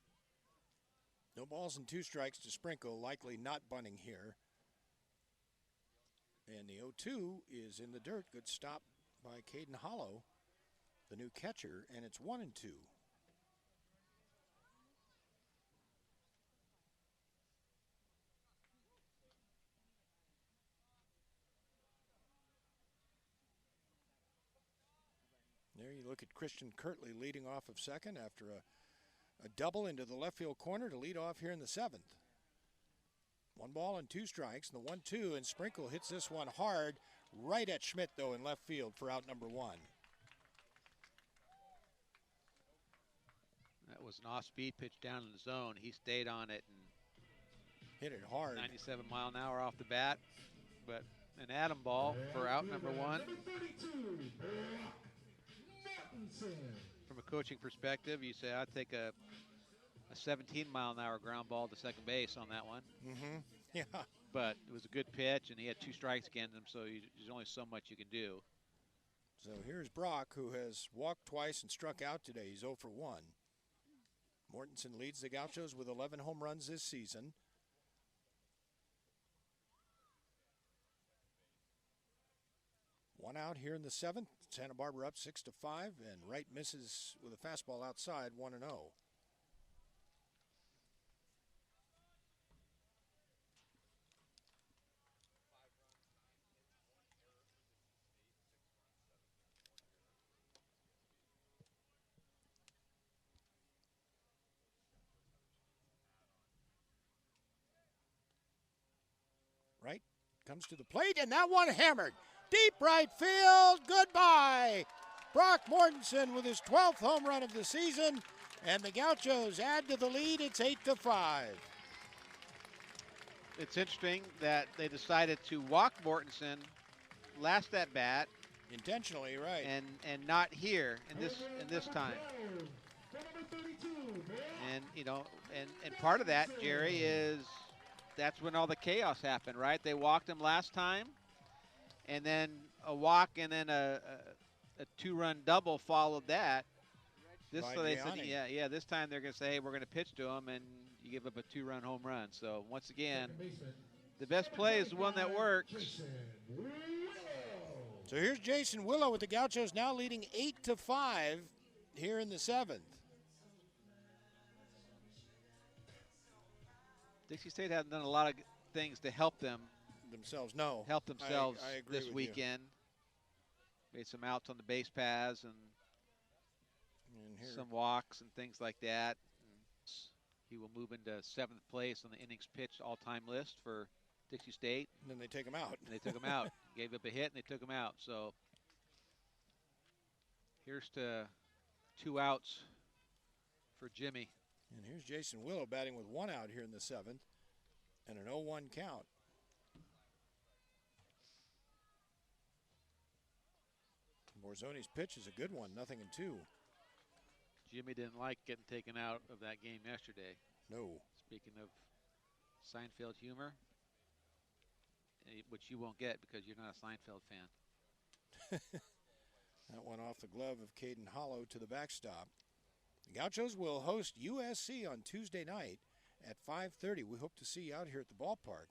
No balls and 2 strikes to Sprinkle, likely not bunting here. And the 0-2 is in the dirt. Good stop by Caden Hollow, the new catcher, and it's 1-2. There you look at Christian Kirtley leading off of second after a double into the left field corner to lead off here in the 7th. 1 ball and 2 strikes, and the 1-2, and Sprinkle hits this one hard right at Schmidt, though, in left field for out number 1. That was an off-speed pitch down in the zone. He stayed on it and hit it hard. 97 mile an hour off the bat, but an atom ball for out number 1. Number 32, Brock Mortensen. From a coaching perspective, you say I'd take a 17 mile an hour ground ball to second base on that one. Mm-hmm. Yeah. But it was a good pitch, and he had 2 strikes against him, so there's only so much you can do. So here's Brock, who has walked twice and struck out today. He's 0 for 1. Mortensen leads the Gauchos with 11 home runs this season. One out here in the 7th. Santa Barbara up 6-5, and Wright misses with a fastball outside, 1-0. Wright comes to the plate, and that one hammered. Deep right field, goodbye. Brock Mortensen with his 12th home run of the season, and the Gauchos add to the lead. It's 8-5. It's interesting that they decided to walk Mortensen last at bat. Intentionally, right. And not here in this time. And you know, and part of that, Jerry, is that's when all the chaos happened, right? They walked him last time, and then a walk, and then a two-run double followed that. This, so they said, yeah. This time they're going to say, hey, we're going to pitch to him, and you give up a two-run home run. So once again, the best play is the one that works. So here's Jason Willow with the Gauchos now leading 8-5 here in the 7th. Dixie State hasn't done a lot of things to help themselves. I agree this weekend. Made some outs on the base paths and some walks and things like that. He will move into 7th place on the innings pitched all-time list for Dixie State. And then they take him out. And they took him out. Gave up a hit, and they took him out. So here's to 2 outs for Jimmy. And here's Jason Willow batting with 1 out here in the 7th and an 0-1 count. Borzoni's pitch is a good one, 0-2. Jimmy didn't like getting taken out of that game yesterday. No. Speaking of Seinfeld humor, which you won't get because you're not a Seinfeld fan. That one off the glove of Caden Hollow to the backstop. The Gauchos will host USC on Tuesday night at 5:30. We hope to see you out here at the ballpark.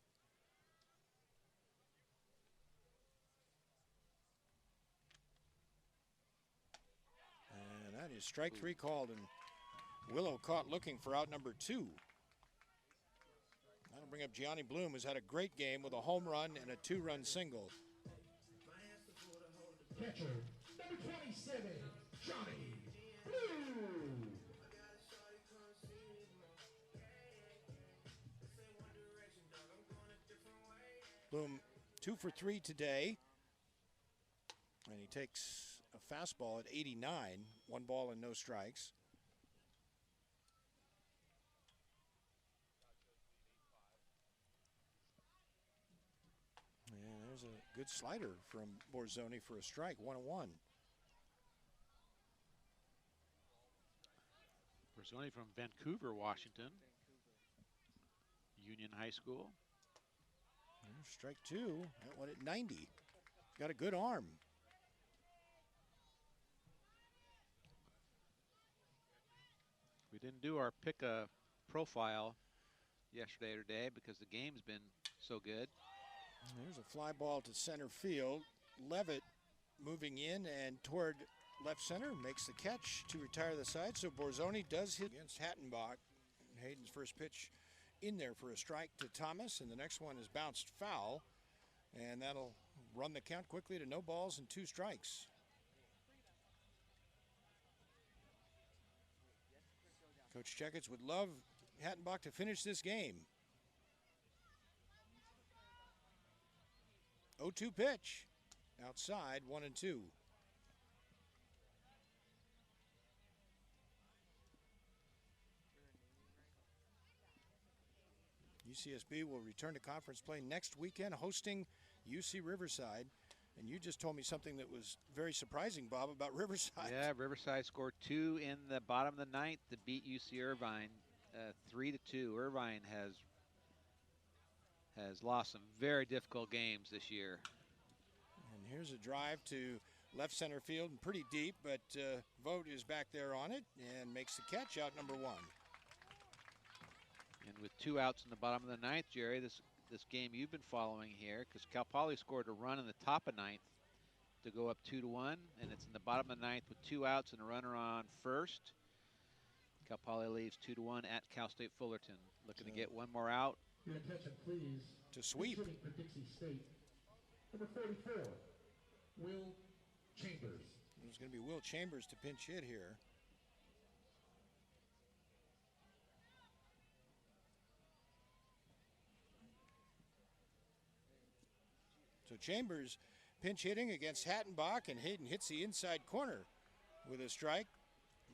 And that is strike 3 called, and Willow caught looking for out number 2. That'll bring up Gianni Bloom, who's had a great game with a home run and a 2-run single. Catcher, number 27, Gianni Bloom. Bloom 2 for 3 today, and he takes a fastball at 89, 1 ball and no strikes. And there's a good slider from Borzoni for a strike, 1-1. Borzoni from Vancouver, Washington. Union High School. There's strike 2, that one at 90. Got a good arm. We didn't do our pick a profile yesterday or today because the game's been so good. There's a fly ball to center field. Levitt moving in and toward left center makes the catch to retire the side. So Borzoni does hit against Hattenbach. Hayden's first pitch in there for a strike to Thomas, and the next one is bounced foul, and that'll run the count quickly to no balls and 2 strikes. Coach Checketts would love Hattenbach to finish this game. 0-2 pitch. Outside, 1-2. UCSB will return to conference play next weekend, hosting UC Riverside. And you just told me something that was very surprising, Bob, about Riverside. Yeah, Riverside scored 2 in the bottom of the 9th to beat UC Irvine 3-2. Irvine has lost some very difficult games this year. And here's a drive to left center field and pretty deep, but Vogt is back there on it and makes the catch, out number 1. And with 2 outs in the bottom of the 9th, Jerry, this game you've been following here, because Cal Poly scored a run in the top of 9th to go up 2-1, and it's in the bottom of the 9th with 2 outs and a runner on first. Cal Poly leads 2-1 at Cal State Fullerton, looking to get one more out. Your attention, please. To sweep. Hitting for Dixie State, number 44, Will Chambers. There's going to be Will Chambers to pinch hit here. So Chambers pinch hitting against Hattenbach, and Hayden hits the inside corner with a strike.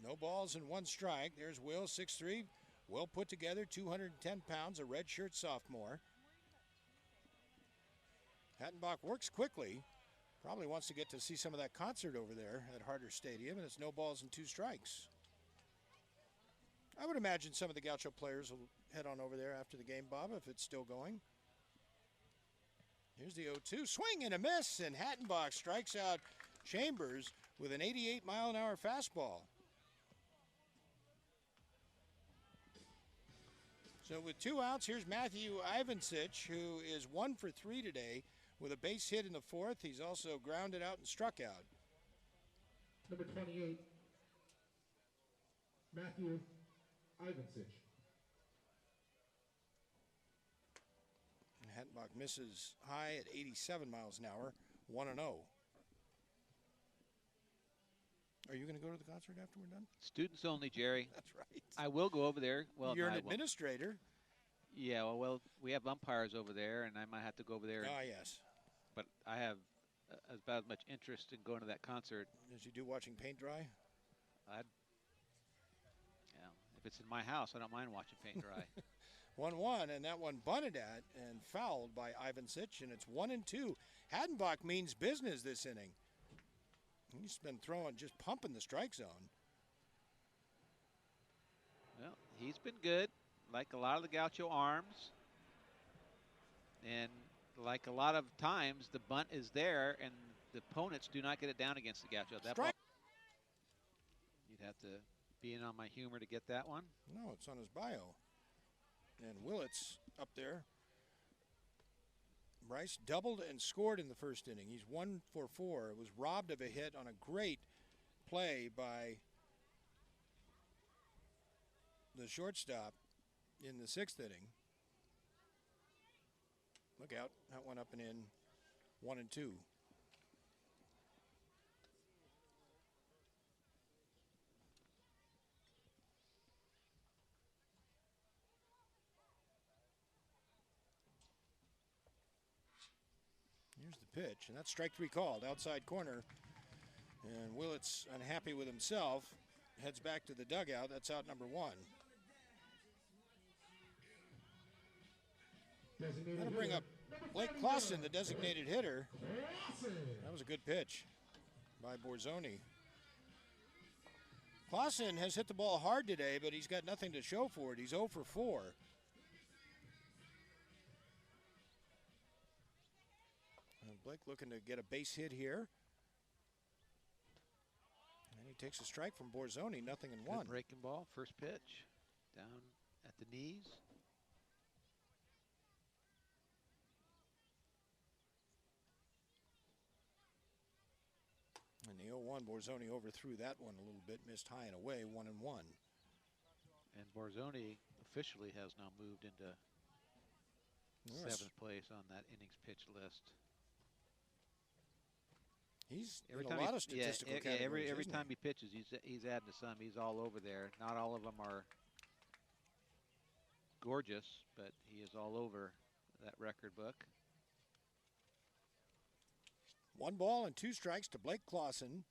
No balls and 1 strike. There's Will, 6'3", well put together, 210 pounds, a redshirt sophomore. Hattenbach works quickly. Probably wants to get to see some of that concert over there at Harder Stadium, and it's no balls and 2 strikes. I would imagine some of the Gaucho players will head on over there after the game, Bob, if it's still going. Here's the 0-2, swing and a miss, and Hattenbach strikes out Chambers with an 88-mile-an-hour fastball. So with 2 outs, here's Matthew Ivancic, who is 1 for 3 today with a base hit in the 4th. He's also grounded out and struck out. Number 28, Matthew Ivancic. Hattenbach misses high at 87 miles an hour, 1-0. Are you going to go to the concert after we're done? Students only, Jerry. That's right. I will go over there. Well, you're no, an administrator. Yeah, well, we have umpires over there, and I might have to go over there. Ah, yes. But I have about as much interest in going to that concert as you do watching paint dry. If it's in my house, I don't mind watching paint dry. 1-1, and that one bunted at and fouled by Ivancic, and it's 1-2. Hattenbach means business this inning. He's been throwing, just pumping the strike zone. Well, he's been good, like a lot of the Gaucho arms. And like a lot of times, the bunt is there, and the opponents do not get it down against the Gaucho. That ball, you'd have to be in on my humor to get that one. No, it's on his bio. And Willits up there. Bryce doubled and scored in the first inning. He's 1 for 4. It was robbed of a hit on a great play by the shortstop in the 6th inning. Look out. That went up and in. 1-2. Here's the pitch, and that's strike 3 called, outside corner. And Willits, unhappy with himself, heads back to the dugout. That's out number 1. That'll bring up Blake Clausen, the designated hitter. That was a good pitch by Borzoni. Clausen has hit the ball hard today, but he's got nothing to show for it. He's 0 for 4. Blake looking to get a base hit here. And he takes a strike from Borzoni, 0-1. Breaking ball, first pitch, down at the knees. And the 0-1, Borzoni overthrew that one a little bit, missed high and away, 1-1. And Borzoni officially has now moved into 7th place on that innings pitch list. He's in a lot of statistical categories. Every time he pitches, he's adding to some. He's all over there. Not all of them are gorgeous, but he is all over that record book. 1 ball and 2 strikes to Blake Clausen.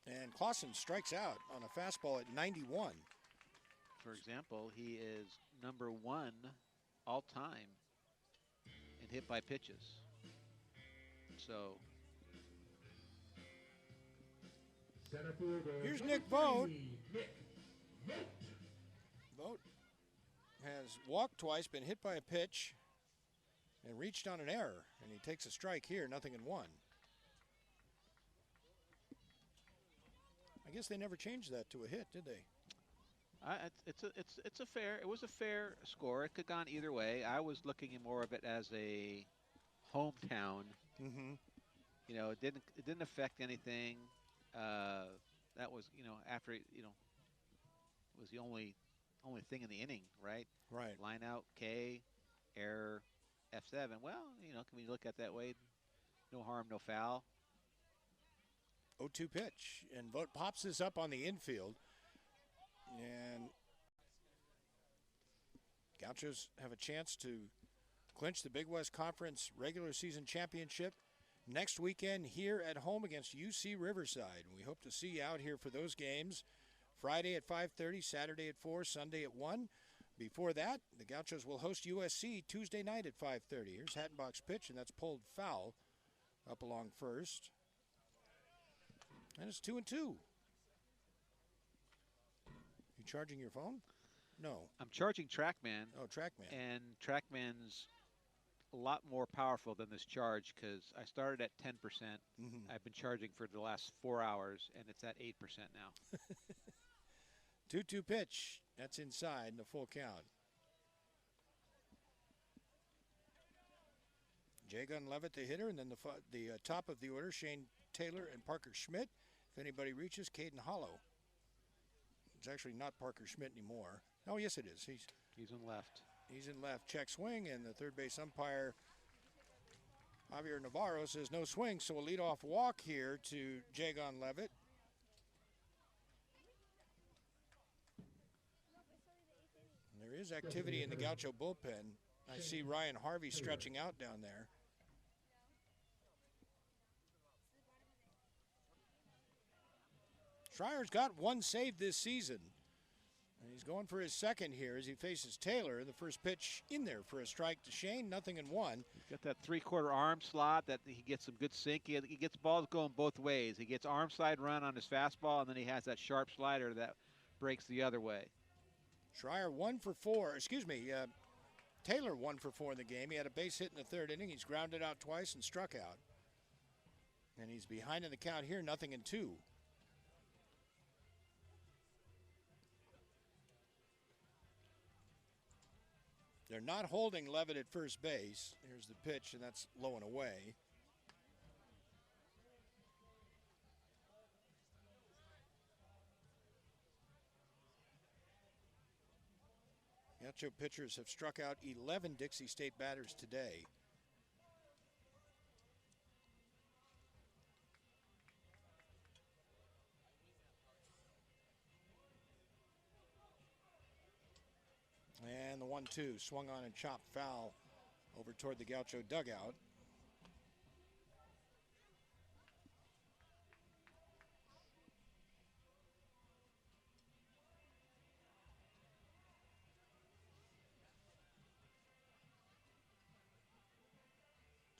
And Clausen strikes out on a fastball at 91. For example, he is number 1 all time in hit by pitches. So here's Nick Vogt. Vogt has walked twice, been hit by a pitch, and reached on an error. And he takes a strike here, 0-1. I guess they never changed that to a hit, did they? It was a fair score. It could have gone either way. I was looking at more of it as a hometown. Mm-hmm. You know, it didn't affect anything. That was, after, it was the only thing in the inning, right? Right. Line out, K, error, F7. Well, can we look at that way? No harm, no foul. 0-2 pitch, and Vogt pops this up on the infield, and Gauchos have a chance to clinch the Big West Conference regular season championship next weekend here at home against UC Riverside. We hope to see you out here for those games. Friday at 5:30, Saturday at 4, Sunday at 1. Before that, the Gauchos will host USC Tuesday night at 5:30. Here's Hattenbach's pitch, and that's pulled foul up along first. And it's 2-2. You charging your phone? No. I'm charging TrackMan. Oh, TrackMan. And TrackMan's a lot more powerful than this charge because I started at 10%. Mm-hmm. I've been charging for the last 4 hours, and it's at 8% now. 2-2 pitch. That's inside in the full count. Jagon Levitt, the hitter, and then the top of the order, Shane Taylor and Parker Schmidt. If anybody reaches, Caden Hollow. It's actually not Parker Schmidt anymore. Oh, yes, it is. He's in left. He's in left. Check swing, and the third base umpire, Javier Navarro, says no swing, so a leadoff walk here to Jagon Levitt. There is activity in the Gaucho bullpen. I see Ryan Harvey stretching out down there. Schreier's got one save this season. And he's going for his second here as he faces Taylor. The first pitch in there for a strike to Shane, 0-1. He's got that three-quarter arm slot that he gets some good sink. He gets balls going both ways. He gets arm slide run on his fastball, and then he has that sharp slider that breaks the other way. Schreier 1 for 4. Taylor 1 for 4 in the game. He had a base hit in the third inning. He's grounded out twice and struck out. And he's behind in the count here, 0-2. They're not holding Levitt at first base. Here's the pitch, and that's low and away. Gaucho pitchers have struck out 11 Dixie State batters today. And the 1-2 swung on and chopped foul over toward the Gaucho dugout.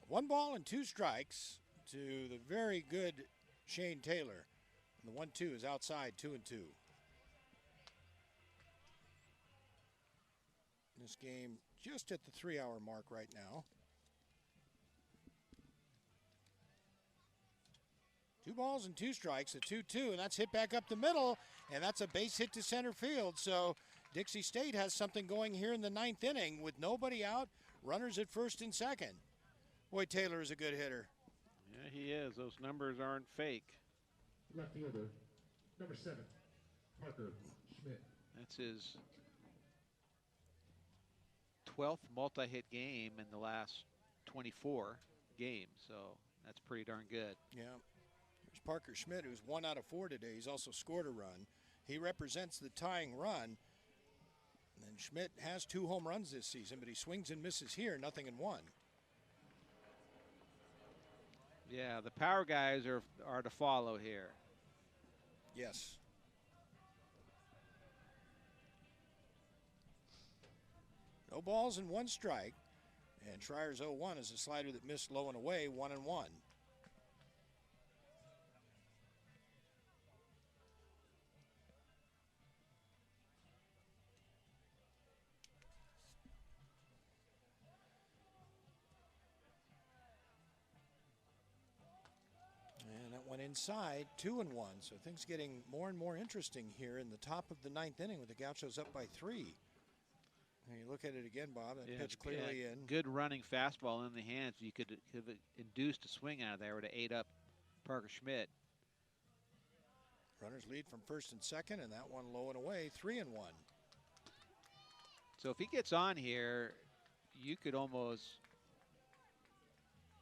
One ball and 2 strikes to the very good Shane Taylor. And the 1-2 is outside, 2-2. This game just at the 3-hour mark right now. 2 balls and 2 strikes, a 2-2, and that's hit back up the middle, and that's a base hit to center field. So Dixie State has something going here in the 9th inning with nobody out, runners at first and second. Boy, Taylor is a good hitter. Yeah, he is. Those numbers aren't fake. Left fielder, number 7, Parker Schmidt. That's his 12th multi-hit game in the last 24 games, so that's pretty darn good. Yeah. There's Parker Schmidt, who's 1 out of 4 today. He's also scored a run. He represents the tying run. And Schmidt has 2 home runs this season, but he swings and misses here, 0-1. Yeah, the power guys are to follow here. Yes. No balls and 1 strike. And Schreier's 0-1 is a slider that missed low and away, 1-1. And that went inside, 2-1. So things getting more and more interesting here in the top of the 9th inning with the Gauchos up by 3. And you look at it again, Bob. That pitch clearly in. Good running fastball in the hands. You could have induced a swing out of there. Would have ate up Parker Schmidt. Runners lead from first and second, and that one low and away, 3-1. So if he gets on here, you could almost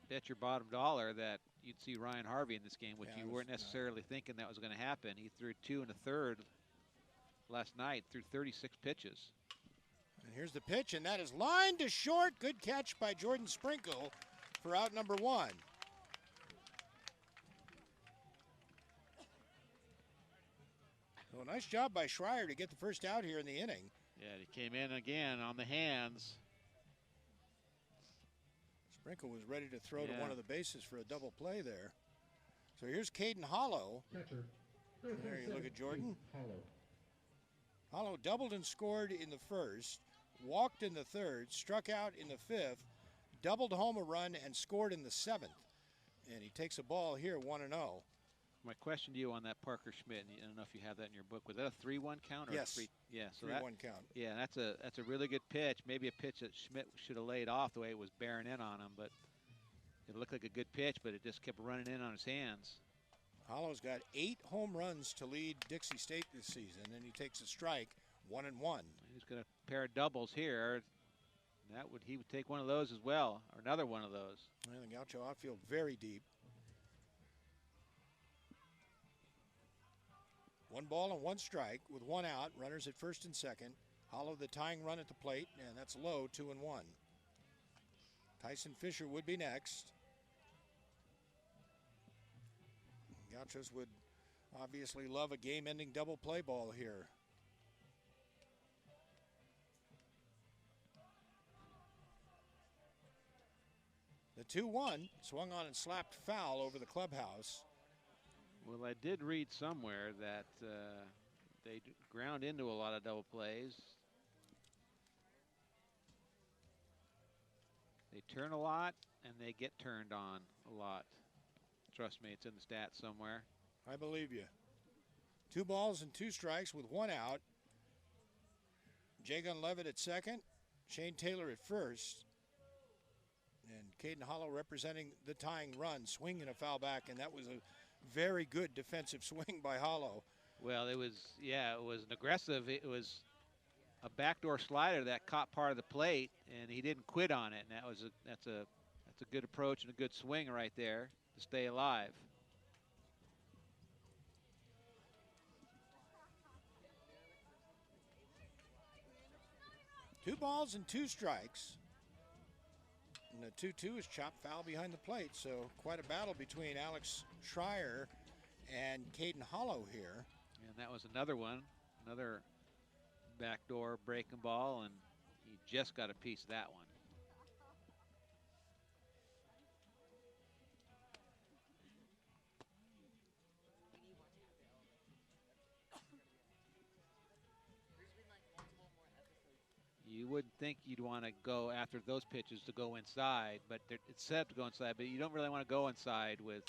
bet your bottom dollar that you'd see Ryan Harvey in this game, which you weren't necessarily thinking that was going to happen. He threw 2 1/3 last night, threw 36 pitches. And here's the pitch, and that is lined to short. Good catch by Jordan Sprinkle for out number 1. So a nice job by Schreier to get the first out here in the inning. Yeah, he came in again on the hands. Sprinkle was ready to throw to one of the bases for a double play there. So here's Caden Hollow. Catcher. There you look at Jordan. Hollow doubled and scored in the first, walked in the third, struck out in the fifth, doubled home a run, and scored in the 7th. And he takes a ball here, 1-0. My question to you on that Parker Schmidt, and I don't know if you have that in your book, was that a 3-1 count? Or yes. A 3? Yeah, so 3-1 count. Yeah, that's a really good pitch. Maybe a pitch that Schmidt should have laid off the way it was bearing in on him, but it looked like a good pitch, but it just kept running in on his hands. Hollow's got 8 home runs to lead Dixie State this season, and he takes a strike, 1-1. He's got a pair of doubles here. He would take one of those as well, or another one of those. And the Gaucho outfield very deep. 1 ball and 1 strike with 1 out. Runners at first and second. Hollow the tying run at the plate, and that's low, 2-1. Tyson Fisher would be next. Gauchos would obviously love a game-ending double play ball here. The 2-1 swung on and slapped foul over the clubhouse. Well, I did read somewhere that they ground into a lot of double plays. They turn a lot, and they get turned on a lot. Trust me, it's in the stats somewhere. I believe you. 2 balls and 2 strikes with 1 out. Jagon Levitt at second, Shane Taylor at first. And Caden Hollow representing the tying run, swinging a foul back, and that was a very good defensive swing by Hollow. Well, it was an aggressive. It was a backdoor slider that caught part of the plate, and he didn't quit on it. And that's a good approach and a good swing right there to stay alive. Two balls and 2 strikes. And the 2-2 is chopped foul behind the plate, so quite a battle between Alex Schreier and Caden Hollow here. And that was another one, another backdoor breaking ball, and he just got a piece of that one. You wouldn't think you'd want to go after those pitches to go inside, but it's set up to go inside, but you don't really want to go inside with,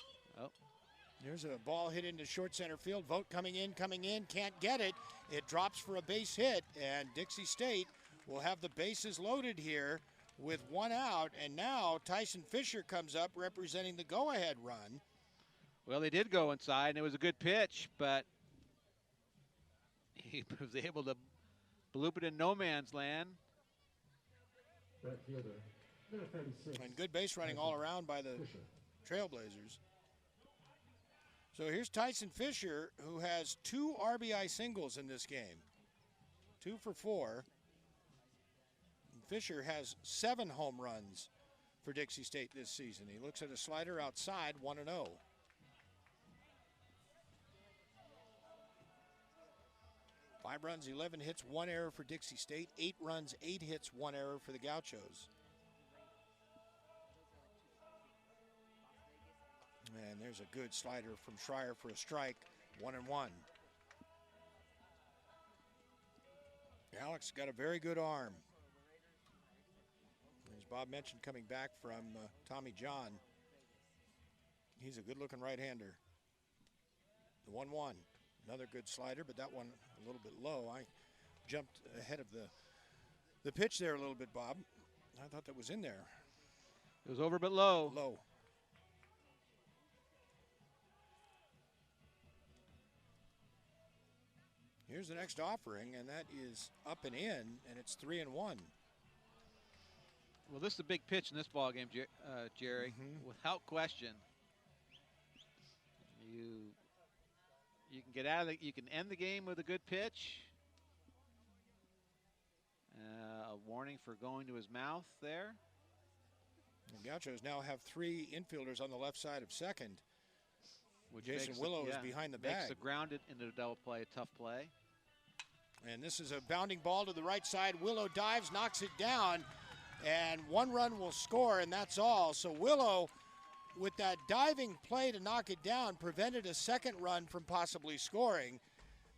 There's a ball hit into short center field. Vogt coming in, can't get it. It drops for a base hit, and Dixie State will have the bases loaded here with 1 out, and now Tyson Fisher comes up representing the go-ahead run. Well, they did go inside, and it was a good pitch, but he was able to bloop it in no man's land. Right fielder, number 36. And good base running all around by the Trailblazers. So here's Tyson Fisher, who has 2 RBI singles in this game. 2 for 4. And Fisher has 7 home runs for Dixie State this season. He looks at a slider outside, 1-0. Five runs, 11 hits, 1 error for Dixie State. 8 runs, 8 hits, 1 error for the Gauchos. And there's a good slider from Schreier for a strike, 1-1. Alex got a very good arm. As Bob mentioned, coming back from Tommy John, he's a good-looking right-hander. The 1-1. Another good slider, but that one a little bit low. I jumped ahead of the pitch there a little bit, Bob. I thought that was in there. It was over but low. Low. Here's the next offering, and that is up and in, and it's 3-1. Well, this is a big pitch in this ball game, Jerry, without question. You can get out of it. You can end the game with a good pitch. A warning for going to his mouth there. The Gauchos now have 3 infielders on the left side of second. Which Jason Willow is behind the bag. Makes the grounded into a double play a tough play. And this is a bounding ball to the right side. Willow dives, knocks it down, and 1 run will score, and that's all. So Willow, with that diving play to knock it down, prevented a second run from possibly scoring.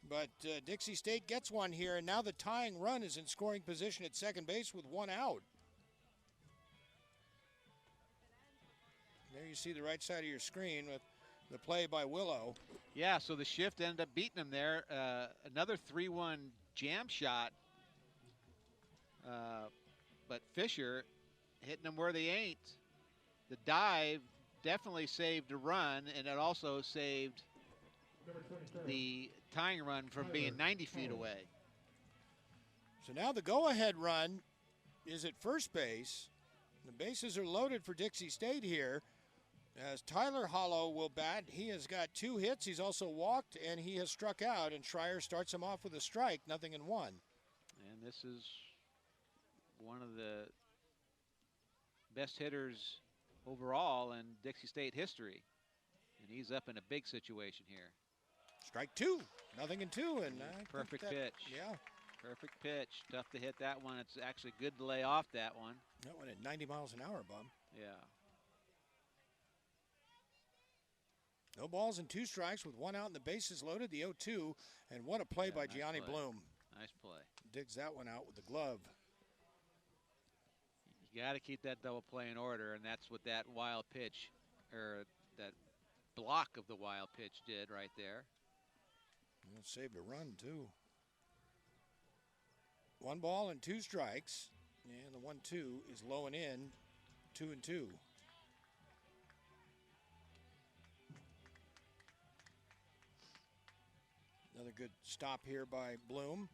But Dixie State gets one here, and now the tying run is in scoring position at second base with 1 out. There you see the right side of your screen with the play by Willow. Yeah, so the shift ended up beating him there. Another 3-1 jam shot. But Fisher hitting them where they ain't. The dive definitely saved a run, and it also saved the tying run from being 90 feet away. So now the go-ahead run is at first base. The bases are loaded for Dixie State here, as Tyler Hollow will bat. He has got 2 hits. He's also walked, and he has struck out, and Schreier starts him off with a strike, 0-1. And this is one of the best hitters overall in Dixie State history. And he's up in a big situation here. Strike 2, 0-2, and perfect pitch. Yeah. Perfect pitch. Tough to hit that one. It's actually good to lay off that one. That one at 90 miles an hour, Bob. Yeah. No balls and 2 strikes with 1 out and the bases loaded, the 0-2. And what a play by nice Gianni play. Bloom. Nice play. Digs that one out with the glove. You got to keep that double play in order, and that's what that wild pitch, or that block of the wild pitch did right there. And it saved a run, too. 1 ball and 2 strikes. And the 1-2 is low and in, 2-2. Another good stop here by Bloom.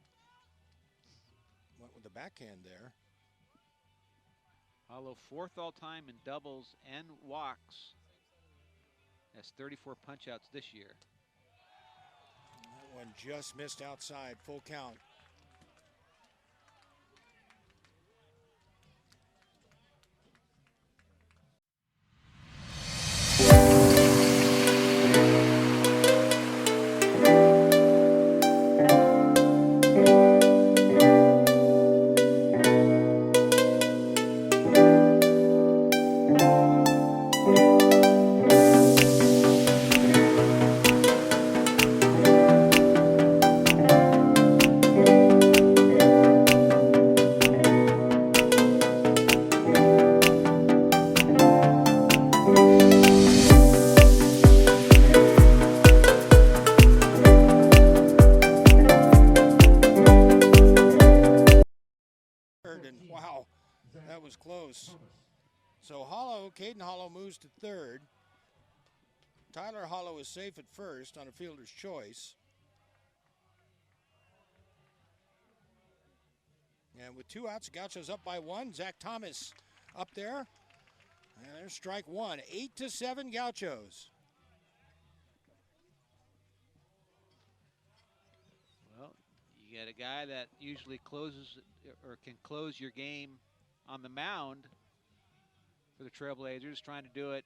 Went with the backhand there. Hollow 4th all-time in doubles and walks. Has 34 punch-outs this year. That one just missed outside, full count. And wow, that was close. So Caden Hollow moves to third. Tyler Hollow is safe at first on a fielder's choice. And with 2 outs, Gauchos up by 1. Zach Thomas up there. And there's strike 1. 8-7 Gauchos. Well, you got a guy that usually closes or can close your game on the mound for the Trailblazers, trying to do it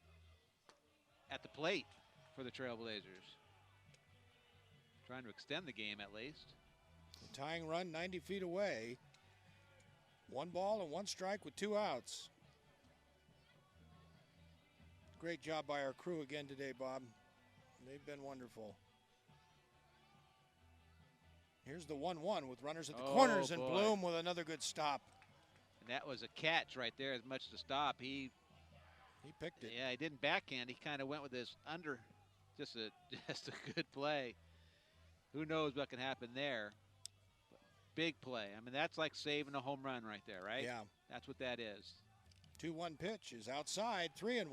at the plate for the Trailblazers. Trying to extend the game at least. The tying run 90 feet away. 1 ball and 1 strike with 2 outs. Great job by our crew again today, Bob. They've been wonderful. Here's the 1-1 with runners at the corners, and Bloom with another good stop. And that was a catch right there, as much to stop. He picked it. Yeah, he didn't backhand. He kind of went with his just a good play. Who knows what can happen there? Big play. I mean, that's like saving a home run right there, right? Yeah. That's what that is. 2-1 pitch is outside, 3-1.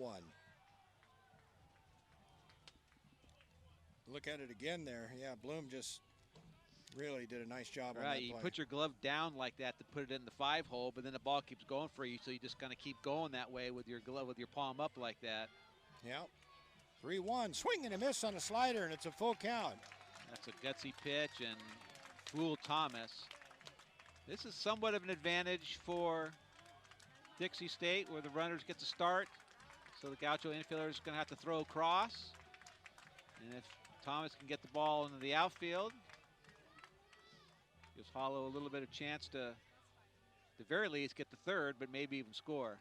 Look at it again there. Yeah, Bloom just really did a nice job on that play. You put your glove down like that to put it in the 5-hole, but then the ball keeps going for you, so you just kind of keep going that way with your glove, with your palm up like that. Yeah. 3-1. Swing and a miss on a slider, and it's a full count. That's a gutsy pitch and fooled Thomas. This is somewhat of an advantage for Dixie State, where the runners get to start. So the Gaucho infielder is going to have to throw across. And if Thomas can get the ball into the outfield, gives Hollow a little bit of chance to, at the very least, get the third, but maybe even score.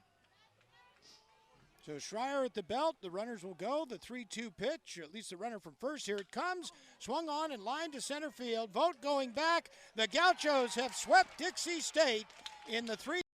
So Schreier at the belt. The runners will go. The 3-2 pitch, or at least the runner from first. Here it comes. Swung on and lined to center field. Vogt going back. The Gauchos have swept Dixie State in the 3.